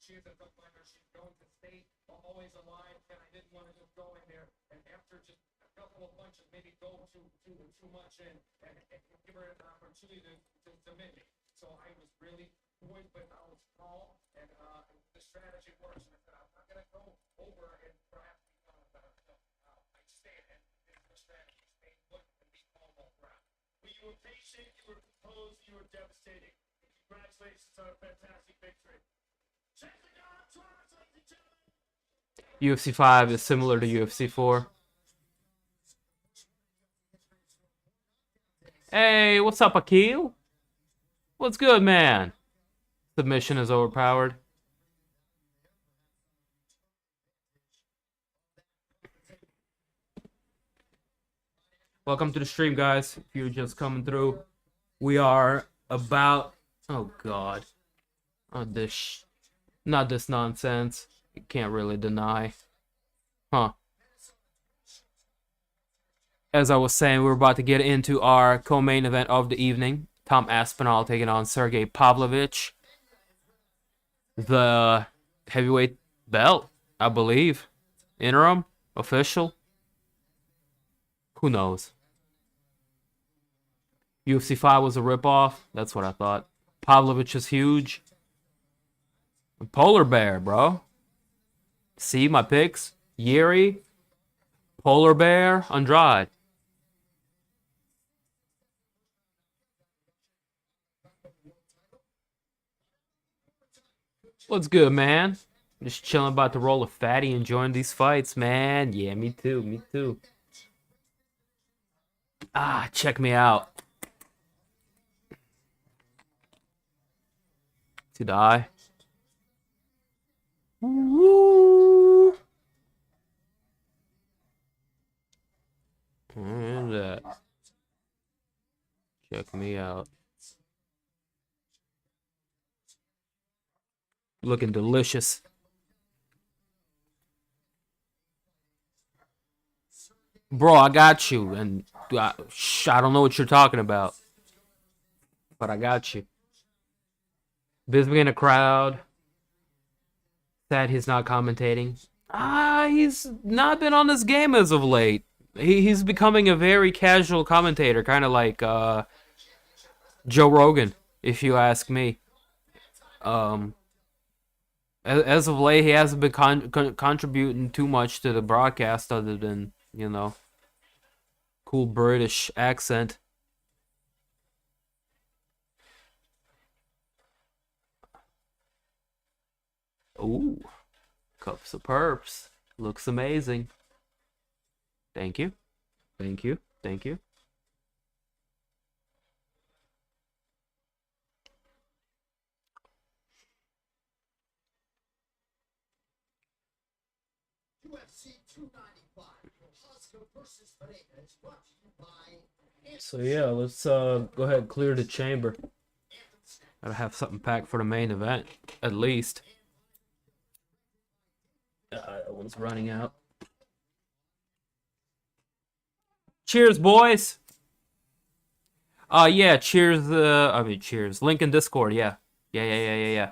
She's a tough fighter. She's going to stay always alive, and I didn't want to just go in there and after just a couple of punches, maybe go too much in and give her an opportunity to submit me. So I was really poised, but I was calm, and the strategy works. And I said, I'm not going to go over and perhaps I stand and the strategy, stay put and be calm all around. Well, you were patient, you were composed, you were devastating. Congratulations on a fantastic victory. UFC 5 is similar to UFC 4. Hey, what's up, Akil? What's good, man? Submission is overpowered. Welcome to the stream, guys. If you're just coming through, we are about... Oh, God. Oh, this... Not this nonsense. You can't really deny. Huh. As I was saying, we're about to get into our co-main event of the evening. Tom Aspinall taking on Sergei Pavlovich. The heavyweight belt, I believe. Interim? Official? Who knows? UFC 5 was a ripoff. That's what I thought. Pavlovich is huge. Polar bear, bro. See my picks? Jiri, Polar Bear, Andrade. What's good, man? Just chilling, about to roll a fatty, enjoying these fights, man. Yeah, me too, me too. Ah, check me out. To die. Woo! And that. Check me out. Looking delicious. Bro, I got you. And I don't know what you're talking about. But I got you. Bisbee in a crowd. Sad he's not commentating. He's not been on this game as of late. He's becoming a very casual commentator, kind of like Joe Rogan, if you ask me. As of late, he hasn't been contributing too much to the broadcast other than, you know, cool British accent. Ooh, cups of perps. Looks amazing. Thank you. Thank you. Thank you. UFC 295. Prochazka versus Pereira is brought to you by... So yeah, let's go ahead and clear the chamber. Gotta have something packed for the main event, at least. That one's running out. Cheers, boys. Yeah, cheers. Cheers. Link in Discord. Yeah. Yeah.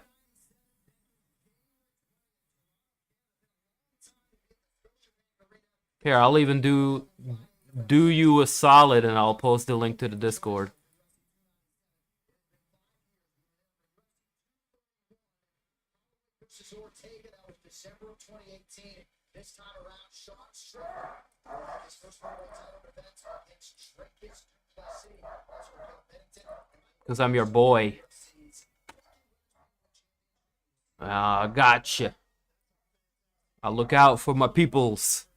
Here, I'll even do you a solid, and I'll post the link to the Discord. Ortega, that was December of 2018. This time around, Sean Strickland. His first middleweight title defense against Drake Duplessis. Because I'm your boy. Gotcha. I'll look out for my peoples.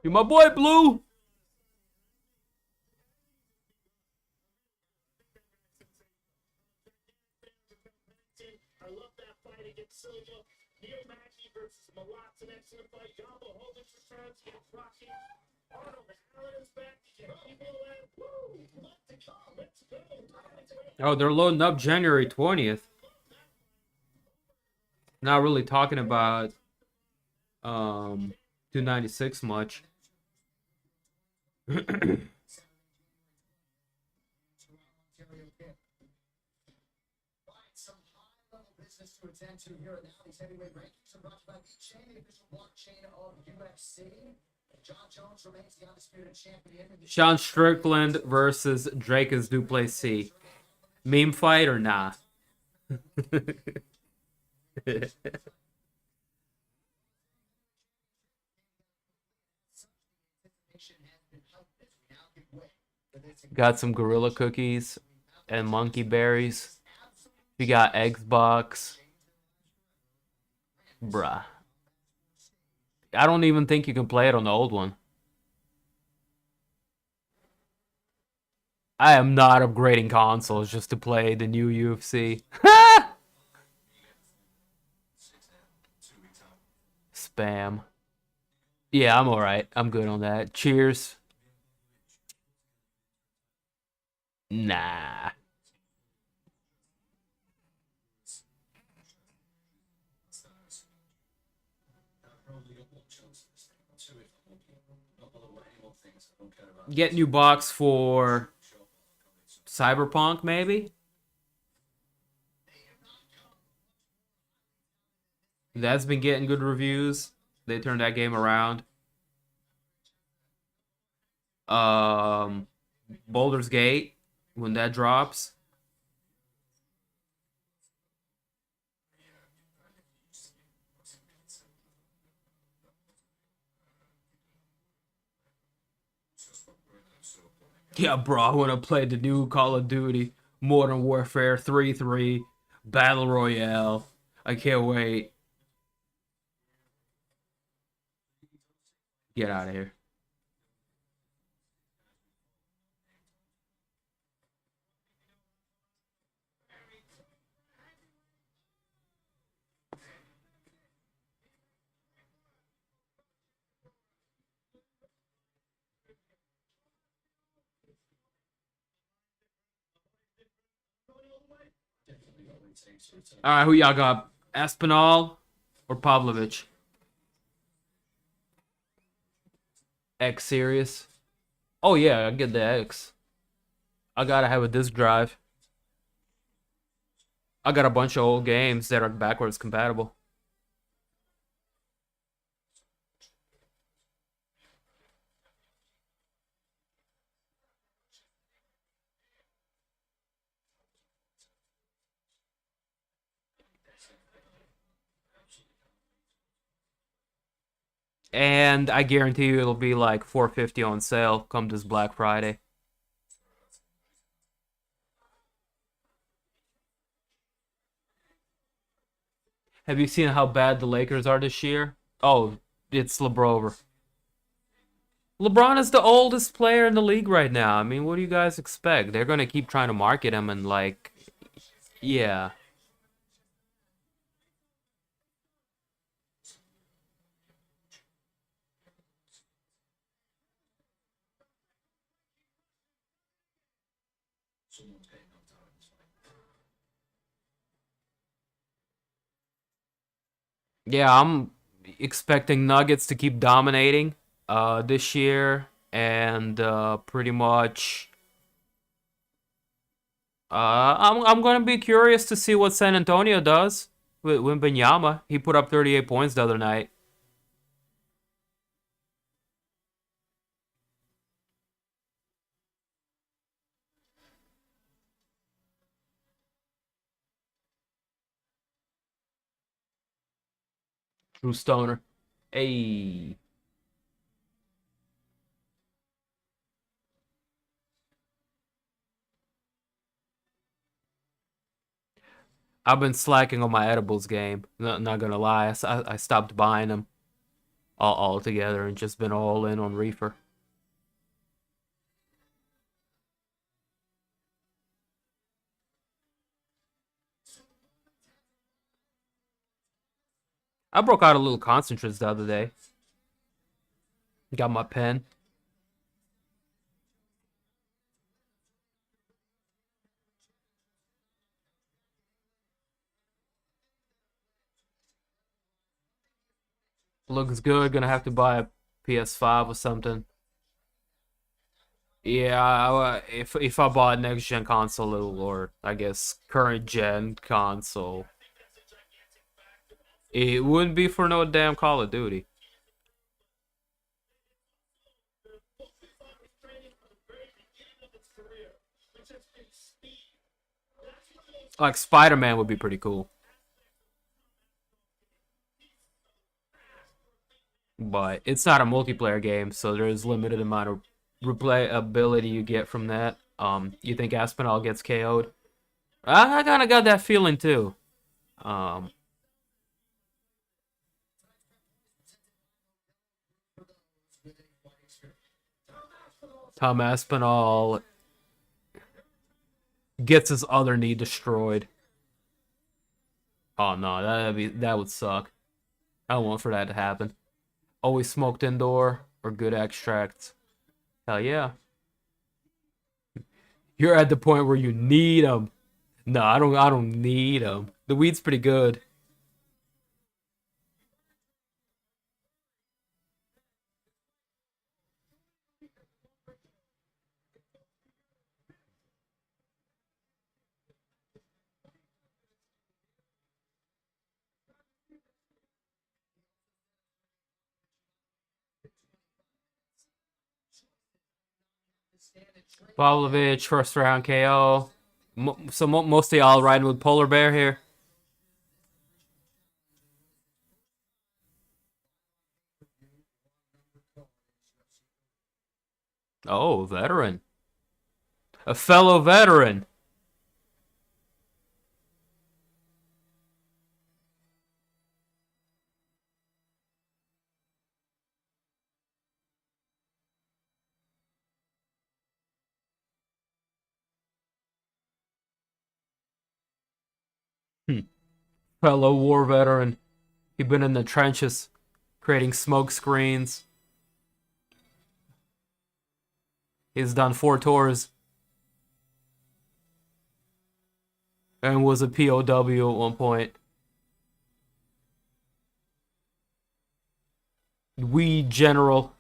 You my boy, Blue. I love that fight against Silva. Neil Magny versus Malot's an excellent fight. Yamba Hovic returns against Rocky. Arnold Allen is back. Woo! Let's go. Let's go. Oh, they're loading up January 20th. Not really talking about 296 much. Some high-level business to attend to here and now. These heavyweight rankings are brought to you by the chain, the official blockchain of UFC. Jon Jones remains the undisputed champion. Sean Strickland versus Drake Duplessis. Meme fight or nah? Got some gorilla cookies and monkey berries. We got Xbox. Bruh. I don't even think you can play it on the old one. I am not upgrading consoles just to play the new UFC. Spam. Yeah, I'm alright. I'm good on that. Cheers. Nah. Get new box for Cyberpunk, maybe? That's been getting good reviews. They turned that game around. Baldur's Gate, when that drops. Yeah, bro, I want to play the new Call of Duty, Modern Warfare 3-3, Battle Royale. I can't wait. Get out of here. All right, who y'all got? Aspinall or Pavlovich? X serious? Oh yeah, I get the X. I gotta have a disk drive. I got a bunch of old games that are backwards compatible. And I guarantee you it'll be like $4.50 on sale come this Black Friday. Have you seen how bad the Lakers are this year? Oh, it's LeBron. LeBron is the oldest player in the league right now. I mean, what do you guys expect? They're going to keep trying to market him and like, yeah. Yeah, I'm expecting Nuggets to keep dominating this year, and pretty much I'm gonna be curious to see what San Antonio does with Wembanyama. He put up 38 points the other night. Drew Stoner. Hey. I've been slacking on my edibles game. Not gonna lie, I stopped buying them altogether and just been all in on reefer. I broke out a little concentrates the other day. Got my pen. Looks good. Gonna have to buy a PS5 or something. Yeah, if I bought next gen console or I guess current gen console, it wouldn't be for no damn Call of Duty. Like Spider-Man would be pretty cool. But it's not a multiplayer game, so there's limited amount of replayability you get from that. You think Aspinall gets KO'd? I kind of got that feeling too. Um, Tom Aspinall gets his other knee destroyed. Oh no, that would suck. I don't want for that to happen. Always smoked indoor or good extracts. Hell yeah. You're at the point where you need them. No, I don't need them. The weed's pretty good. Pavlovich, first round KO. So most of y'all riding with Polar Bear here. Oh, veteran. A fellow veteran. Fellow war veteran. He been in the trenches, creating smoke screens. He's done 4 tours. And was a POW at one point. Weed general.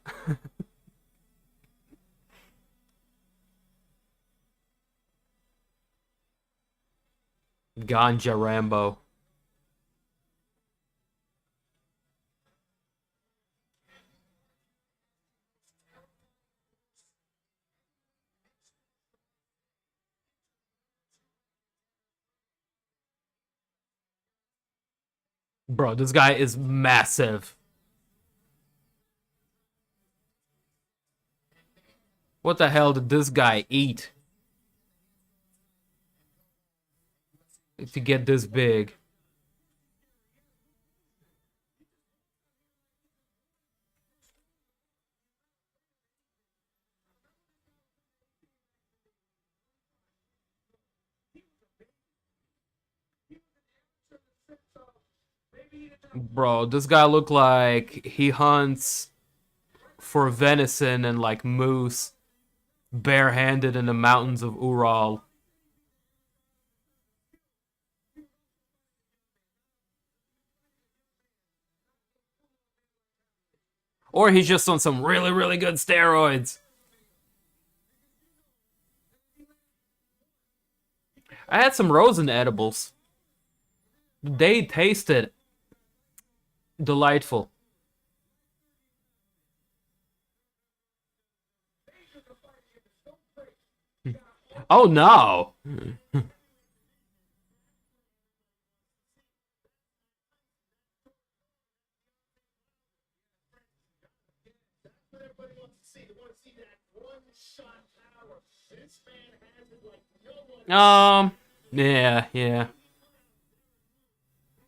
Ganja Rambo. Bro, this guy is massive. What the hell did this guy eat to get this big? Bro, this guy look like he hunts for venison and like moose barehanded in the mountains of Ural. Or he's just on some really, really good steroids. I had some Rosen edibles. They tasted delightful. Oh no! Yeah.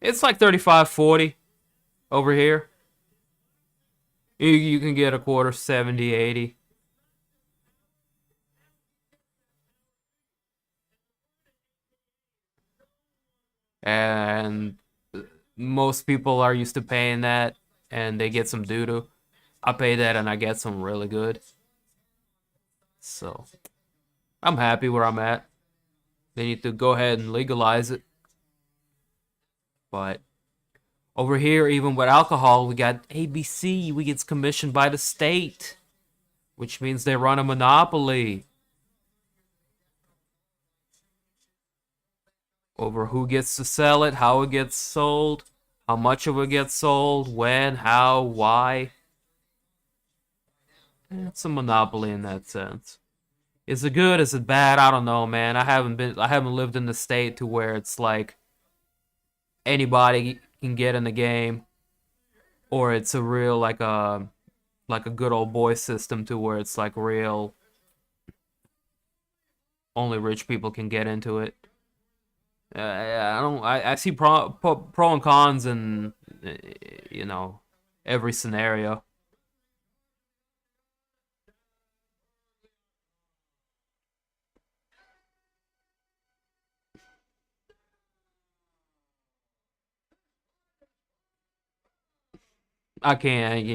It's like 35-40 over here. You can get a quarter 70, 80. And most people are used to paying that, and they get some doo-doo. I pay that, and I get some really good. So, I'm happy where I'm at. They need to go ahead and legalize it. But over here, even with alcohol, we got ABC. We get commissioned by the state, which means they run a monopoly over who gets to sell it, how it gets sold, how much of it gets sold, when, how, why. It's a monopoly in that sense. Is it good? Is it bad? I don't know, man. I haven't lived in the state to where it's like anybody can get in the game, or it's a real like a good old boy system to where it's like real only rich people can get into it. I see pro and cons in every scenario. I can't,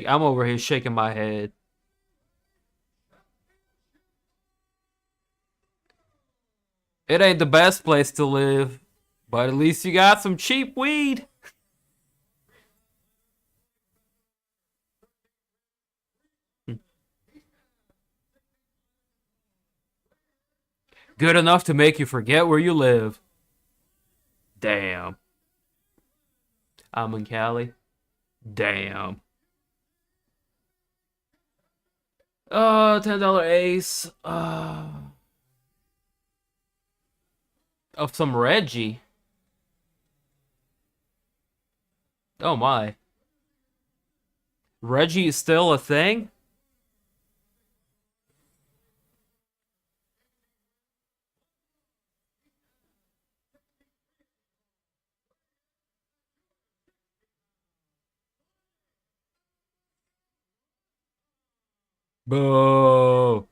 I'm over here shaking my head. It ain't the best place to live, but at least you got some cheap weed. Good enough to make you forget where you live. Damn. I'm in Cali. Damn. $10 ace. Of some Reggie. Oh my. Reggie is still a thing? Boo.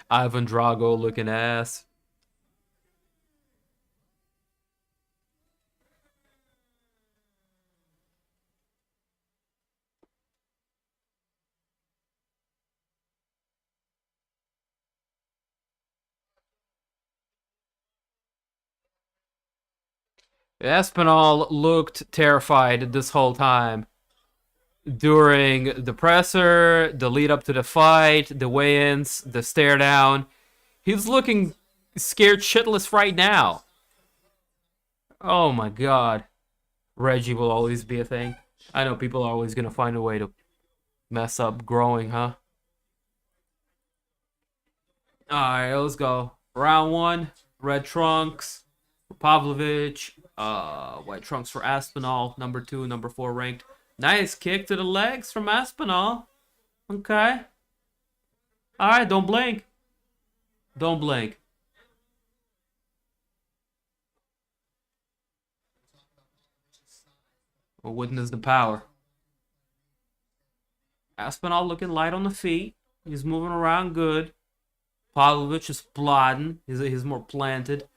Ivan Drago looking ass. Aspinall looked terrified this whole time. During the presser, the lead up to the fight, the weigh-ins, the stare down. He's looking scared shitless right now. Oh my god. Reggie will always be a thing. I know people are always going to find a way to mess up growing, huh? Alright, let's go. Round 1, red trunks for Pavlovich. White trunks for Aspinall. Number 2, number 4 ranked. Nice kick to the legs from Aspinall. Okay. Alright, don't blink. Don't blink. We'll witness the power. Aspinall looking light on the feet. He's moving around good. Pavlovich is plodding. He's more planted.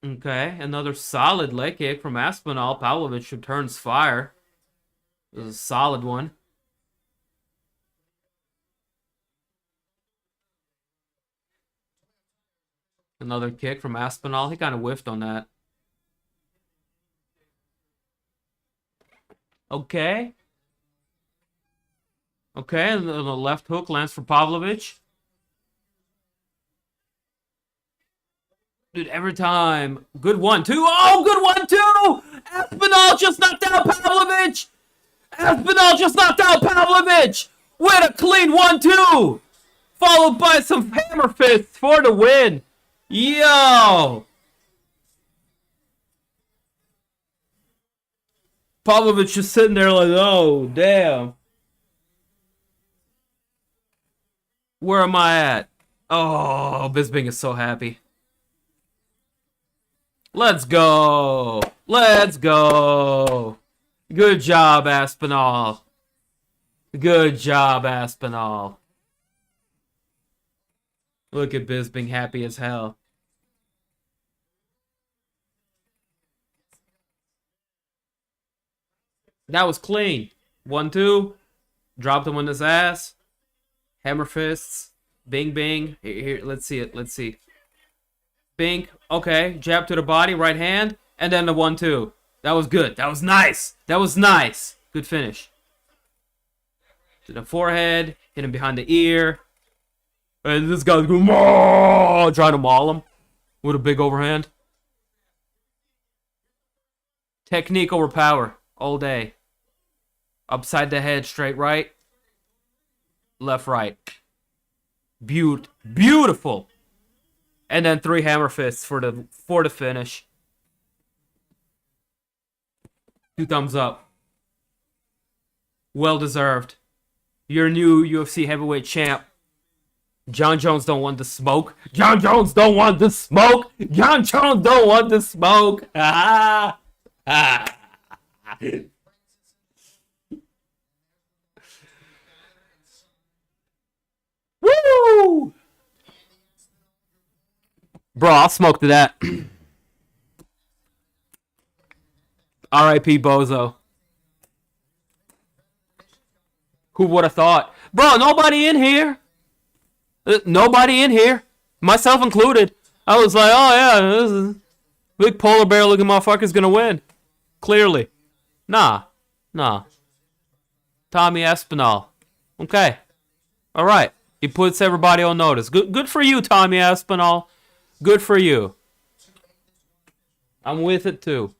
Okay, another solid leg kick from Aspinall. Pavlovich returns fire. This is a solid one. Another kick from Aspinall. He kind of whiffed on that. Okay. Okay, and the left hook lands for Pavlovich. Dude, every time. Good 1-2. Oh, good 1-2! Aspinall just knocked out Pavlovich! Aspinall just knocked out Pavlovich! With a clean 1-2! Followed by some hammer fists for the win. Yo! Pavlovich just sitting there like, oh, damn. Where am I at? Oh, Bisping is so happy. Let's go. Let's go. Good job, Aspinall. Good job, Aspinall. Look at Bisping happy as hell. That was clean. 1-2. Dropped him on his ass. Hammer fists. Bing, bing. Here, let's see it. Let's see. Bing. Okay. Jab to the body. Right hand. And then the 1-2. That was good. That was nice. That was nice. Good finish. To the forehead. Hit him behind the ear. And this guy's going, trying to maul him with a big overhand. Technique over power all day. Upside the head, straight right. Left, right. Beautiful. And then 3 hammer fists for the finish. 2 thumbs up. Well deserved. Your new UFC heavyweight champ. Jon Jones don't want the smoke. Jon Jones don't want the smoke. Jon Jones don't want the smoke. Woo! Bro, I'll smoke to that. R.I.P. Bozo. Who would have thought? Bro, nobody in here. Nobody in here. Myself included. I was like, oh yeah, this is big polar bear looking motherfucker's gonna win. Clearly. Nah. Tommy Aspinall. Okay. Alright. He puts everybody on notice. Good for you, Tommy Aspinall. Good for you. I'm with it too.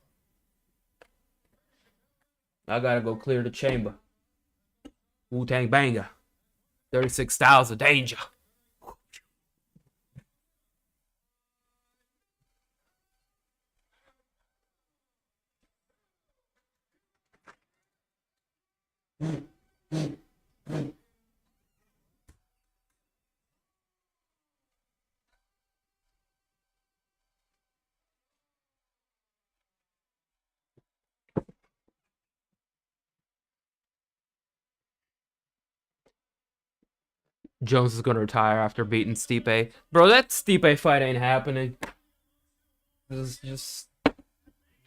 I gotta go clear the chamber. Wu-Tang Banger. 36,000. Danger. Jones is gonna retire after beating Stipe. Bro, that Stipe fight ain't happening. Just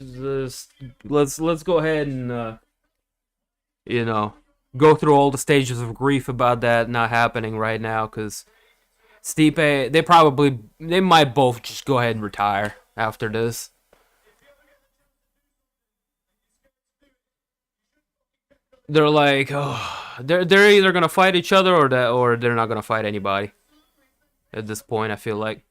let's go ahead and go through all the stages of grief about that not happening right now, because Stipe, they might both just go ahead and retire after this. They're like, oh, they're either gonna fight each other or they're not gonna fight anybody. At this point, I feel like.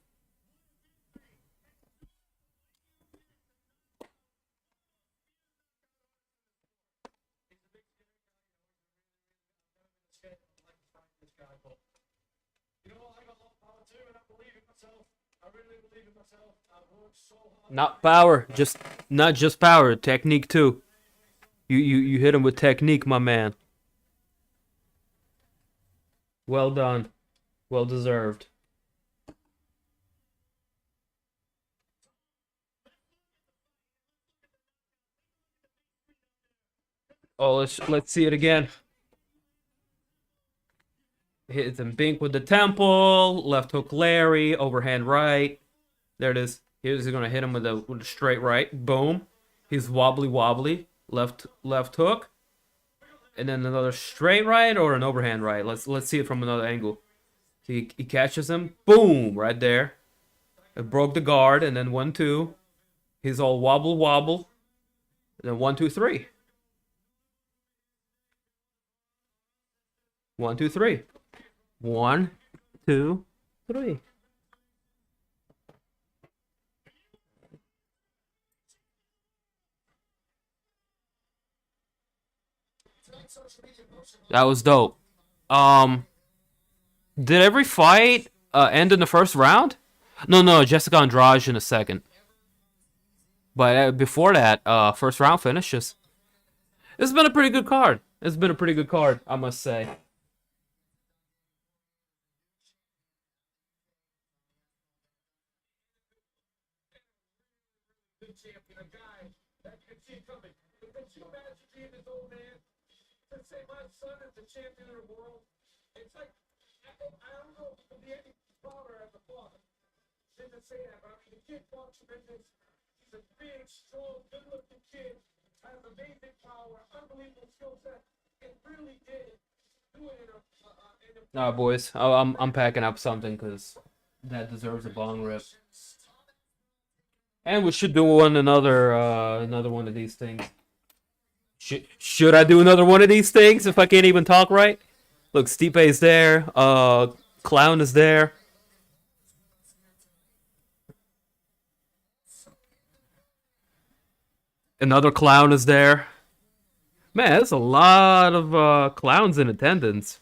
Not power, not just power, technique too. You hit him with technique, my man. Well done. Well deserved. Oh, let's see it again. Hits him Bink with the temple, left hook Larry, overhand right. There it is. He's gonna hit him with a straight right. Boom. He's wobbly. Left hook. And then another straight right or an overhand right. Let's see it from another angle. He catches him. Boom! Right there. It broke the guard, and then 1-2. He's all wobble wobble. And then 1-2-3. 1-2-3. 1-2-3. That was dope. Did every fight end in the first round? No, Jessica Andrade in the second. But before that, first round finishes. It's been a pretty good card. It's been a pretty good card, I must say. Good champion, a guy that could see it coming. But could you imagine being his old man to say my son is the champion of the world? It's like I don't know if you can be any prouder as a father. Didn't say that, but I mean the kid fought tremendous. He's a big, strong, good-looking kid. Has amazing power, unbelievable skill set, and really did do it in a. Nah, boys, I'm packing up something because that deserves a bong rip. And we should do another one of these things. Should I do another one of these things if I can't even talk right? Look, Stipe's there. Clown is there. Another clown is there. Man, there's a lot of clowns in attendance.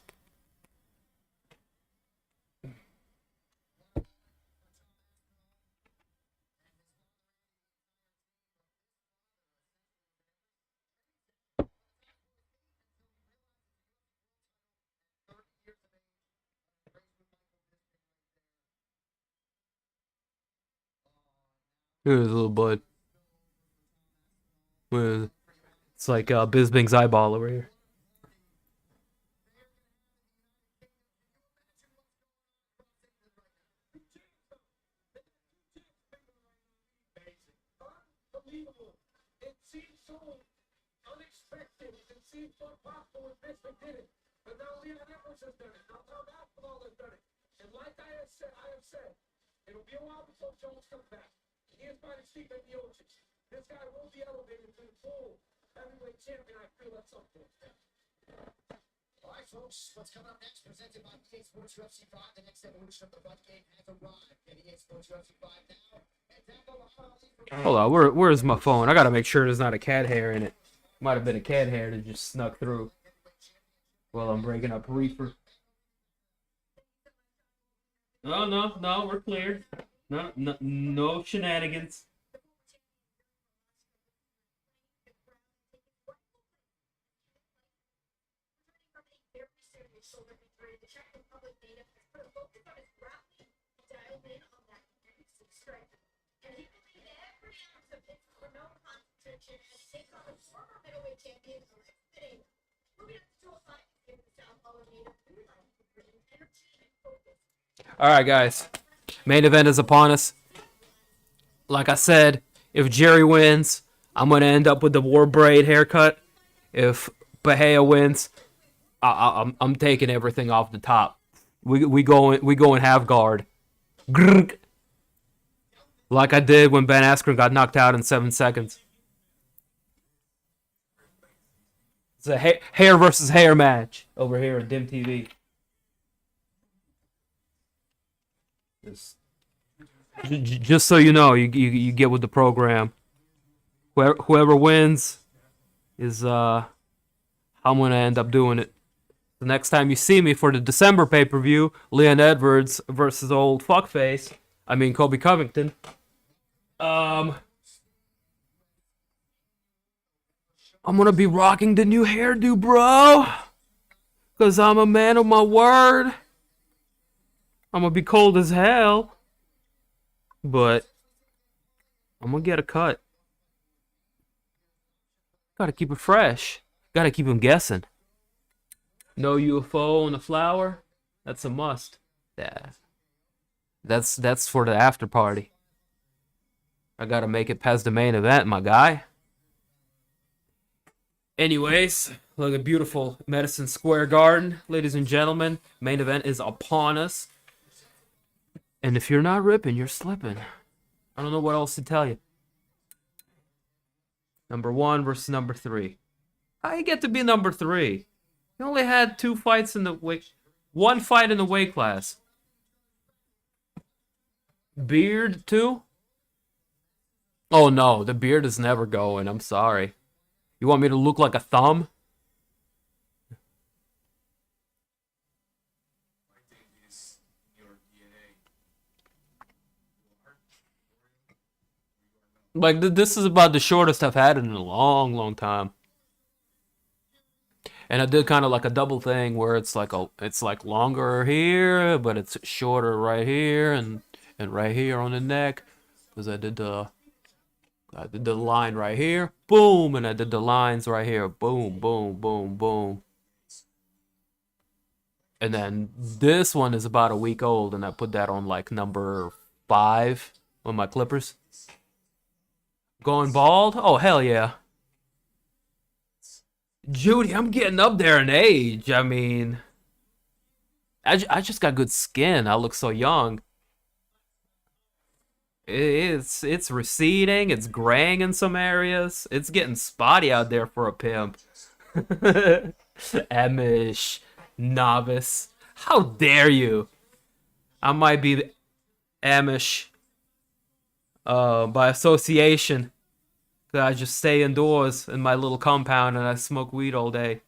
Here's a little bud. It's like Bisbing's eyeball over here. Unbelievable. It seems so unexpected. It seems so impossible when Bisbee did it. But now Leon Edwards has done it. Now Tom Aspinall has done it. And like I have said, it'll be a while before Jones comes back. He is fighting Steve Miocic. This guy will be elevated to the full heavyweight champion, I feel, at some point. All right, folks, what's coming up next? Presented by EA Sports UFC 5. The next evolution of the fight game has arrived. At EA Sports UFC 5 now. And down Hold on, where's my phone? I gotta make sure there's not a cat hair in it. Might have been a cat hair that just snuck through while I'm breaking up reefer. No, we're clear. No shenanigans. The Czech Republic native has put a focus on his grappling, dialed in on that defensive strength, and he believed every ounce of his no concentration and take on the former middleweight champion Alex Pereira. Moving up to 205, given the Southpaw native realized to bring energy and focus. All right, guys. Main event is upon us. Like I said, if Jerry wins, I'm gonna end up with the war braid haircut. If Bahia wins, I'm taking everything off the top. We going half guard. Grrrk. Like I did when Ben Askren got knocked out in 7 seconds. It's a hair versus hair match over here at Dim TV. Just so you know, you get with the program. Whoever wins is I'm gonna end up doing it. The next time you see me for the December pay-per-view, Leon Edwards versus old fuckface, I mean Kobe Covington. I'm gonna be rocking the new hairdo, bro. Cause I'm a man of my word. I'm gonna be cold as hell. But I'm gonna get a cut. Gotta keep it fresh. Gotta keep him guessing. No UFO on the flower? That's a must. Yeah. That's for the after party. I gotta make it past the main event, my guy. Anyways, look at beautiful Madison Square Garden, ladies and gentlemen. Main event is upon us. And if you're not ripping, you're slipping. I don't know what else to tell you. Number 1 versus number 3. How you get to be number 3? You only had 2 fights in the weight... 1 fight in the weight class. Beard, too? Oh, no. The beard is never going. I'm sorry. You want me to look like a thumb? Like, this is about the shortest I've had it in a long, long time. And I did kind of like a double thing where it's like longer here, but it's shorter right here and right here on the neck, because I did the line right here, boom, and I did the lines right here, boom, boom, boom, boom. And then this one is about a week old, and I put that on like number 5 on my clippers. Going bald? Oh, hell yeah. Judy, I'm getting up there in age. I mean, I just got good skin. I look so young. It's receding. It's graying in some areas. It's getting spotty out there for a pimp. Amish novice. How dare you? I might be Amish by association. I just stay indoors in my little compound and I smoke weed all day.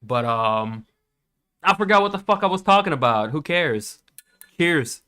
But I forgot what the fuck I was talking about. Who cares? Cheers.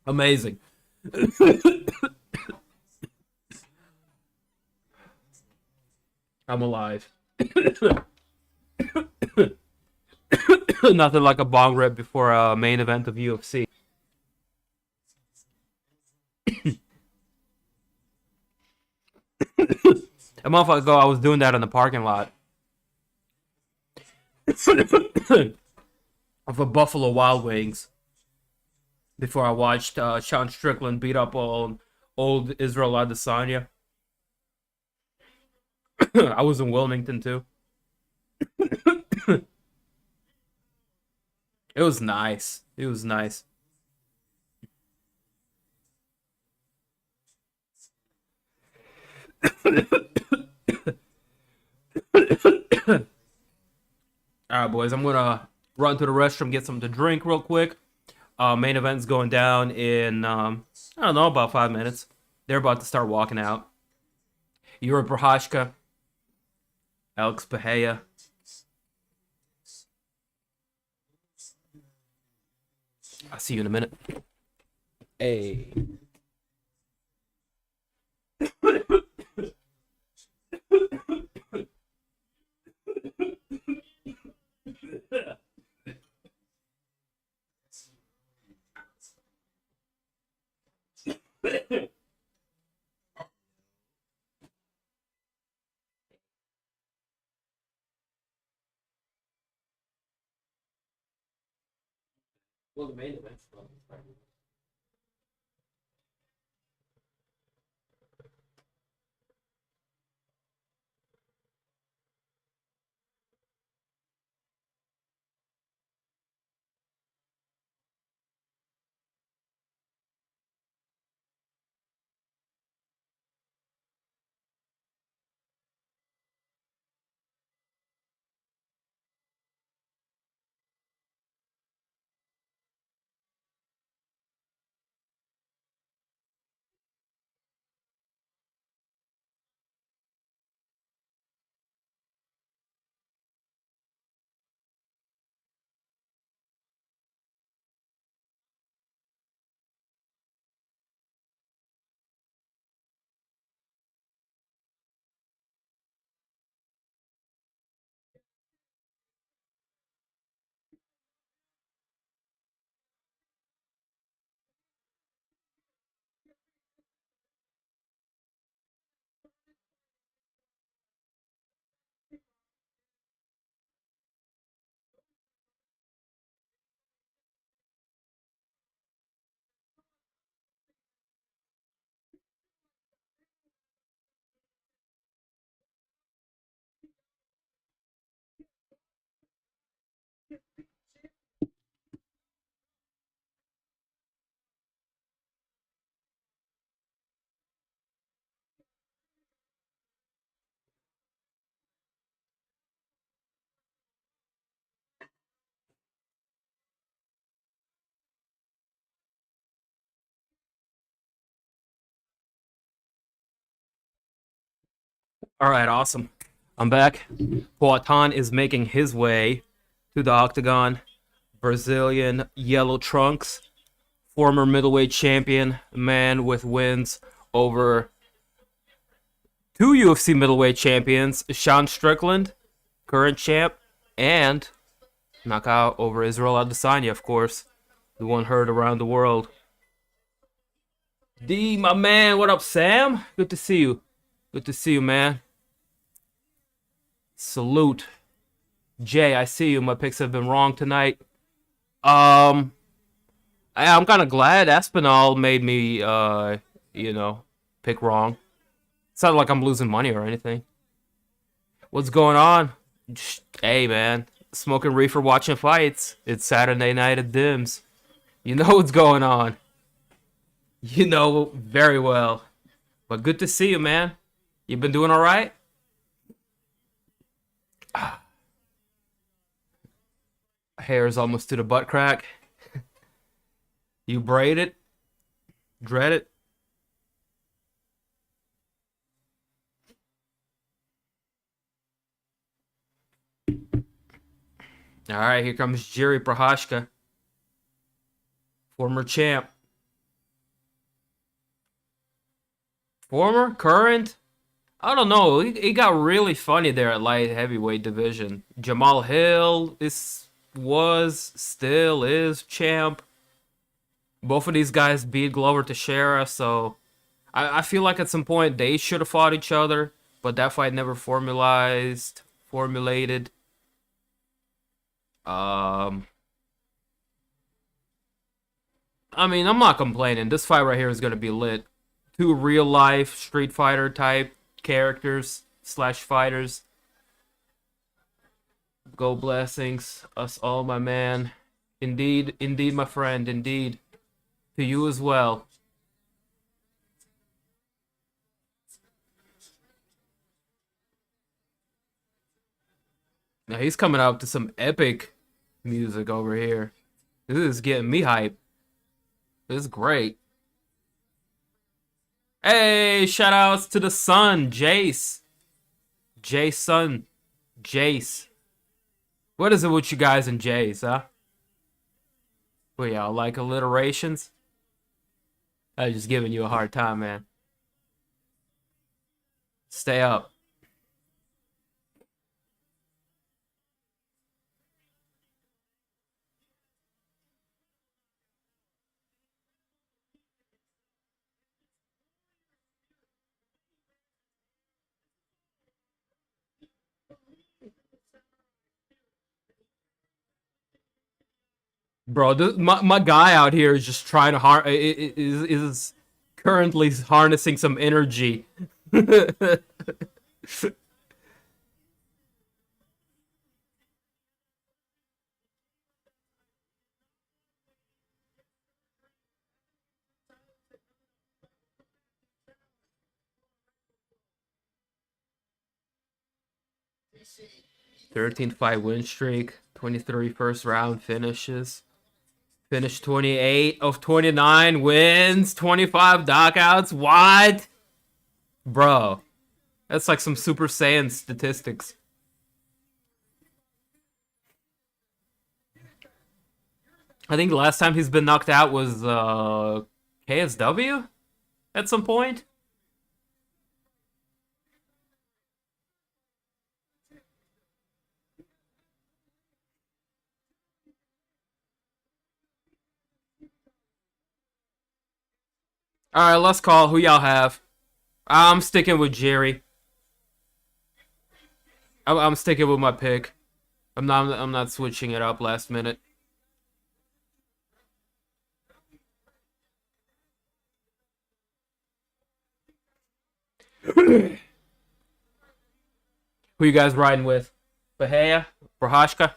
Amazing. I'm alive. Nothing like a bong rip before a main event of UFC. A month ago, I was doing that in the parking lot of a Buffalo Wild Wings before I watched Sean Strickland beat up old Israel Adesanya. I was in Wilmington too. It was nice. It was nice. All right, boys. I'm gonna run to the restroom, get something to drink real quick. Main event's going down in I don't know, about 5 minutes. They're about to start walking out. Jiri Prochazka, Alex Pereira. I'll see you in a minute. Hey. Well, the main event's All right, awesome. I'm back. Poatan is making his way to the octagon. Brazilian yellow trunks, former middleweight champion, man with wins over two UFC middleweight champions, Sean Strickland, current champ, and knockout over Israel Adesanya, of course, the one heard around the world. D, my man, what up, Sam? Good to see you. Good to see you, man. Salute. Jay, I see you. My picks have been wrong tonight. I'm kind of glad Aspinall made me, pick wrong. It's not like I'm losing money or anything. What's going on? Hey, man. Smoking reefer, watching fights. It's Saturday night at Dims. You know what's going on. You know very well. But good to see you, man. You been doing all right? Hair's almost to the butt crack. You braid it? Dread it? All right, here comes Jiri Prochazka, former champ. Former? Current? I don't know. It got really funny there at light heavyweight division. Jamal Hill still is champ. Both of these guys beat Glover Teixeira, so I feel like at some point they should have fought each other, but that fight never formulated. I mean, I'm not complaining. This fight right here is gonna be lit. Two real life Street Fighter type characters / fighters. Go blessings, us all, my man. Indeed, indeed, my friend, indeed. To you as well. Now he's coming out to some epic music over here. This is getting me hype. This is great. Hey, shout outs to the son, Jace. Jason. Jace. What is it with you guys and Jace, huh? Well, y'all like alliterations? I'm just giving you a hard time, man. Stay up. Bro, my guy out here is just trying to is currently harnessing some energy. 13th fight win streak, 23 first round finishes. Finished 28 of 29 wins, 25 knockouts. What? Bro, that's like some Super Saiyan statistics. I think the last time he's been knocked out was KSW at some point. All right, let's call. Who y'all have? I'm sticking with Jiri. I'm sticking with my pick. I'm not switching it up last minute. Who you guys riding with? Bahia? Prochazka?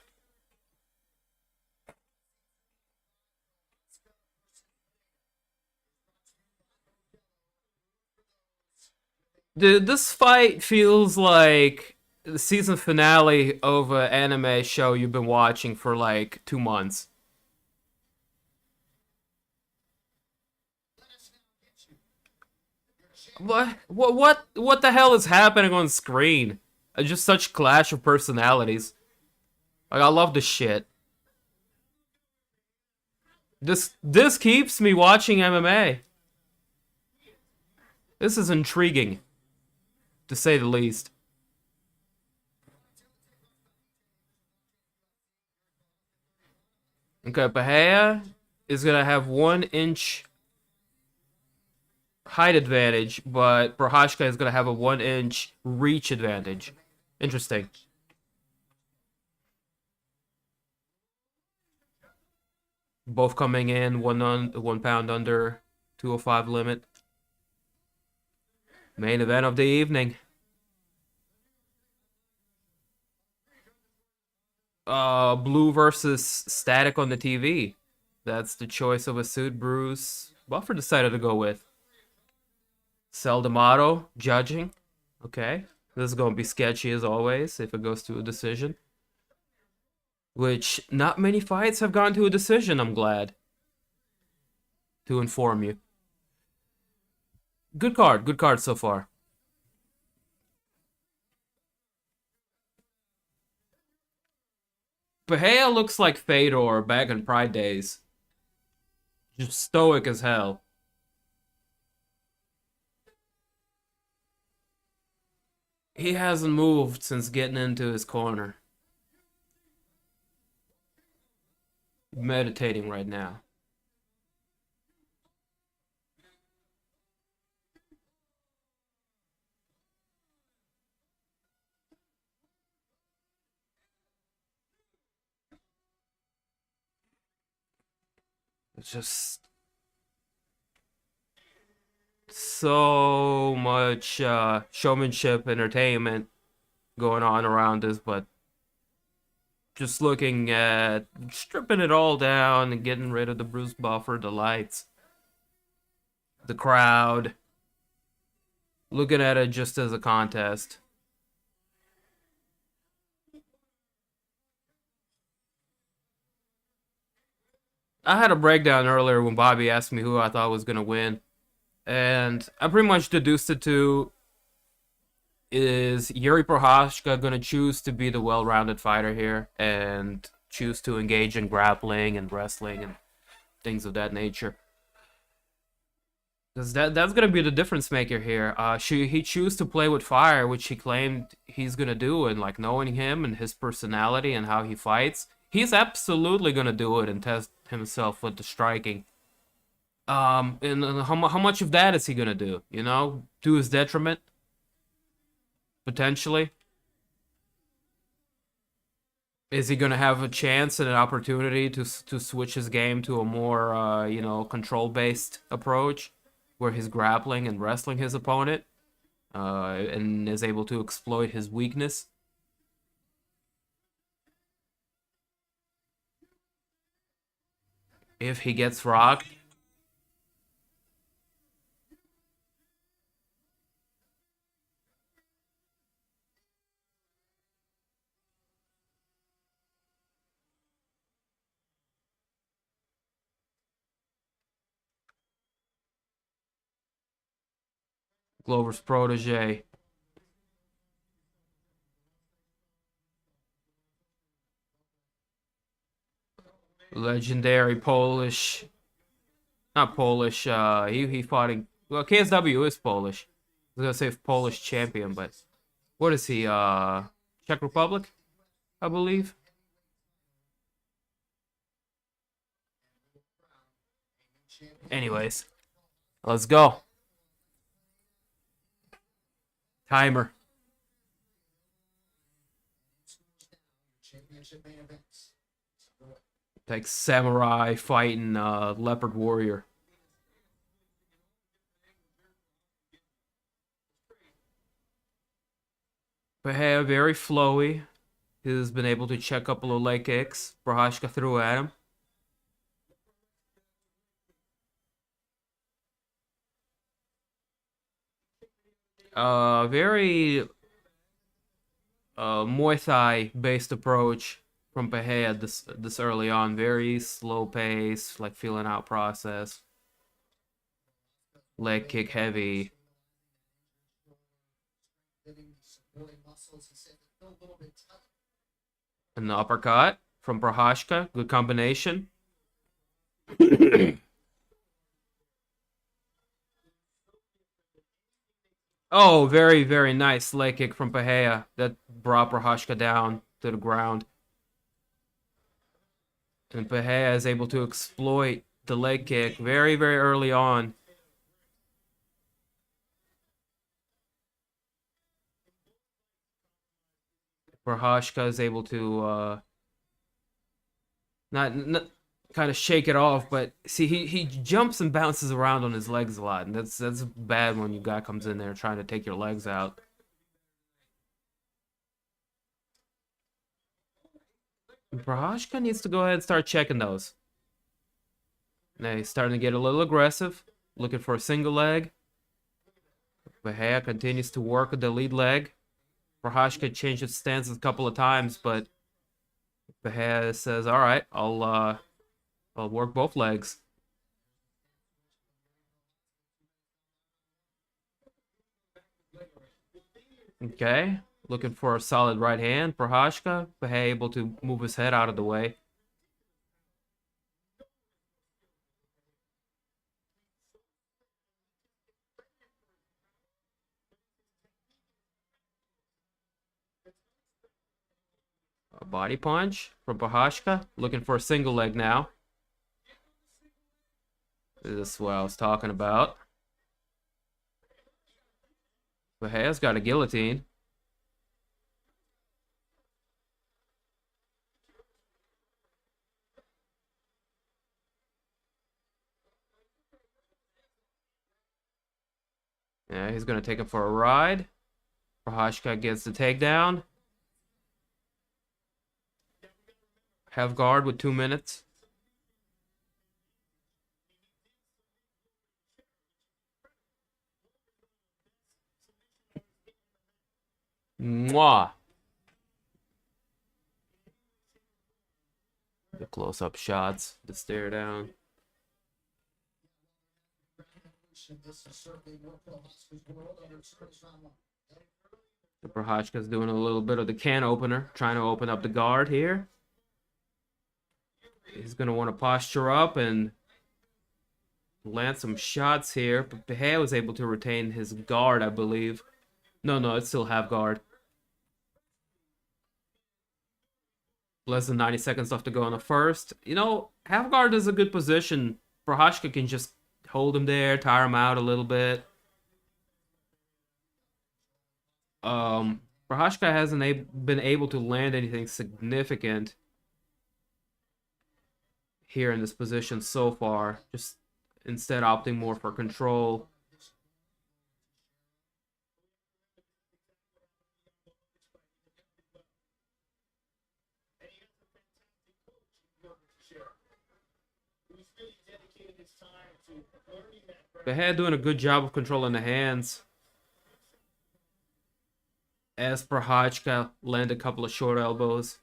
Dude, this fight feels like the season finale of an anime show you've been watching for like 2 months. What the hell is happening on screen? Just such clash of personalities. Like, I love this shit. This keeps me watching MMA. This is intriguing, to say the least. Okay, Bahia is gonna have 1 inch height advantage, but Prochazka is gonna have a 1 inch reach advantage. Interesting. Both coming in 1 pound under 205 limit. Main event of the evening. Blue versus static on the TV. That's the choice of a suit Bruce Buffer decided to go with. D'Amato judging. Okay. This is gonna be sketchy as always if it goes to a decision. Which not many fights have gone to a decision, I'm glad to inform you. Good card so far. Bahia looks like Fedor back in Pride days. Just stoic as hell. He hasn't moved since getting into his corner. Meditating right now. It's just so much showmanship, entertainment going on around this, but just looking at stripping it all down and getting rid of the Bruce Buffer, the lights, the crowd, looking at it just as a contest. I had a breakdown earlier when Bobby asked me who I thought was going to win, and I pretty much deduced it to, is Jiri Prochazka going to choose to be the well-rounded fighter here and choose to engage in grappling and wrestling and things of that nature? Because that's going to be the difference maker here. He choose to play with fire, which he claimed he's going to do, and like knowing him and his personality and how he fights, he's absolutely going to do it and test himself with the striking. And how much of that is he going to do? You know, to his detriment? Potentially. Is he going to have a chance and an opportunity to switch his game to a more, control-based approach where he's grappling and wrestling his opponent and is able to exploit his weakness? If he gets rocked, Glover's protege. Legendary Polish. Not Polish, he fought in... Well, KSW is Polish. I was gonna say Polish champion, but... What is he, Czech Republic? I believe. Anyways. Let's go. Timer. Like samurai fighting leopard warrior. But hey, very flowy. He's been able to check up a little leg kicks. Prochazka threw at him. Very Muay Thai based approach from Pereira this early on. Very slow pace, like feeling out process. Leg kick heavy. An uppercut from Prochazka. Good combination. Oh, very, very nice leg kick from Pereira that brought Prochazka down to the ground. And Pereira is able to exploit the leg kick very, very early on. Prochazka is able to not kind of shake it off, but see he jumps and bounces around on his legs a lot, and that's bad when your guy comes in there trying to take your legs out. Prochazka needs to go ahead and start checking those. Now he's starting to get a little aggressive, looking for a single leg. Pereira continues to work with the lead leg. Prochazka changed his stances a couple of times, but Pereira says, "All right, I'll work both legs." Okay, looking for a solid right hand. Prochazka, Pereira able to move his head out of the way. A body punch from Prochazka, looking for a single leg now. This is what I was talking about. Pereira's got a guillotine. Yeah, he's going to take him for a ride. Prochazka gets the takedown. Have guard with 2 minutes. Mwah. The close-up shots, the stare down. The Prochazka's doing a little bit of the can opener, trying to open up the guard here. He's going to want to posture up and land some shots here. But Pereira was able to retain his guard, I believe. No, it's still half guard. Less than 90 seconds left to go on the first. You know, half guard is a good position. Prochazka can just hold him there, tire him out a little bit. Prochazka hasn't been able to land anything significant here in this position so far. Just instead opting more for control. Pereira doing a good job of controlling the hands. As Prochazka land a couple of short elbows.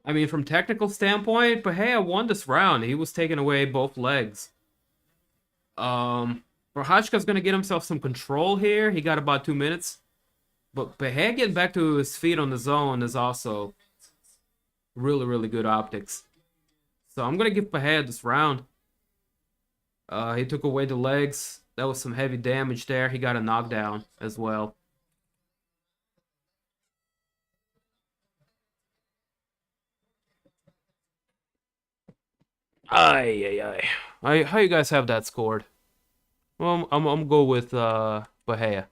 I mean, from technical standpoint, Pereira won this round. He was taking away both legs. Prochazka's going to get himself some control here. He got about 2 minutes. But Pereira getting back to his feet on the zone is also really, really good optics. So I'm going to give Pereira this round. He took away the legs. That was some heavy damage there. He got a knockdown as well. Ay. How you guys have that scored? Well, I'm gonna go with Pereira.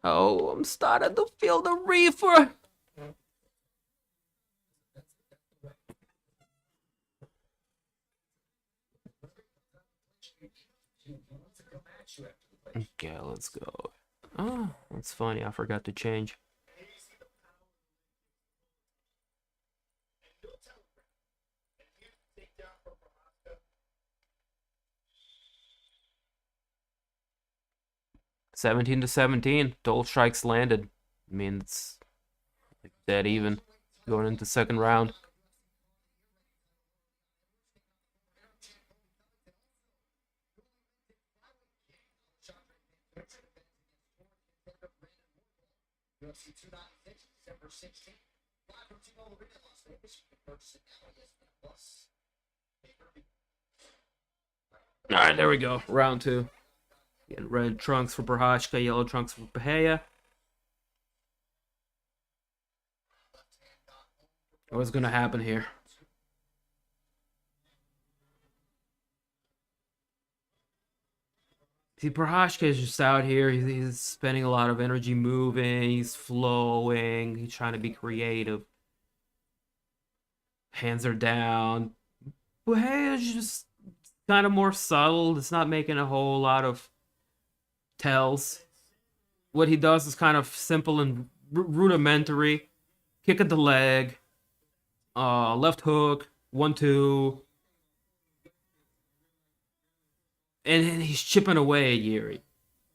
Oh, I'm starting to feel the reefer. Okay, let's go. Oh, that's funny. I forgot to change. $17 to 17. Total strikes landed. I mean, it's like dead even going into second round. UFC 296, December 16th. Live from T-Mobile Arena, Las Vegas. You can purchase it now. ESPN Plus. Pay-per-view. All right, there we go. Round 2. Getting red trunks for Prochazka, yellow trunks for Pereira. What's going to happen here? See, Prochazka is just out here. He's spending a lot of energy moving. He's flowing. He's trying to be creative. Hands are down. Pereira is just kind of more subtle. It's not making a whole lot of tells. What he does is kind of simple and rudimentary. Kick at the leg. Left hook. 1-2. And he's chipping away at Jiri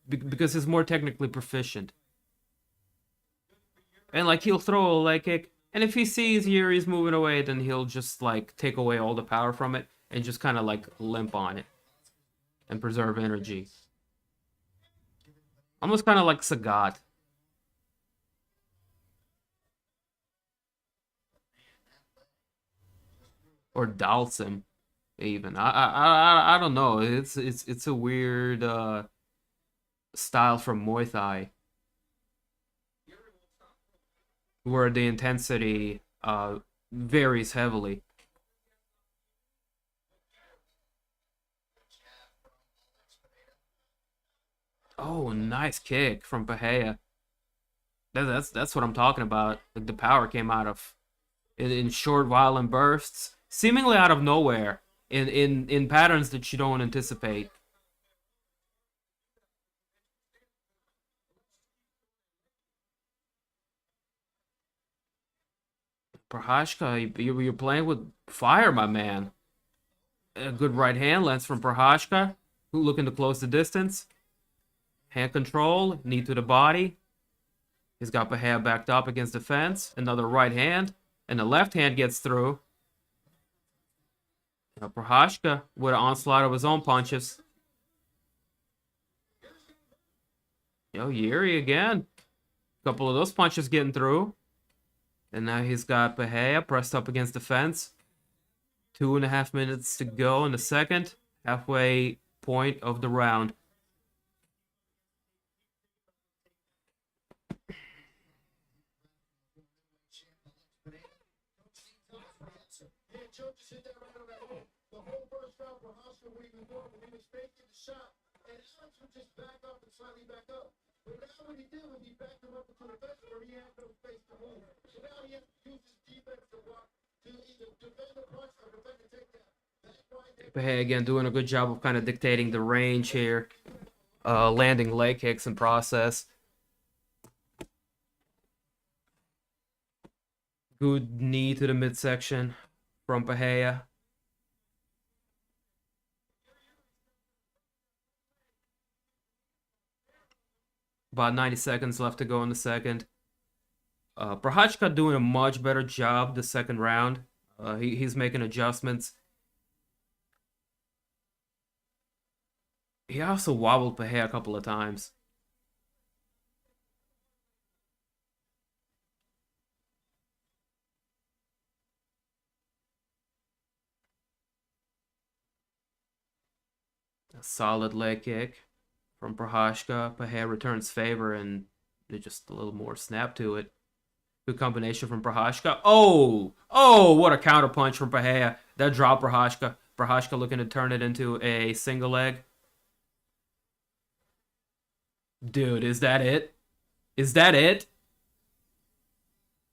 because he's more technically proficient. And like he'll throw a leg kick, and if he sees Jiri's moving away, then he'll just like take away all the power from it and just kind of like limp on it and preserve energy. Almost kind of like Sagat. Or Dalsim. Even I don't know. It's a weird style from Muay Thai where the intensity varies heavily. Oh, nice kick from Pereira. That's what I'm talking about. Like the power came out of in short, violent bursts, seemingly out of nowhere. In patterns that you don't anticipate. Prochazka, you're playing with fire, my man. A good right hand lands from Prochazka, who looking to close the distance. Hand control, knee to the body. He's got Pereira backed up against the fence. Another right hand, and the left hand gets through. Now Prochazka with an onslaught of his own punches. Yo, Jiri again. Couple of those punches getting through. And now he's got Pereira pressed up against the fence. 2.5 minutes to go in the second. Halfway point of the round. The whole first round for Oscar when he was going, when he was faking the shot, and Alex would just back up and slightly back up. But now what he did was he backed him up into the fence where he had no space to move. So now he has to use his defense to block, to either defend the punch or defend the takedown. Pereira again doing a good job of kind of dictating the range here. Landing leg kicks in process. Good knee to the midsection from Pereira. About 90 seconds left to go in the second. Prochazka doing a much better job the second round. He's making adjustments. He also wobbled Pereira a couple of times. A solid leg kick from Prochazka. Pereira returns favor and there's just a little more snap to it. Good combination from Prochazka. Oh, what a counter punch from Pereira. That dropped Prochazka. Prochazka looking to turn it into a single leg. Dude, is that it? Is that it?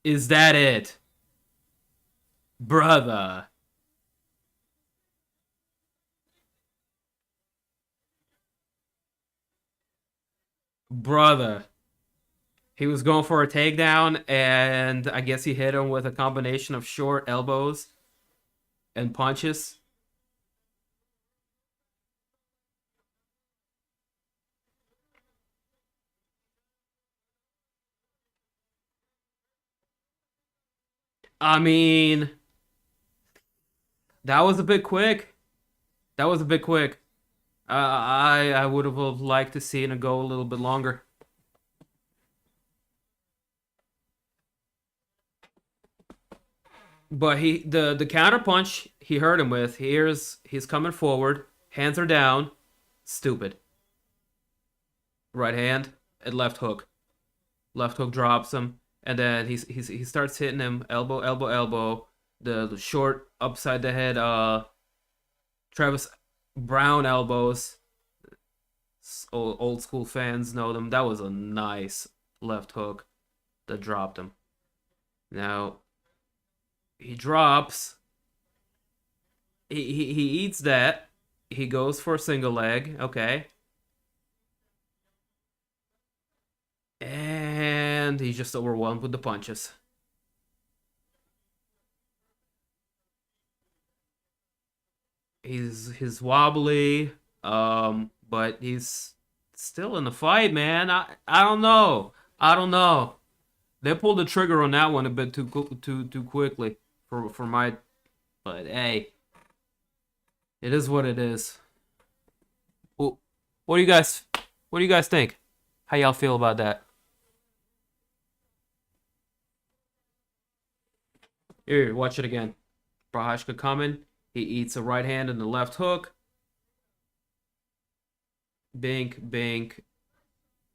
Is that it? Brother. Brother. He was going for a takedown, and I guess he hit him with a combination of short elbows and punches. I mean, that was a bit quick. That was a bit quick. I would have liked to see it go a little bit longer. But the counter punch he hurt him with, he's coming forward, hands are down, stupid. Right hand and left hook. Left hook drops him, and then he starts hitting him elbow, elbow, elbow. The short upside the head Travis Brown elbows. Old school fans know them. That was a nice left hook that dropped him. Now he drops. He eats that. He goes for a single leg. Okay. And he's just overwhelmed with the punches. He's wobbly, but he's still in the fight, man. I don't know. I don't know. They pulled the trigger on that one a bit too quickly for my. But hey, it is what it is. Well, what do you guys think? How y'all feel about that? Here, watch it again. Prochazka coming. He eats a right hand and the left hook. Bink, bink.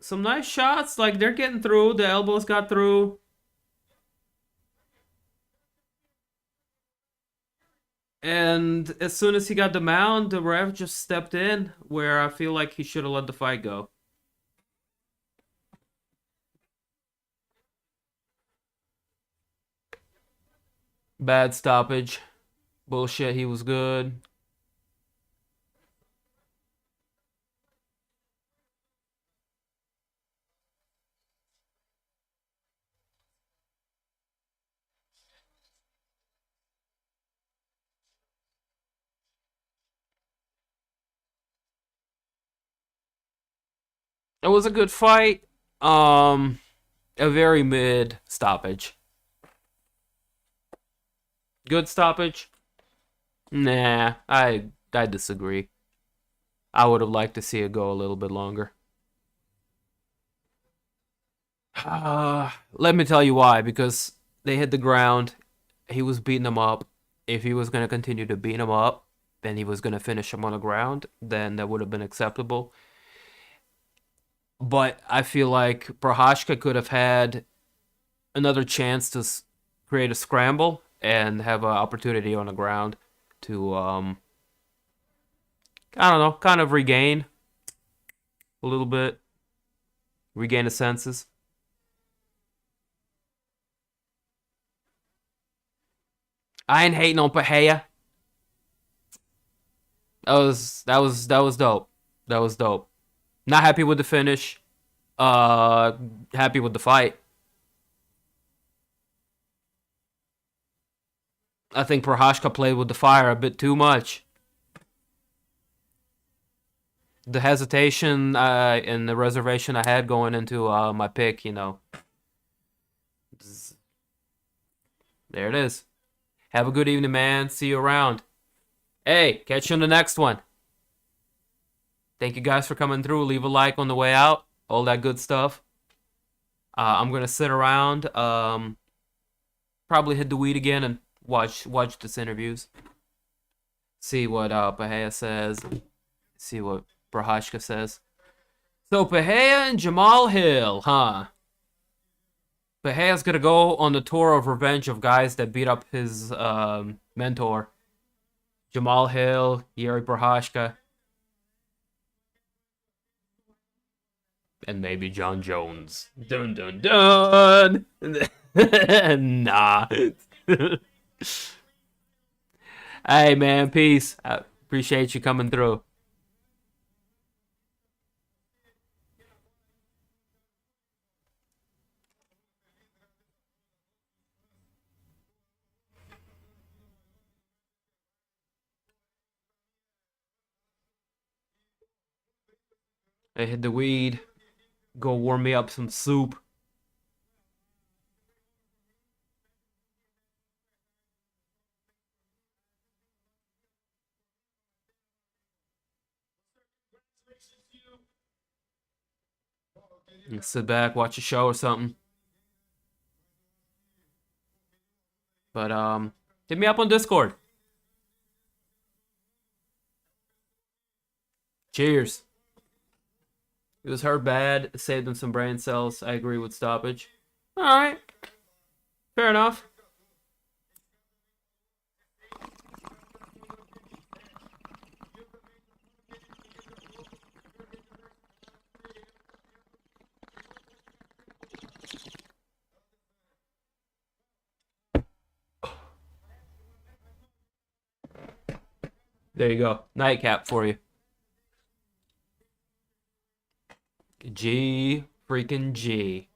Some nice shots. Like, they're getting through. The elbows got through. And as soon as he got the mount, the ref just stepped in, where I feel like he should have let the fight go. Bad stoppage. Bullshit, he was good. It was a good fight. A very mid stoppage. Good stoppage? Nah, I disagree. I would have liked to see it go a little bit longer. Let me tell you why. Because they hit the ground. He was beating them up. If he was going to continue to beat him up, then he was going to finish him on the ground. Then that would have been acceptable. But I feel like Prochazka could have had another chance to create a scramble and have an opportunity on the ground to, I don't know, kind of regain a little bit, regain his senses. I ain't hating on Pereira. That was dope. That was dope. Not happy with the finish. Happy with the fight. I think Prochazka played with the fire a bit too much. The hesitation and the reservation I had going into my pick, you know. There it is. Have a good evening, man. See you around. Hey, catch you on the next one. Thank you guys for coming through. Leave a like on the way out. All that good stuff. I'm going to sit around. Probably hit the weed again and watch this interviews. See what Pereira says. See what Prochazka says. So Pereira and Jamal Hill, huh? Pereira's gonna go on the tour of revenge of guys that beat up his mentor. Jamal Hill, Jiri Prochazka. And maybe Jon Jones. Dun dun dun! Nah. Hey man, peace. I appreciate you coming through. I hit the weed. Go warm me up some soup. And sit back, watch a show or something. But hit me up on Discord. Cheers. It was hurt bad. Saved him some brain cells. I agree with stoppage. All right. Fair enough. There you go. Nightcap for you. G freaking G.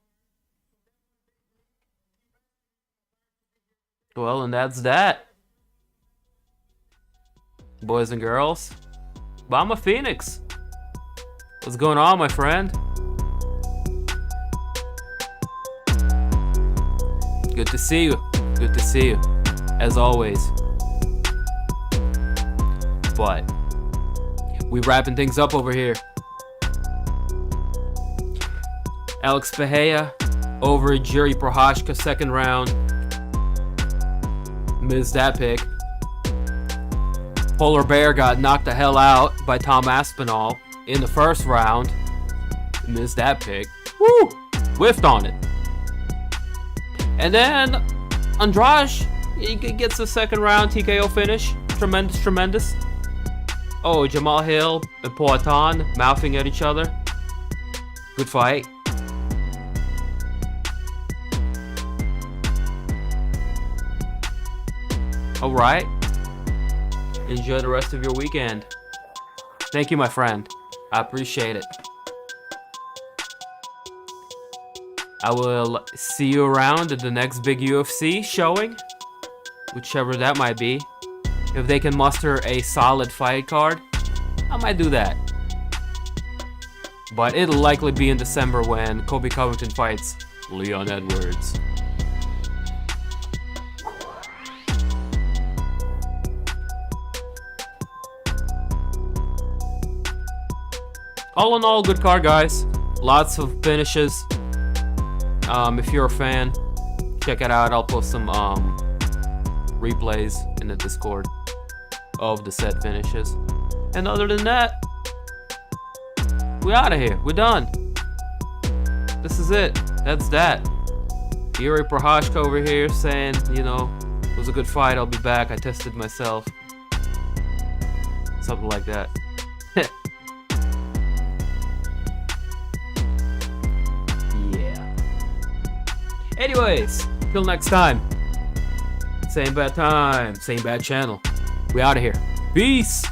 Well, and that's that. Boys and girls. Bama Phoenix. What's going on, my friend? Good to see you. Good to see you. As always. But we wrapping things up over here. Alex Pereira over Jiri Prochazka, second round. Missed that pick. Polar Bear got knocked the hell out by Tom Aspinall in the first round. Missed that pick. Woo! Whiffed on it. And then Andrade, he gets the second round TKO finish. Tremendous, tremendous. Oh, Jamal Hill and Poatan mouthing at each other. Good fight. Alright. Enjoy the rest of your weekend. Thank you, my friend. I appreciate it. I will see you around at the next big UFC showing. Whichever that might be. If they can muster a solid fight card, I might do that. But it'll likely be in December when Colby Covington fights Leon Edwards. All in all, good card, guys. Lots of finishes. If you're a fan, check it out. I'll post some replays in the Discord of the said finishes. And other than that, we out of here. We're done. This is it. That's that. Jiri Prochazka over here saying, you know, it was a good fight. I'll be back. I tested myself. Something like that. Yeah. Anyways, till next time. Same bad time, same bad channel. We out of here. Peace.